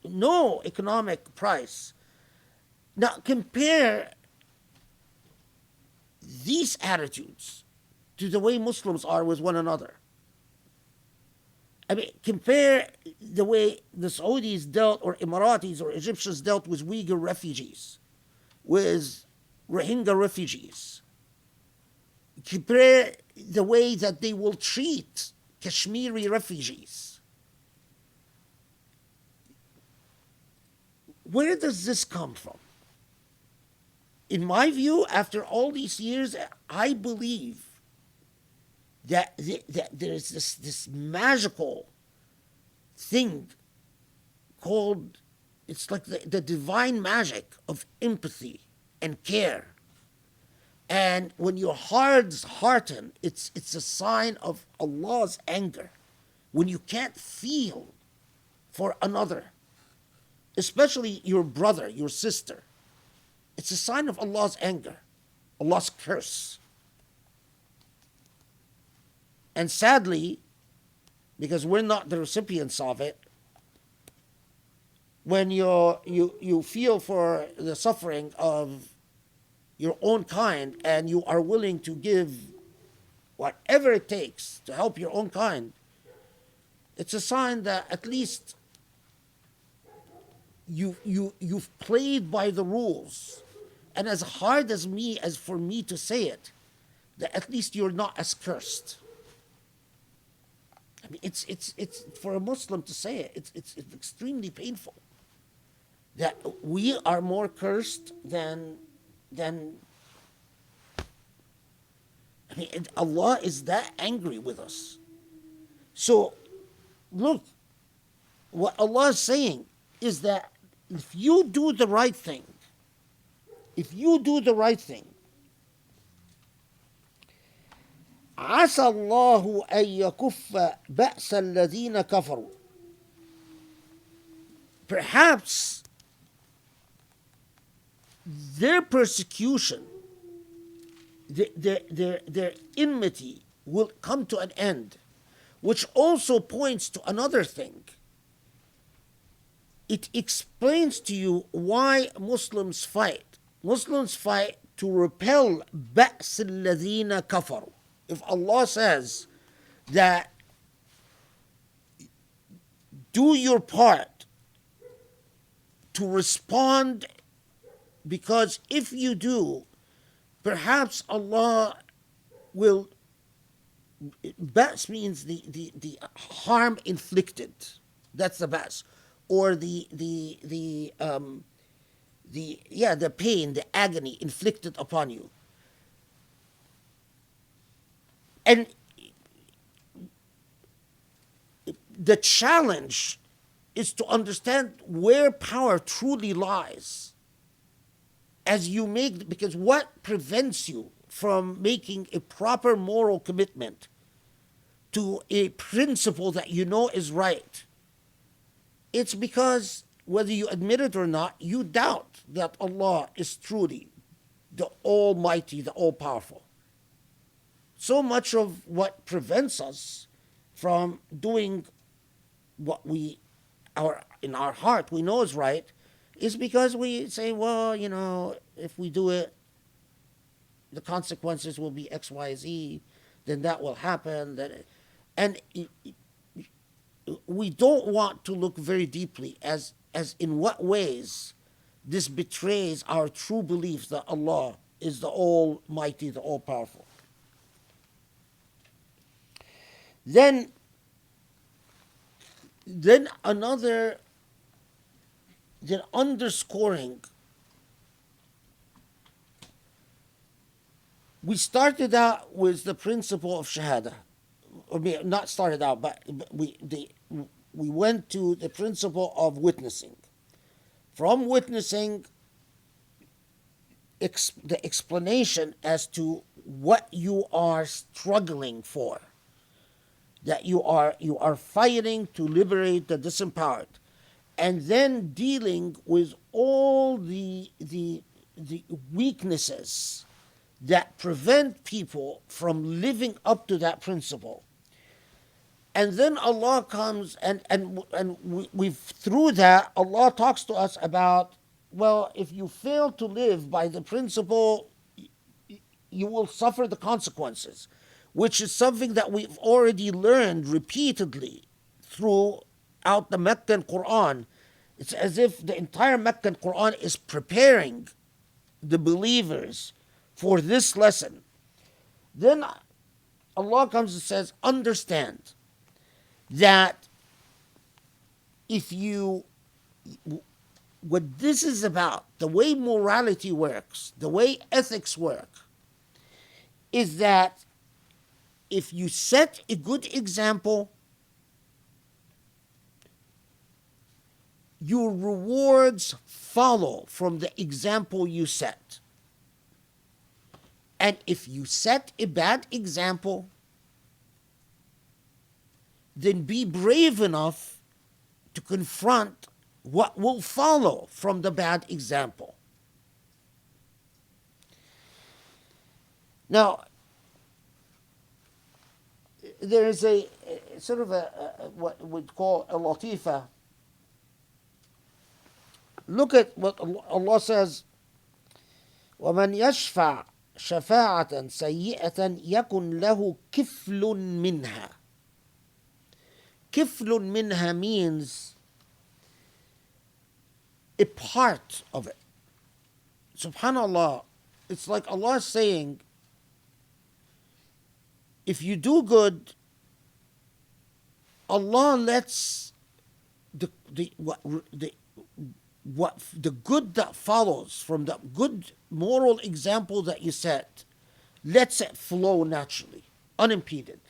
Speaker 2: no economic price. Now compare these attitudes to the way Muslims are with one another. I mean, compare the way the Saudis dealt, or Emiratis or Egyptians dealt with Uyghur refugees, with Rohingya refugees. Compare the way that they will treat Kashmiri refugees. Where does this come from? In my view, after all these years, I believe that there is this magical thing called, it's like the divine magic of empathy and care. And when your heart's hardened, it's a sign of Allah's anger. When you can't feel for another, especially your brother, your sister, it's a sign of Allah's anger, Allah's curse. And sadly, because we're not the recipients of it, when you feel for the suffering of your own kind and you are willing to give whatever it takes to help your own kind, it's a sign that at least you've played by the rules. And as hard as for me to say it, that at least you're not as cursed. I mean, it's for a Muslim to say it, it's extremely painful that we are more cursed than I mean, Allah is that angry with us. So, look, what Allah is saying is that if you do the right thing, عسى الله أن يكف بأس الذين كفروا. Perhaps their persecution, their enmity will come to an end, which also points to another thing. It explains to you why Muslims fight. Muslims fight to repel بأس الذين كفروا. If Allah says that do your part to respond, because if you do, perhaps Allah will. Ba's means the harm inflicted. That's the ba's, or the pain, the agony inflicted upon you. And the challenge is to understand where power truly lies. As you make, because what prevents you from making a proper moral commitment to a principle that you know is right? It's because, whether you admit it or not, you doubt that Allah is truly the Almighty, the All-Powerful. So much of what prevents us from doing what in our heart we know is right is because we say, well, if we do it, the consequences will be X, Y, Z, then that will happen. And we don't want to look very deeply as in what ways this betrays our true belief that Allah is the Almighty, the All-Powerful. Then underscoring, we started out with the principle of Shahada. I mean, not started out, but we went to the principle of witnessing. From witnessing, the explanation as to what you are struggling for, that you are fighting to liberate the disempowered, and then dealing with all the weaknesses that prevent people from living up to that principle. And then Allah comes and we've through that, Allah talks to us about, well, if you fail to live by the principle, you will suffer the consequences, which is something that we've already learned repeatedly throughout the Meccan Quran. It's as if the entire Meccan Quran is preparing the believers for this lesson. Then Allah comes and says, understand that what this is about, the way morality works, the way ethics work, is that if you set a good example, your rewards follow from the example you set. And if you set a bad example, then be brave enough to confront what will follow from the bad example. Now, there is a sort of what we'd call a latifa. Look at what Allah says, وَمَنْ يَشْفَعْ شَفَاعَةً سَيِّئَةً يَكُنْ لَهُ كِفْلٌ مِنْهَا. كِفْلٌ مِنْهَا means a part of it. SubhanAllah, it's like Allah saying, if you do good, Allah lets the good that follows from the good moral example that you set, lets it flow naturally, unimpeded.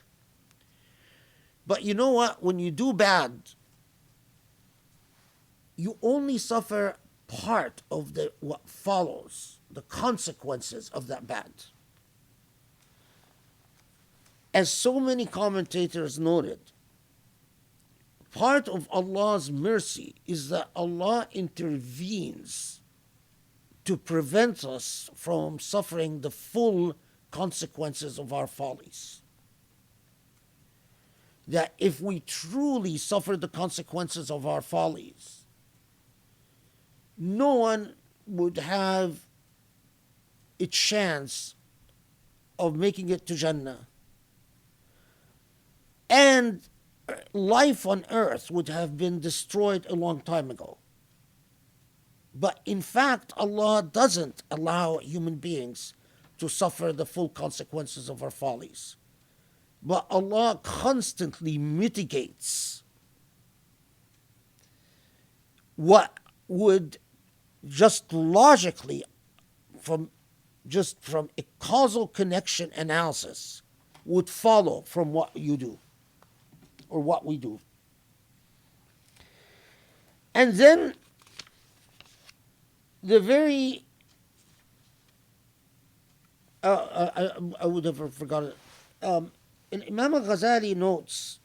Speaker 2: But you know what? When you do bad, you only suffer part of what follows, the consequences of that bad. As so many commentators noted, part of Allah's mercy is that Allah intervenes to prevent us from suffering the full consequences of our follies. That if we truly suffer the consequences of our follies, no one would have a chance of making it to Jannah. And life on earth would have been destroyed a long time ago. But in fact, Allah doesn't allow human beings to suffer the full consequences of our follies. But Allah constantly mitigates what would just logically, from a causal connection analysis, would follow from what you do or what we do. And then the very I would have forgotten it. And Imam al-Ghazali notes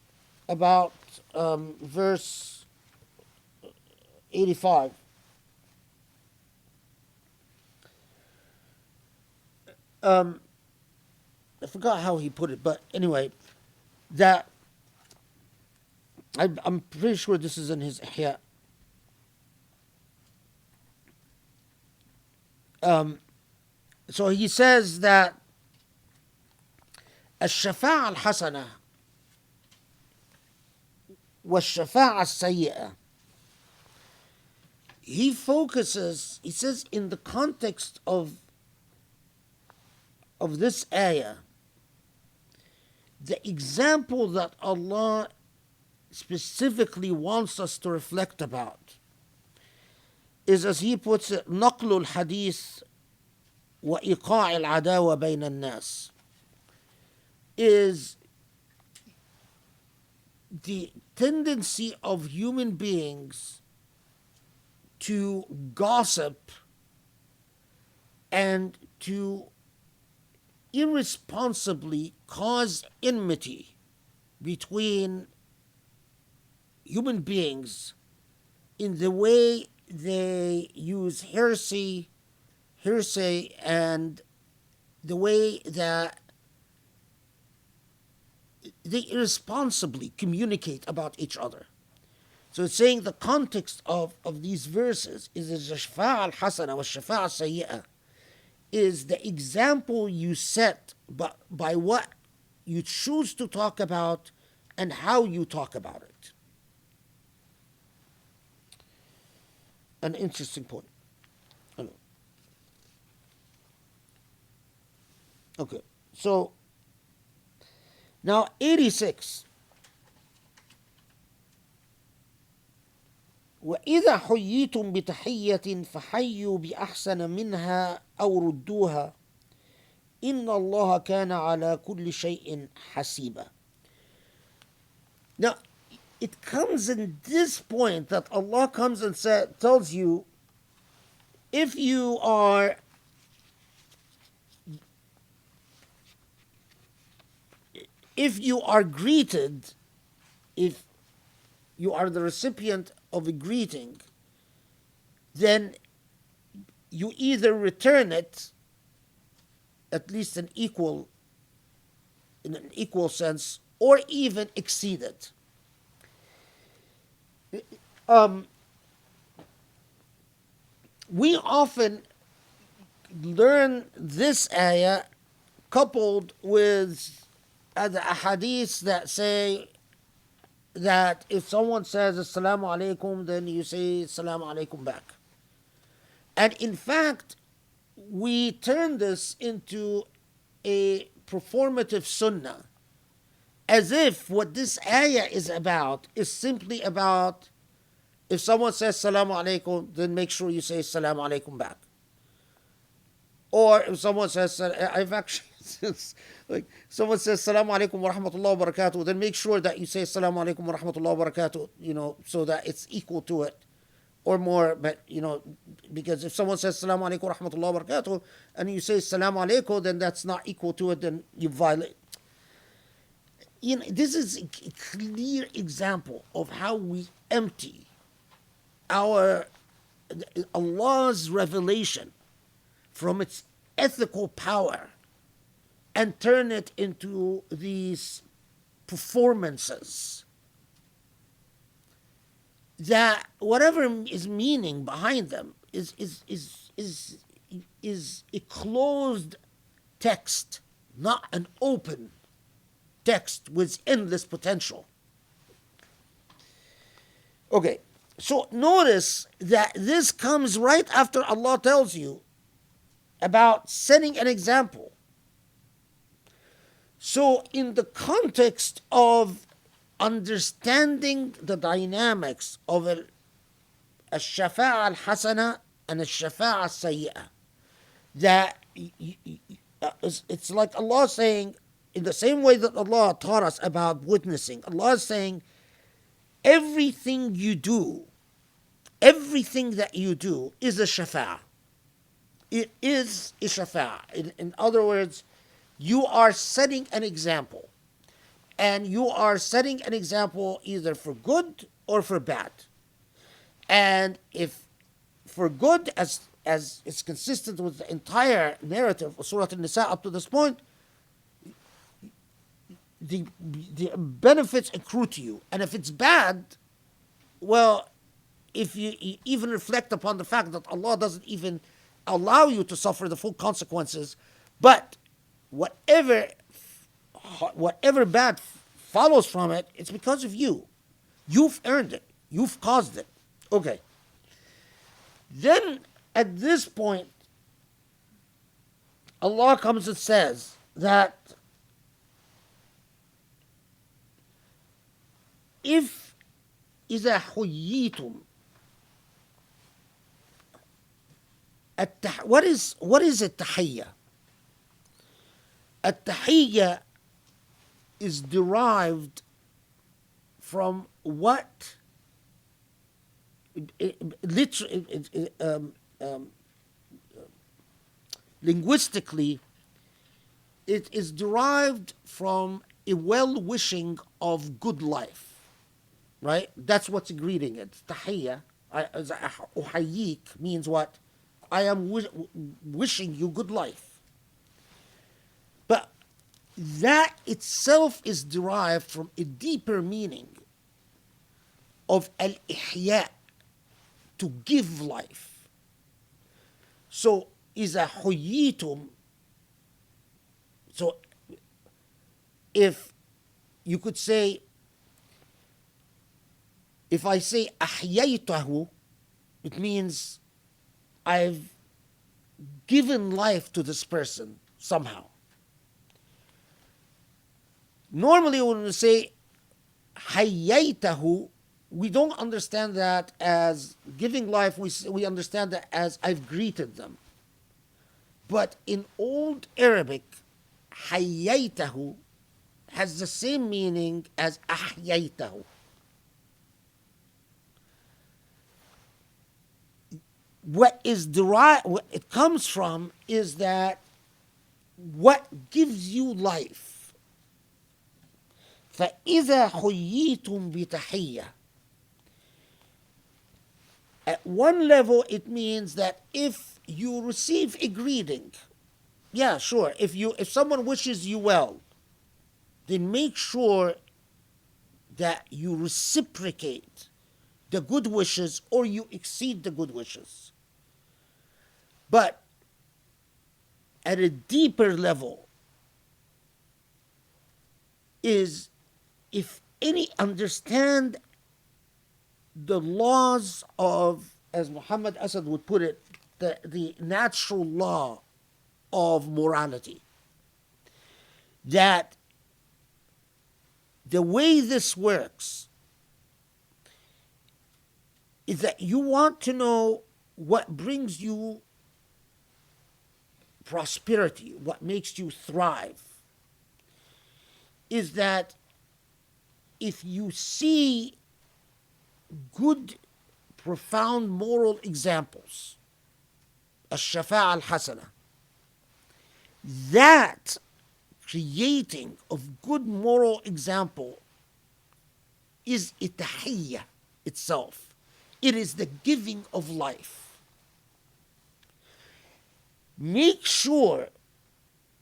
Speaker 2: about verse 85. I forgot how he put it, but anyway, that I'm pretty sure this is in his Ihya. So he says that الشفاعة الحسنة والشفاعة السيئة. He says in the context of this ayah, the example that Allah specifically wants us to reflect about is, as he puts it, نقل الحديث وإيقاع العداوة بين الناس, is the tendency of human beings to gossip and to irresponsibly cause enmity between human beings in the way they use hearsay, and the way that they irresponsibly communicate about each other. So it's saying the context of these verses is the shafa'a al-hasana wa shafa'a al-sayyi'ah, is the example you set by what you choose to talk about and how you talk about it. An interesting point. Okay, so now 86. وإذا حييتم بتحية فحيوا بأحسن منها أو ردوها إن الله كان على كل شيء حسيبا. Now, it comes in this point that Allah comes and tells you, if you are greeted, if you are the recipient of a greeting, then you either return it, at least in an equal sense, or even exceed it. We often learn this ayah coupled with the ahadith that say that if someone says Assalamu alaikum, then you say Assalamu alaikum back. And in fact, we turn this into a performative sunnah, as if what this ayah is about is simply about, if someone says Assalamu alaikum, then make sure you say Assalamu alaikum back. Or if someone says, I've actually, like someone says Assalamu alaikum wa rahmatullahi wa barakatuh, then make sure that you say Assalamu alaikum wa rahmatullahi wa barakatuh, so that it's equal to it or more. But, because if someone says Assalamu alaikum wa rahmatullahi wa barakatuh and you say Assalamu alaikum, then that's not equal to it, then you violate. This is a clear example of how we empty Allah's revelation from its ethical power and turn it into these performances that whatever is meaning behind them is a closed text, not an open text with endless potential. Okay, so notice that this comes right after Allah tells you about setting an example. So in the context of understanding the dynamics of al-shafa'a al-hasana and al-shafa'a al-sayyi'ah, that it's like Allah saying, in the same way that Allah taught us about witnessing, Allah is saying, everything that you do is a shafa'a. It is a shafa'a. In other words, you are setting an example. And you are setting an example either for good or for bad. And if for good, as is consistent with the entire narrative of Surah Nisa up to this point, the benefits accrue to you. And if it's bad, well, if you even reflect upon the fact that Allah doesn't even allow you to suffer the full consequences, but whatever bad follows from it, it's because of you. You've earned it. You've caused it. Okay. Then at this point, Allah comes and says that if إذا حييتم, what is التحية? التحية is derived from what linguistically, it is derived from a well-wishing of good life. Right? That's what's a greeting. It's tahiyya. Uhayyik means what? I am wishing you good life. But that itself is derived from a deeper meaning of al-ihya, to give life. So, إذا حييتم, so if you could say, if I say أحييته, it means I've given life to this person somehow. Normally when we say حييته, we don't understand that as giving life, we understand that as I've greeted them. But in Old Arabic, حييته has the same meaning as أحييته. what is derived, what it comes from is that what gives you life. فَإِذَا حُيِّيتُمْ بِتَحِيَّةٍ. At one level, it means that if you receive a greeting, yeah, sure, if someone wishes you well, then make sure that you reciprocate the good wishes or you exceed the good wishes. But at a deeper level is if any understand the laws of, as Muhammad Asad would put it, the natural law of morality. That the way this works is that you want to know what brings you prosperity, what makes you thrive, is that if you see good, profound moral examples, الشفاعة الحسنة, that creating of good moral example is التحية itself. It is the giving of life. Make sure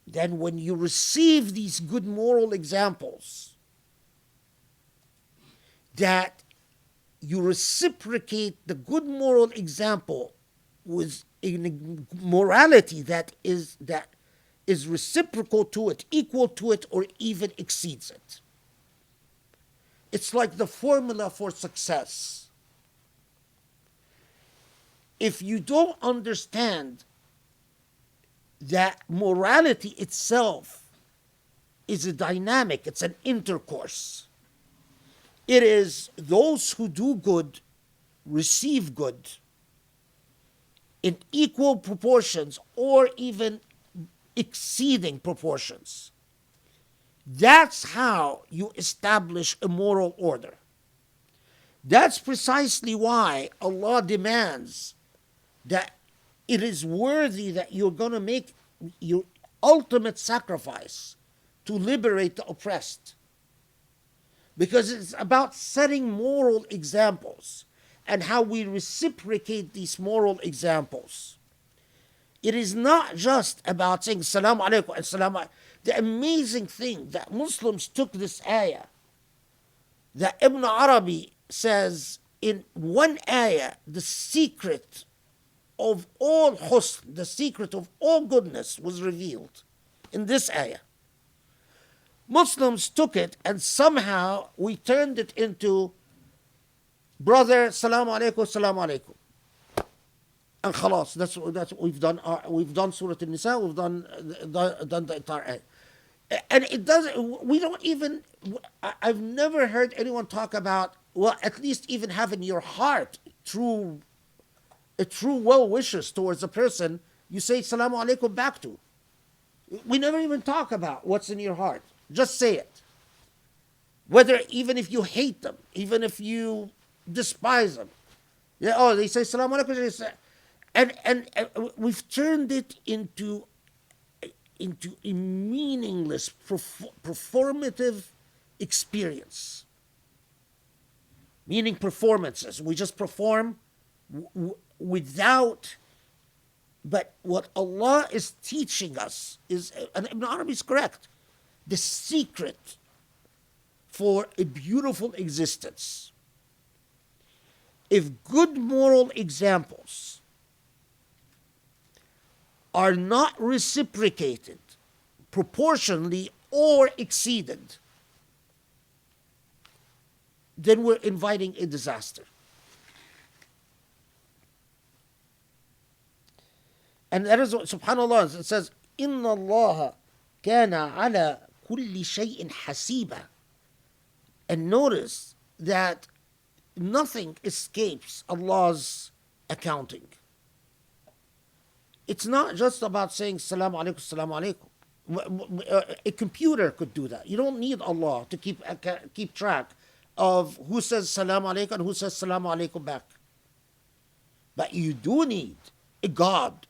Speaker 2: that when you receive these good moral examples, that you reciprocate the good moral example with a morality that is reciprocal to it, equal to it, or even exceeds it. It's like the formula for success. If you don't understand that morality itself is a dynamic, it's an intercourse. It is those who do good receive good in equal proportions or even exceeding proportions. That's how you establish a moral order. That's precisely why Allah demands that it is worthy that you're going to make your ultimate sacrifice to liberate the oppressed. Because it's about setting moral examples and how we reciprocate these moral examples. It is not just about saying Salaam alaikum and Salaam alaikum. The amazing thing that Muslims took this ayah, that Ibn Arabi says in one ayah, the secret of all husn, the secret of all goodness was revealed in this ayah. Muslims took it and somehow we turned it into brother, salam alaikum, salam alaikum. And khalas, that's what we've done. We've done Surah Nisa, we've done the entire ayah. And it doesn't, we don't even, I've never heard anyone talk about, well, at least even have in your heart true well wishes towards a person you say salamu alaikum back to. We never even talk about what's in your heart. Just say it. Whether, even if you hate them, even if you despise them. Yeah, oh, they say salamu alaikum. And we've turned it into a meaningless performative experience. Meaning performances. We just perform without, but what Allah is teaching us is, and Ibn Arabi is correct, the secret for a beautiful existence. If good moral examples are not reciprocated proportionally or exceeded, then we're inviting a disaster. And that is what, subhanAllah, it says, إِنَّ اللَّهَ كَانَ عَلَى كُلِّ شَيْءٍ حَسِيبًا. And notice that nothing escapes Allah's accounting. It's not just about saying Salaam alaikum, Salaam alaikum. A computer could do that. You don't need Allah to keep track of who says Salaam alaikum and who says Salaam alaikum back. But you do need a God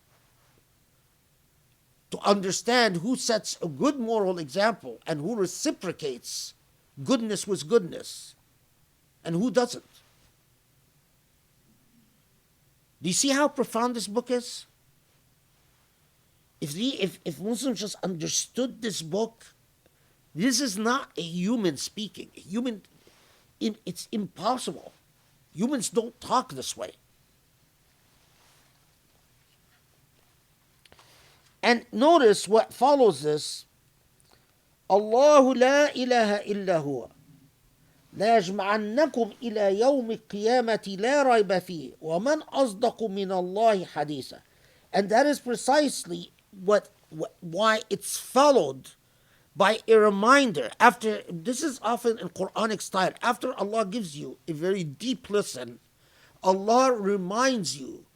Speaker 2: to understand who sets a good moral example and who reciprocates goodness with goodness and who doesn't. Do you see how profound this book is? If Muslims just understood this book, this is not a human speaking. It's impossible. Humans don't talk this way. And notice what follows this. Allahu la ilaha illa huwa. لا يجمعنكم إلى يوم القيامة لا ريب فيه ومن أصدق من الله حديثا. And that is precisely why it's followed by a reminder. After, this is often in Quranic style, after Allah gives you a very deep lesson, Allah reminds you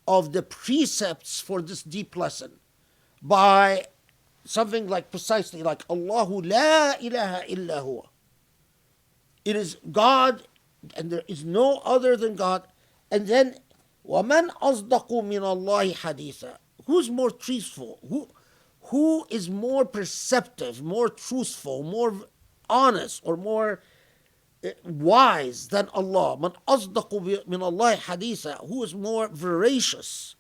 Speaker 2: of the precepts for this deep lesson by something like precisely like Allahu la ilaha illa huwa. It is God, and there is no other than God. And then, وَمَنْ أَصْدَقُ مِنَ اللَّهِ حَدِيثًا. Who's more truthful? Who is more perceptive, more truthful, more honest, or more wise than Allah? مَنْ أَصْدَقُ مِنَ اللَّهِ حَدِيثًا. Who is more veracious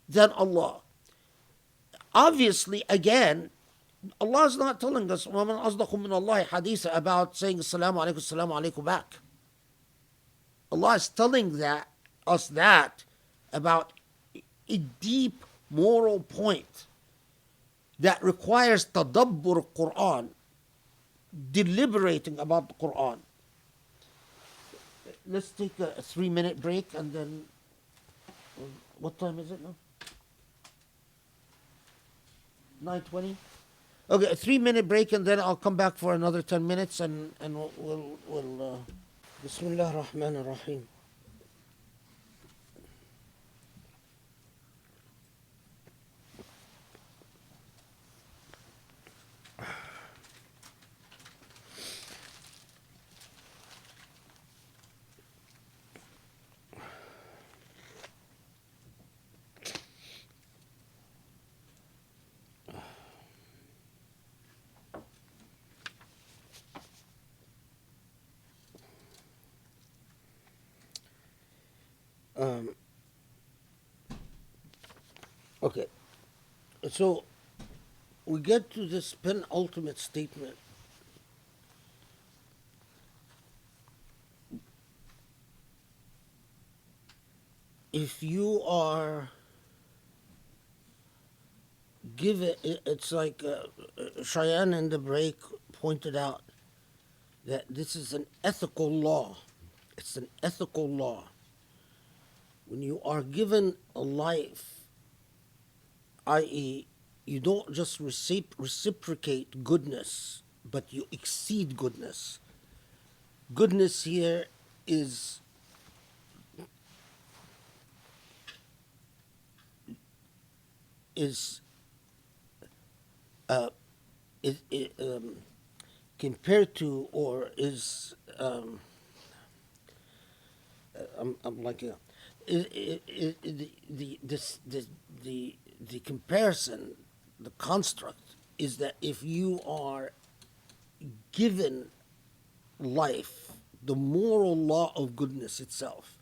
Speaker 2: than Allah? Obviously, again, Allah is not telling us وَمَنْ أَصْدَقُ مِنَ اللَّهِ حَدِيثًا about saying Assalamu alaikum back. Allah is telling us that about a deep moral point that requires tadabbur Quran, deliberating about the Quran. Let's take a 3-minute break and then, what time is it now? 9:20? Okay, a 3-minute break and then I'll come back for another 10 minutes and we'll Bismillah ar-Rahman ar-Rahim. Okay, so we get to this penultimate statement. If you are given, it's like Cheyenne in the break pointed out that this is an ethical law. It's an ethical law. When you are given a life, i.e., you don't just reciprocate goodness, but you exceed goodness. Goodness here is compared to, or is I'm like the comparison, the construct is that if you are given life, the moral law of goodness itself,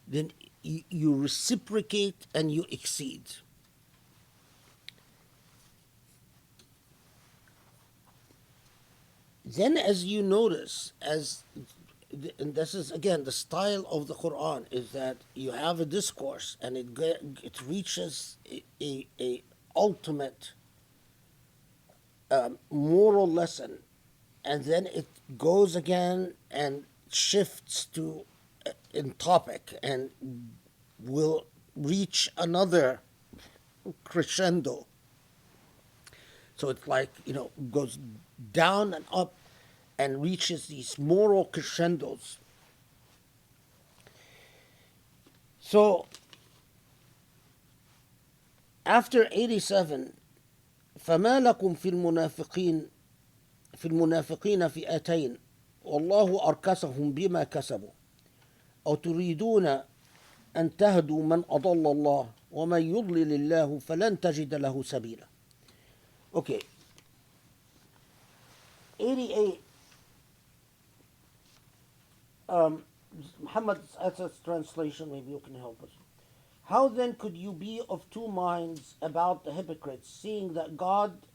Speaker 2: then you reciprocate and you exceed. Then, as you notice, and this is again the style of the Quran, is that you have a discourse and it reaches a ultimate moral lesson, and then it goes again and shifts to in topic and will reach another crescendo. So it's like, goes down and up and reaches these moral crescendos. So after 87, فما لكم في المنافقين فئتين والله أركسهم بما كسبوا أو تريدون أن تهدوا من أضل الله ومن يضلل الله فلن تجد له سبيلا. Okay. 88. Muhammad Assad's translation, maybe you can help us. How then could you be of two minds about the hypocrites, seeing that God's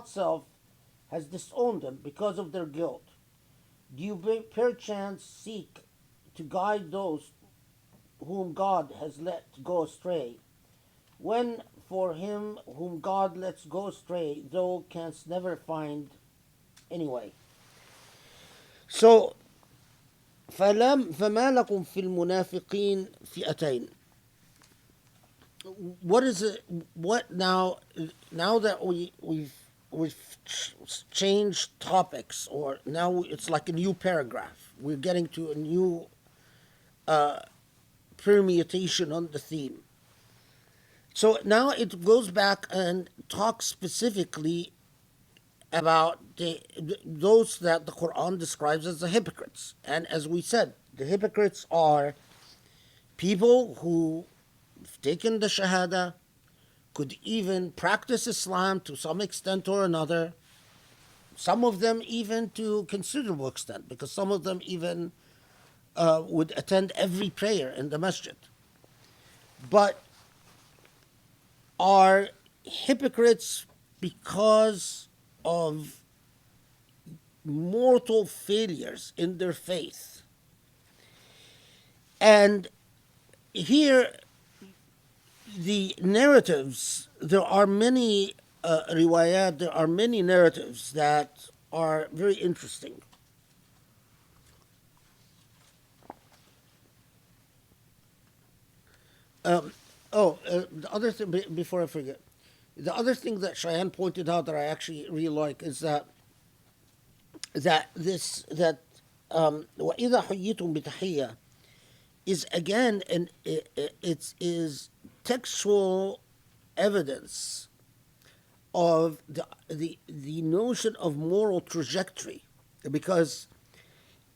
Speaker 2: self has disowned them because of their guilt? Do you perchance seek to guide those whom God has let go astray, when for him whom God lets go astray, thou canst never find anyway? So, فما لكم في المنافقين فئتين. What is it? What now? Now that we've changed topics, or now it's like a new paragraph. We're getting to a new permutation on the theme. So now it goes back and talks specifically about those that the Quran describes as the hypocrites. And as we said, the hypocrites are people who have taken the Shahada, could even practice Islam to some extent or another, some of them even to considerable extent, because some of them even would attend every prayer in the masjid, but are hypocrites because of mortal failures in their faith. And here, the narratives, there are many riwayat, there are many narratives that are very interesting. The other thing, before I forget, the other thing that Cheyenne pointed out that I actually really like is that وَإِذَا حُيِّيتُم بِتَحِيَّةٍ is again it is textual evidence of the notion of moral trajectory, because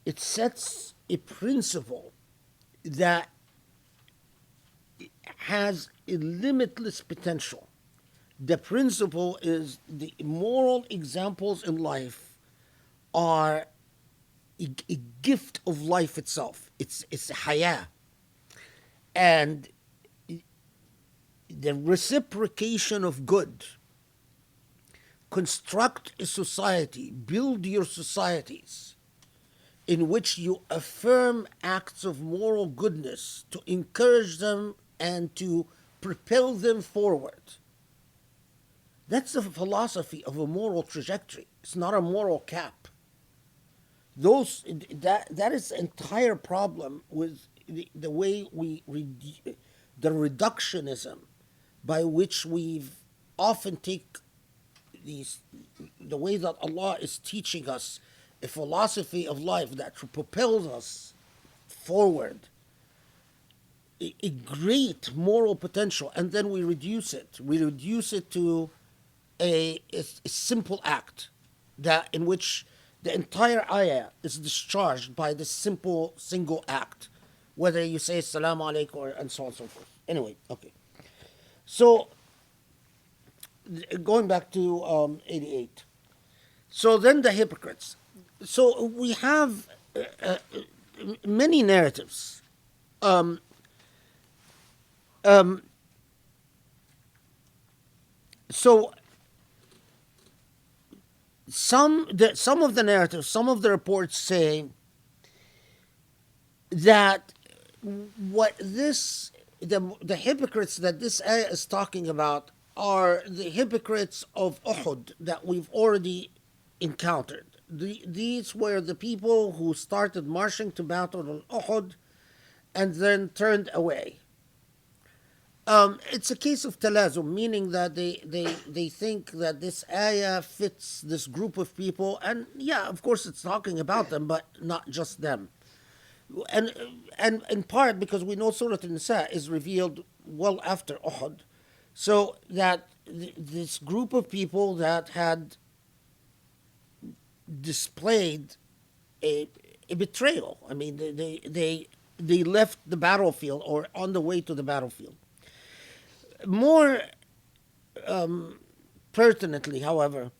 Speaker 2: it sets a principle that has a limitless potential. The principle is the moral examples in life are a gift of life itself. It's hayah. And the reciprocation of good. Construct a society, build your societies in which you affirm acts of moral goodness to encourage them and to propel them forward. That's the philosophy of a moral trajectory. It's not a moral cap. That is the entire problem with the way the reductionism by which we've often take the way that Allah is teaching us a philosophy of life that propels us forward, a great moral potential, and then we reduce it. We reduce it to a simple act that in which the entire ayah is discharged by this simple single act, whether you say Assalamu alaikum and so on and so forth. Anyway, okay. So, going back to 88. So then the hypocrites. So we have many narratives. So some of the narratives, some of the reports say that the hypocrites that this ayah is talking about are the hypocrites of Uhud that we've already encountered. These were the people who started marching to battle on Uhud and then turned away. It's a case of talazum, meaning that they think that this ayah fits this group of people, and yeah, of course it's talking about them, but not just them. And in part because we know Surah Nisa is revealed well after Uhud, so that this group of people that had displayed a betrayal. I mean, they they left the battlefield or on the way to the battlefield. More pertinently, however,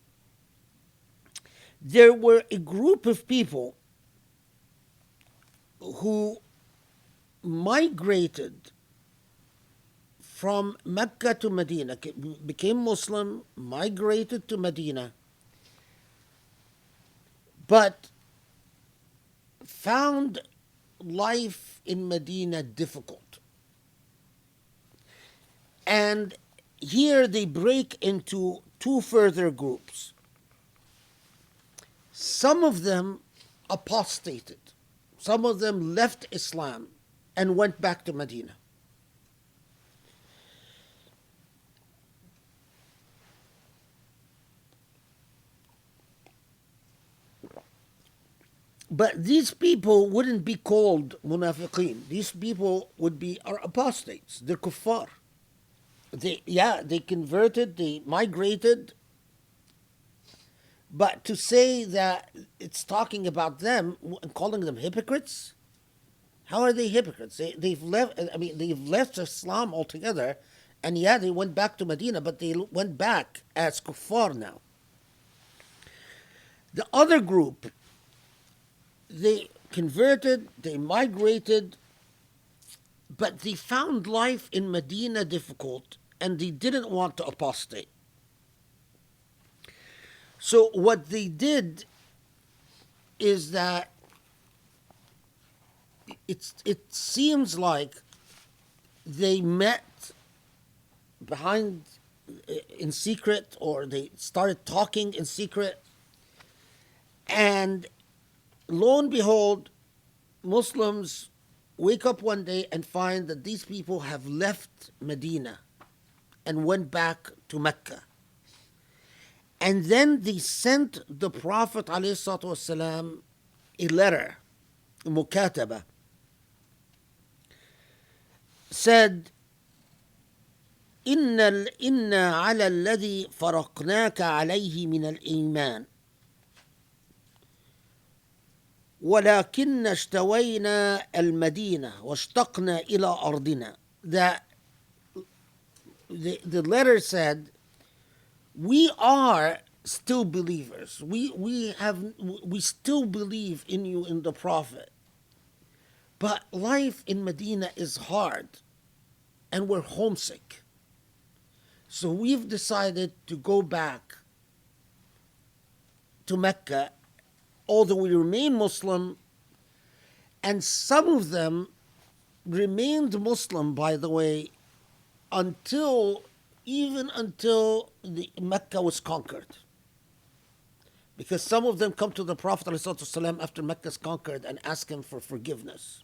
Speaker 2: there were a group of people who migrated from Mecca to Medina, became Muslim, migrated to Medina, but found life in Medina difficult. And here they break into two further groups. Some of them apostated. Some of them left Islam and went back to Medina. But these people wouldn't be called munafiqeen. These people are apostates. They're kuffar. They converted, they migrated. But to say that it's talking about them and calling them hypocrites, how are they hypocrites? They've left Islam altogether, and they went back to Medina, but they went back as kuffar now. The other group, they converted, they migrated, but they found life in Medina difficult, and they didn't want to apostate. So what they did is that it seems like they met in secret, or they started talking in secret, and lo and behold, Muslims wake up one day and find that these people have left Medina and went back to Mecca. And then they sent the Prophet ﷺ a letter, mukataba, said, إن على الذي فرقناك عليه من الإيمان ولكن اشتوينا المدينة واشتقنا إلى أرضنا. That the letter said, we are still believers. We still believe in you, in the Prophet. But life in Medina is hard, and we're homesick. So we've decided to go back to Mecca, although we remain Muslim, and some of them remained Muslim, by the way, until the Mecca was conquered. Because some of them come to the Prophet ﷺ after Mecca is conquered and ask him for forgiveness.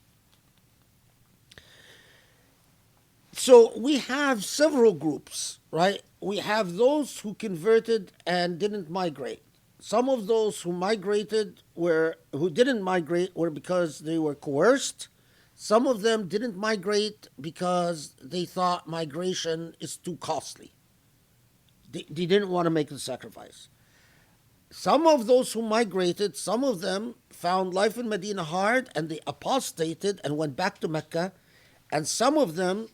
Speaker 2: So we have several groups, right? We have those who converted and didn't migrate. Some of those who didn't migrate were because they were coerced. Some of them didn't migrate because they thought migration is too costly. They didn't want to make the sacrifice. Some of those who migrated, some of them found life in Medina hard and they apostated and went back to Mecca. And some of them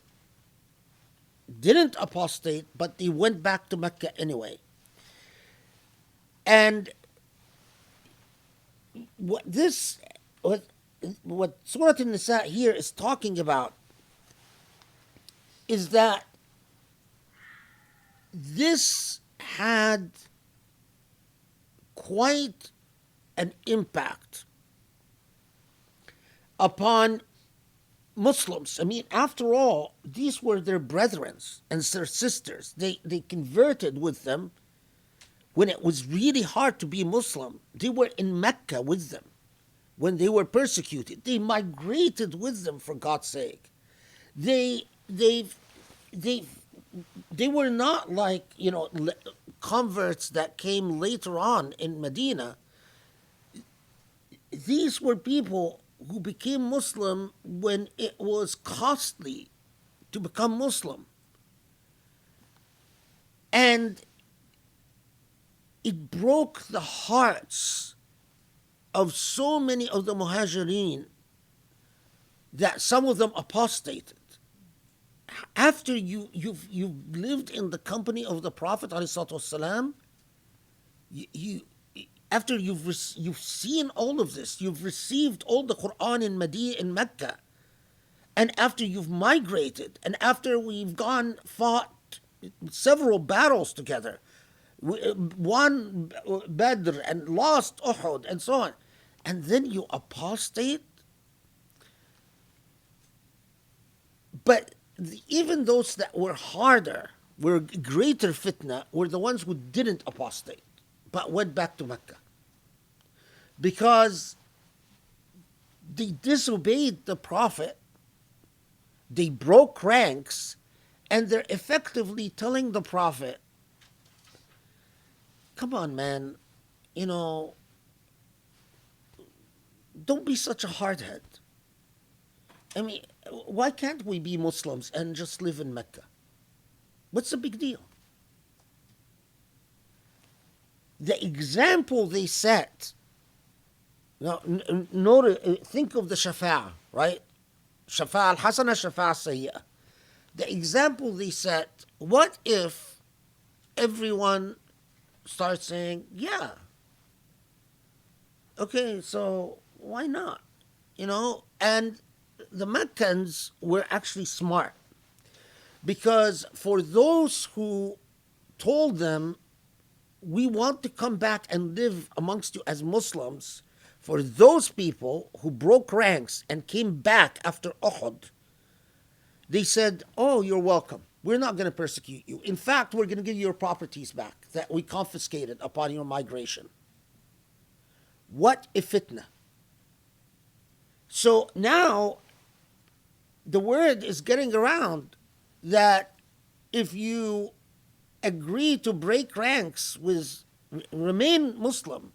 Speaker 2: didn't apostate, but they went back to Mecca anyway. And what Surah Nisa here is talking about is that this had quite an impact upon Muslims. I mean, after all, these were their brethren and their sisters. They converted with them when it was really hard to be Muslim. They were in Mecca with them when they were persecuted. They migrated with them, for God's sake. They were not like, converts that came later on in Medina. These were people who became Muslim when it was costly to become Muslim. And it broke the hearts of so many of the Muhajirin that some of them apostated. After you've lived in the company of the Prophet ﷺ, you after you've seen all of this, you've received all the Quran in Medina, in Mecca, and after you've migrated, and after we've fought several battles together, won Badr and lost Uhud and so on, and then you apostate. But even those that were harder, were greater fitna, were the ones who didn't apostate, but went back to Mecca. Because they disobeyed the Prophet, they broke ranks, and they're effectively telling the Prophet, come on, man, don't be such a hardhead. I mean, why can't we be Muslims and just live in Mecca? What's the big deal? The example they set, think of the Shafa'ah, right? Shafa'ah al-Hasana, Shafa'ah al-Sayyi'ah. The example they set, what if everyone starts saying, yeah, okay, so why not? And the Meccans were actually smart, because for those who told them, we want to come back and live amongst you as Muslims, for those people who broke ranks and came back after Uhud, they said, oh, you're welcome. We're not going to persecute you. In fact, we're going to give you your properties back that we confiscated upon your migration. What a fitna. So now the word is getting around that if you agree to break ranks remain Muslim,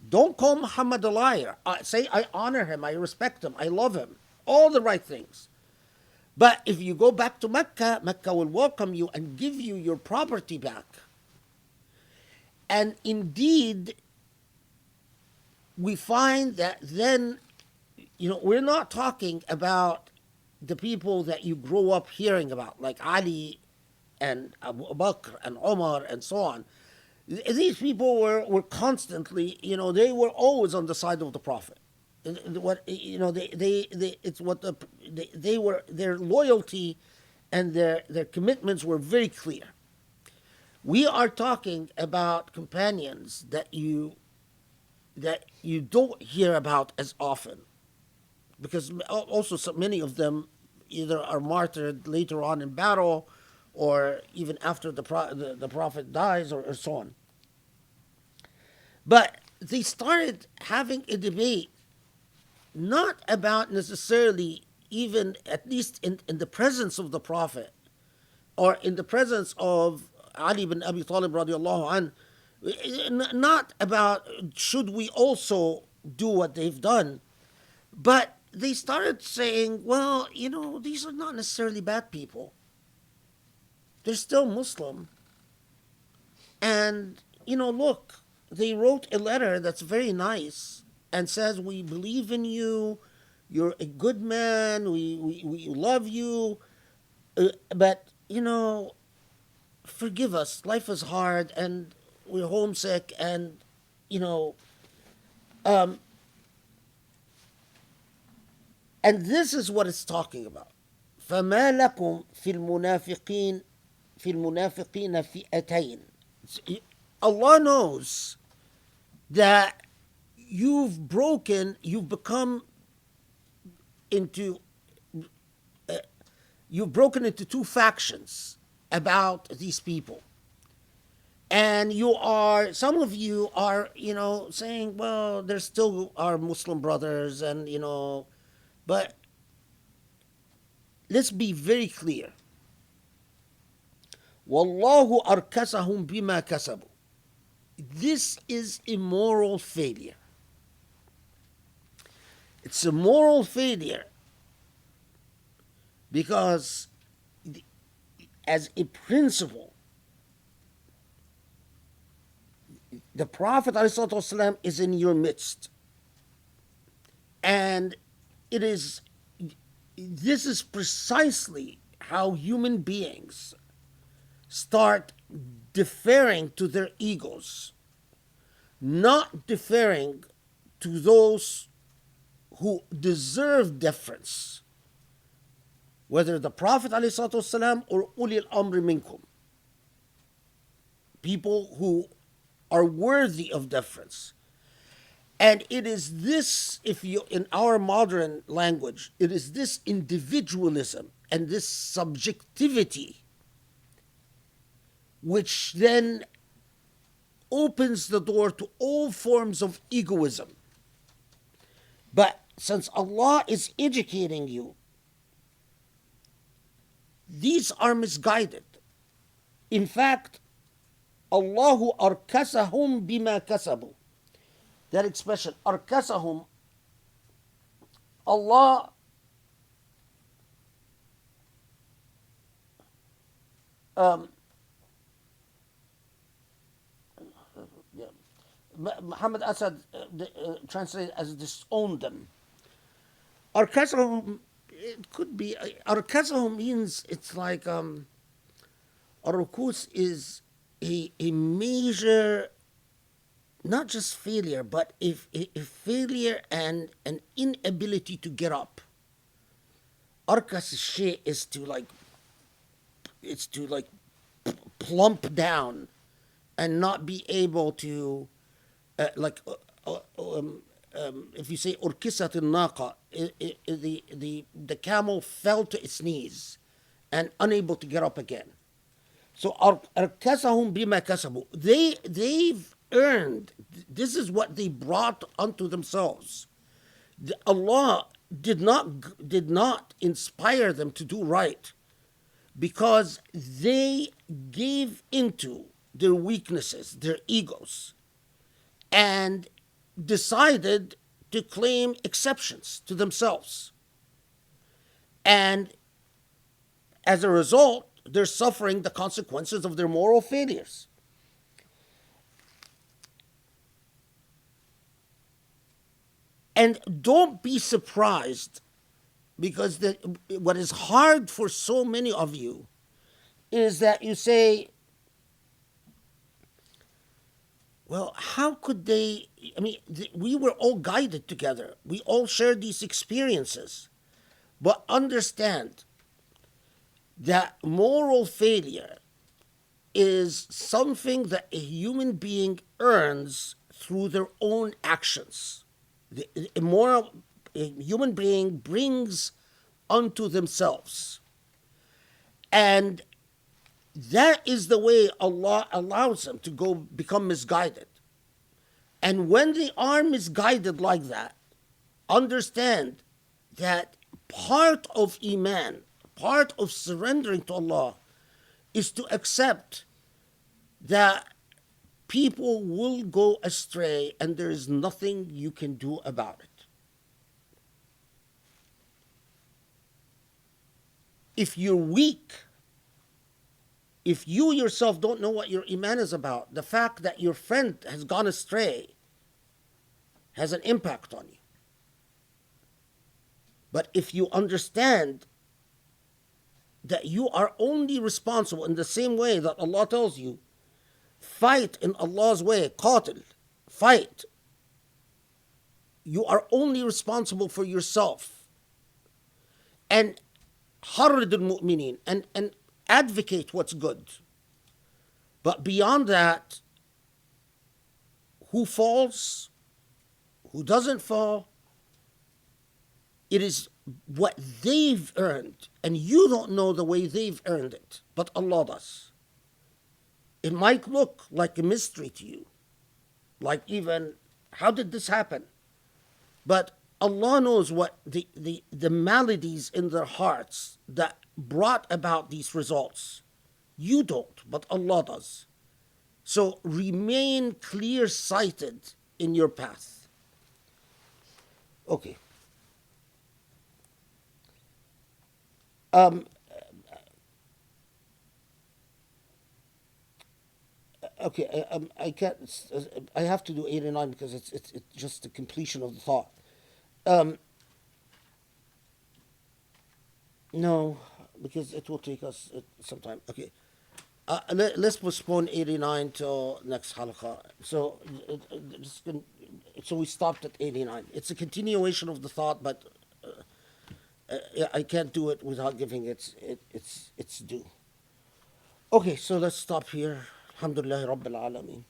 Speaker 2: don't call Muhammad a liar. Say, I honor him, I respect him, I love him, all the right things. But if you go back to Mecca, Mecca will welcome you and give you your property back. And indeed, we find that then, we're not talking about the people that you grow up hearing about, like Ali and Abu Bakr and Omar and so on. These people were constantly, they were always on the side of the Prophet. Their loyalty and their commitments were very clear. We are talking about companions that you don't hear about as often, because also so many of them either are martyred later on in battle, or even after the Prophet dies, or so on. But they started having a debate, not about necessarily, even at least in the presence of the Prophet, or in the presence of Ali bin Abi Talib radiallahu anh, not about should we also do what they've done, but they started saying, well, these are not necessarily bad people. They're still Muslim. And, look, they wrote a letter that's very nice and says, we believe in you, you're a good man, we love you, but, forgive us, life is hard, and we're homesick, and, and this is what it's talking about. فَمَا لَكُمْ فِي الْمُنَافِقِينَ فِئَتَيْنِ. Allah knows that you've broken into two factions about these people. And some of you are, saying, well, they're still our Muslim brothers, and, but let's be very clear. وَاللَّهُ أَرْكَسَهُمْ بِمَا كَسَبُوا. This is a moral failure. It's a moral failure because, as a principle, the Prophet ﷺ is in your midst, and it is this is precisely how human beings start deferring to their egos, not deferring to those who deserve deference, whether the Prophet ﷺ or Ulil Amri Minkum, people who are worthy of deference. And it is this, if you, in our modern language, it is this individualism and this subjectivity which then opens the door to all forms of egoism. But since Allah is educating you, these are misguided. In fact, Allahu arkasahum bima kasabu. That expression, arkasahum, Allah Muhammad Asad translated as disowned them. Arkasahum, it could be, arkasahum means it's like, arukus is a major, not just failure, but a failure and an inability to get up. Arkas shay is to like plump down and not be able to, if you say urkisat al-naqa, the camel fell to its knees and unable to get up again. So arkasahum bima kasabu, they've earned, this is what they brought unto themselves. Allah did not inspire them to do right because they gave into their weaknesses, their egos, and decided to claim exceptions to themselves. And as a result, they're suffering the consequences of their moral failures. And don't be surprised, because what is hard for so many of you is that you say, well, how could they? I mean, we were all guided together. We all shared these experiences. But understand that moral failure is something that a human being earns through their own actions. A human being brings unto themselves. And that is the way Allah allows them to go become misguided. And when they are misguided like that, understand that part of Iman, part of surrendering to Allah, is to accept that people will go astray and there is nothing you can do about it. If you're weak, if you yourself don't know what your Iman is about, the fact that your friend has gone astray has an impact on you. But if you understand that you are only responsible in the same way that Allah tells you, fight in Allah's way, qatil, fight. You are only responsible for yourself. And harrid al-mu'minin, and advocate what's good. But beyond that, who falls, who doesn't fall, it is what they've earned, and you don't know the way they've earned it, but Allah does. It might look like a mystery to you, like even, how did this happen? But Allah knows what the maladies in their hearts that brought about these results. You don't, but Allah does. So remain clear-sighted in your path. Okay. Okay, I can't. I have to do 8 and 9 because it's just the completion of the thought. No, because it will take us some time. Okay. Let's postpone 89 till next halakha. So, just so we stopped at 89. It's a continuation of the thought, but yeah, I can't do it without giving its due. Okay, so let's stop here. Alhamdulillah Rabbil Alameen.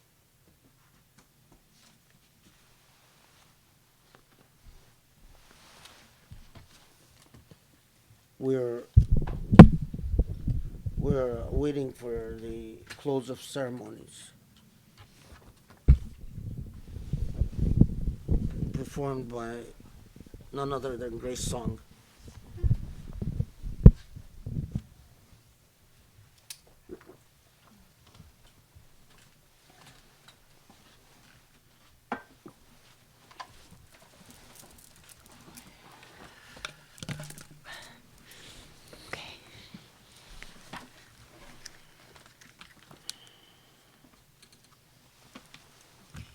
Speaker 2: We're we're waiting for the close of ceremonies performed by none other than Grace Song.
Speaker 1: Okay.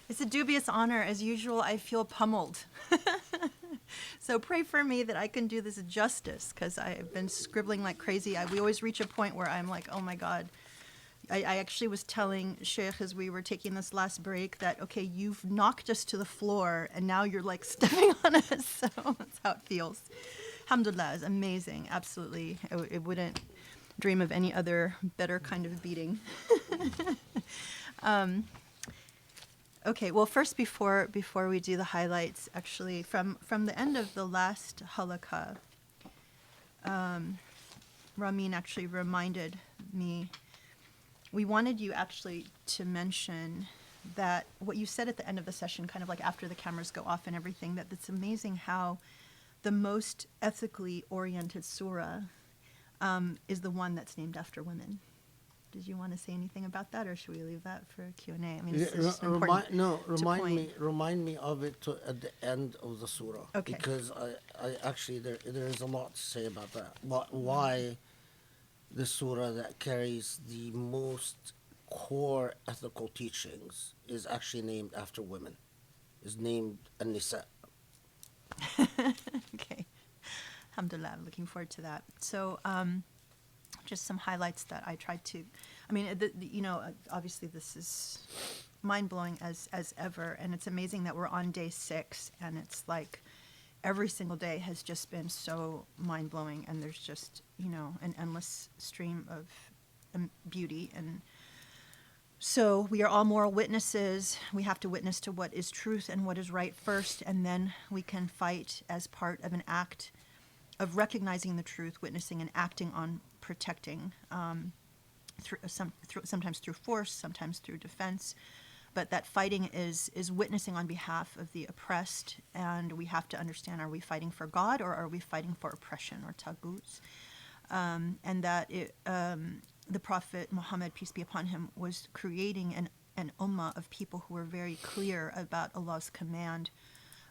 Speaker 1: It's a dubious honor. As usual, I feel pummeled. So pray for me that I can do this justice, because I've been scribbling like crazy. We always reach a point where I'm like, oh my God. I actually was telling Sheikh as we were taking this last break that, okay, you've knocked us to the floor and now you're like stepping on us. So that's how it feels. Alhamdulillah, it's amazing. Absolutely. It wouldn't dream of any other better kind of beating. Okay, well, first, before we do the highlights, actually, from the end of the last halakha, Ramin actually reminded me, we wanted you actually to mention that what you said at the end of the session, kind of like after the cameras go off and everything, that it's amazing how the most ethically oriented surah is the one that's named after women. Did you want to say anything about that, or should we leave that for Q&A? I mean, it's just important
Speaker 2: Remind me of it at the end of the surah.
Speaker 1: Okay.
Speaker 2: Because I actually there is a lot to say about that. Why the surah that carries the most core ethical teachings is actually named after women, is named Nisa.
Speaker 1: Okay. Alhamdulillah, I'm looking forward to that. So, just some highlights that I tried to, I mean, obviously this is mind-blowing as ever, and it's amazing that we're on day 6, and it's like every single day has just been so mind-blowing, and there's just, an endless stream of beauty. And so we are all moral witnesses. We have to witness to what is truth and what is right first, and then we can fight as part of an act of recognizing the truth, witnessing and acting on protecting, sometimes through force, sometimes through defense. But that fighting is witnessing on behalf of the oppressed, and we have to understand, are we fighting for God or are we fighting for oppression or taghut? And that the Prophet Muhammad, peace be upon him, was creating an ummah of people who were very clear about Allah's command,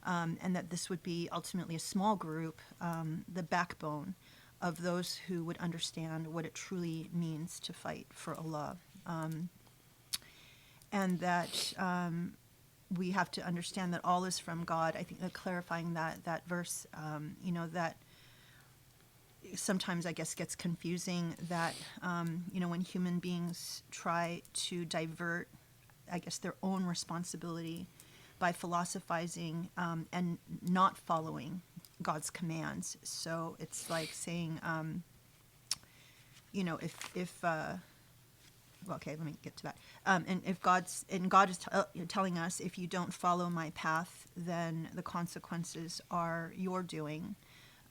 Speaker 1: and that this would be ultimately a small group, the backbone of those who would understand what it truly means to fight for Allah. And that we have to understand that all is from God. I think that clarifying that verse, that sometimes I guess gets confusing, that, when human beings try to divert, I guess, their own responsibility by philosophizing and not following God's commands. So it's like saying, okay, let me get to that. And if God is telling us, if you don't follow my path, then the consequences are your doing,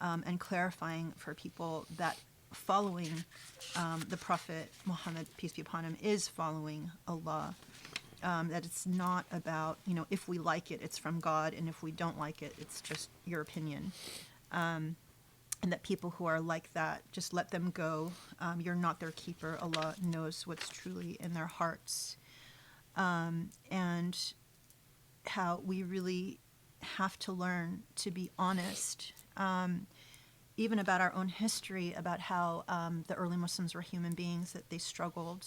Speaker 1: and clarifying for people that following the Prophet Muhammad, peace be upon him, is following Allah. That it's not about, if we like it, it's from God, and if we don't like it, it's just your opinion. And that people who are like that, just let them go. You're not their keeper. Allah knows what's truly in their hearts. And how we really have to learn to be honest, even about our own history, about how the early Muslims were human beings, that they struggled.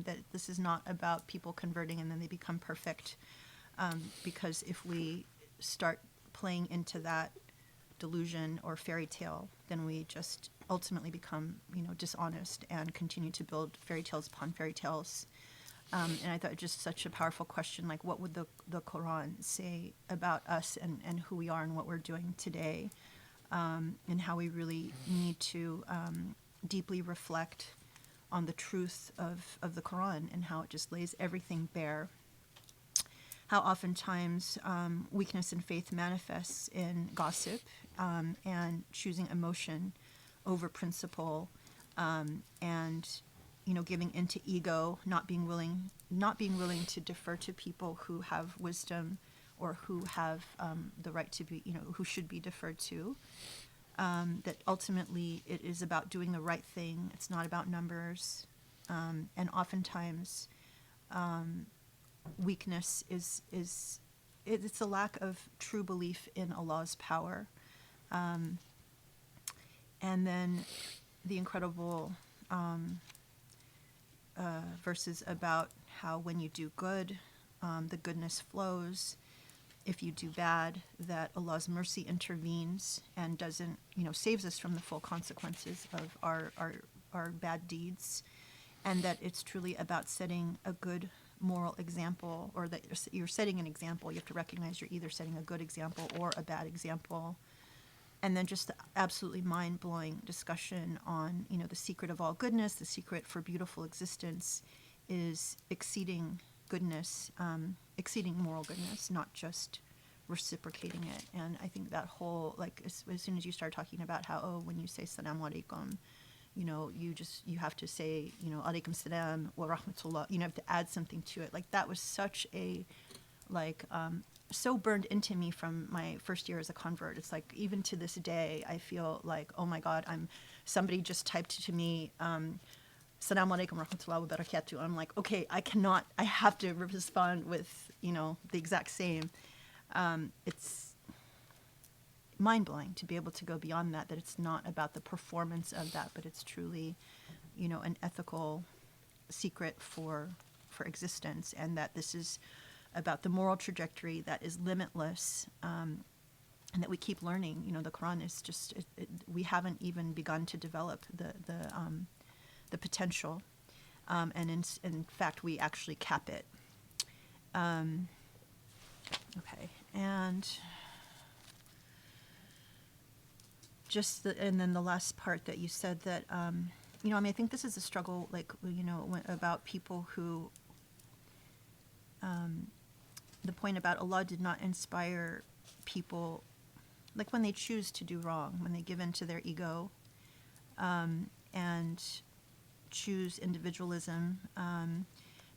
Speaker 1: That this is not about people converting and then they become perfect, because if we start playing into that delusion or fairy tale, then we just ultimately become, dishonest and continue to build fairy tales upon fairy tales. And I thought it just such a powerful question, like what would the Quran say about us and who we are and what we're doing today, and how we really need to deeply reflect on the truth of the Quran and how it just lays everything bare. How oftentimes weakness in faith manifests in gossip and choosing emotion over principle, and giving into ego, not being willing to defer to people who have wisdom or who have the right to be, who should be deferred to. That ultimately it is about doing the right thing. It's not about numbers, and oftentimes weakness is it's a lack of true belief in Allah's power. And then the incredible verses about how when you do good, the goodness flows. If you do bad, that Allah's mercy intervenes and doesn't, saves us from the full consequences of our bad deeds. And that it's truly about setting a good moral example, or that you're setting an example. You have to recognize you're either setting a good example or a bad example. And then just the absolutely mind-blowing discussion on, the secret of all goodness, the secret for beautiful existence is exceeding goodness, exceeding moral goodness, not just reciprocating it. And I think that whole, like, as soon as you start talking about how, when you say salam alaikum, you have to say, alaikum salam wa rahmatullah, you have to add something to it. Like, that was such a, so burned into me from my first year as a convert. It's like, even to this day, I feel like, oh my God, somebody just typed to me, Assalamu alaikum rahmatullahi wa barakatuh. I'm like, okay, I have to respond with, the exact same. It's mind-blowing to be able to go beyond that it's not about the performance of that, but it's truly, an ethical secret for existence, and that this is about the moral trajectory that is limitless, and that we keep learning. The Quran is just, we haven't even begun to develop the potential, and in fact we actually cap it. Okay, and and then the last part that you said that, I think this is a struggle, about people who, the point about Allah did not inspire people, like when they choose to do wrong, when they give in to their ego, and choose individualism,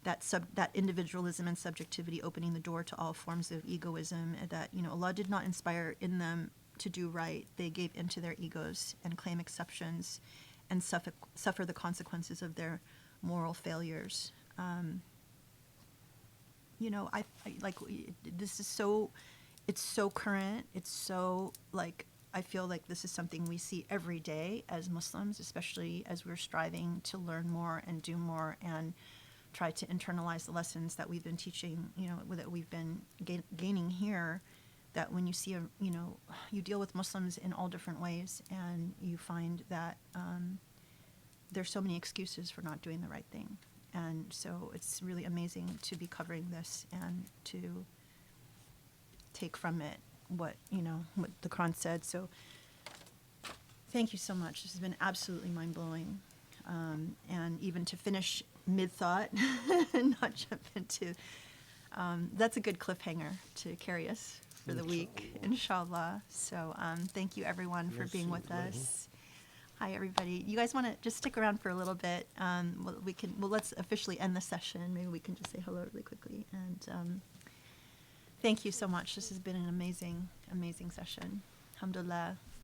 Speaker 1: that individualism and subjectivity opening the door to all forms of egoism, that, Allah did not inspire in them to do right. They gave into their egos and claim exceptions and suffer the consequences of their moral failures. I like, this is so, it's so current. It's so, I feel like this is something we see every day as Muslims, especially as we're striving to learn more and do more and try to internalize the lessons that we've been teaching, that we've been gaining here. That when you see you deal with Muslims in all different ways, and you find that there's so many excuses for not doing the right thing. And so it's really amazing to be covering this and to take from it what the Quran said. So thank you so much. This has been absolutely mind-blowing. And even to finish mid-thought and not jump into, that's a good cliffhanger to carry us for the week, inshallah. So thank you everyone for being with us. Hi everybody. You guys want to just stick around for a little bit? Let's officially end the session. Maybe we can just say hello really quickly. And thank you so much. This has been an amazing, amazing session. Alhamdulillah.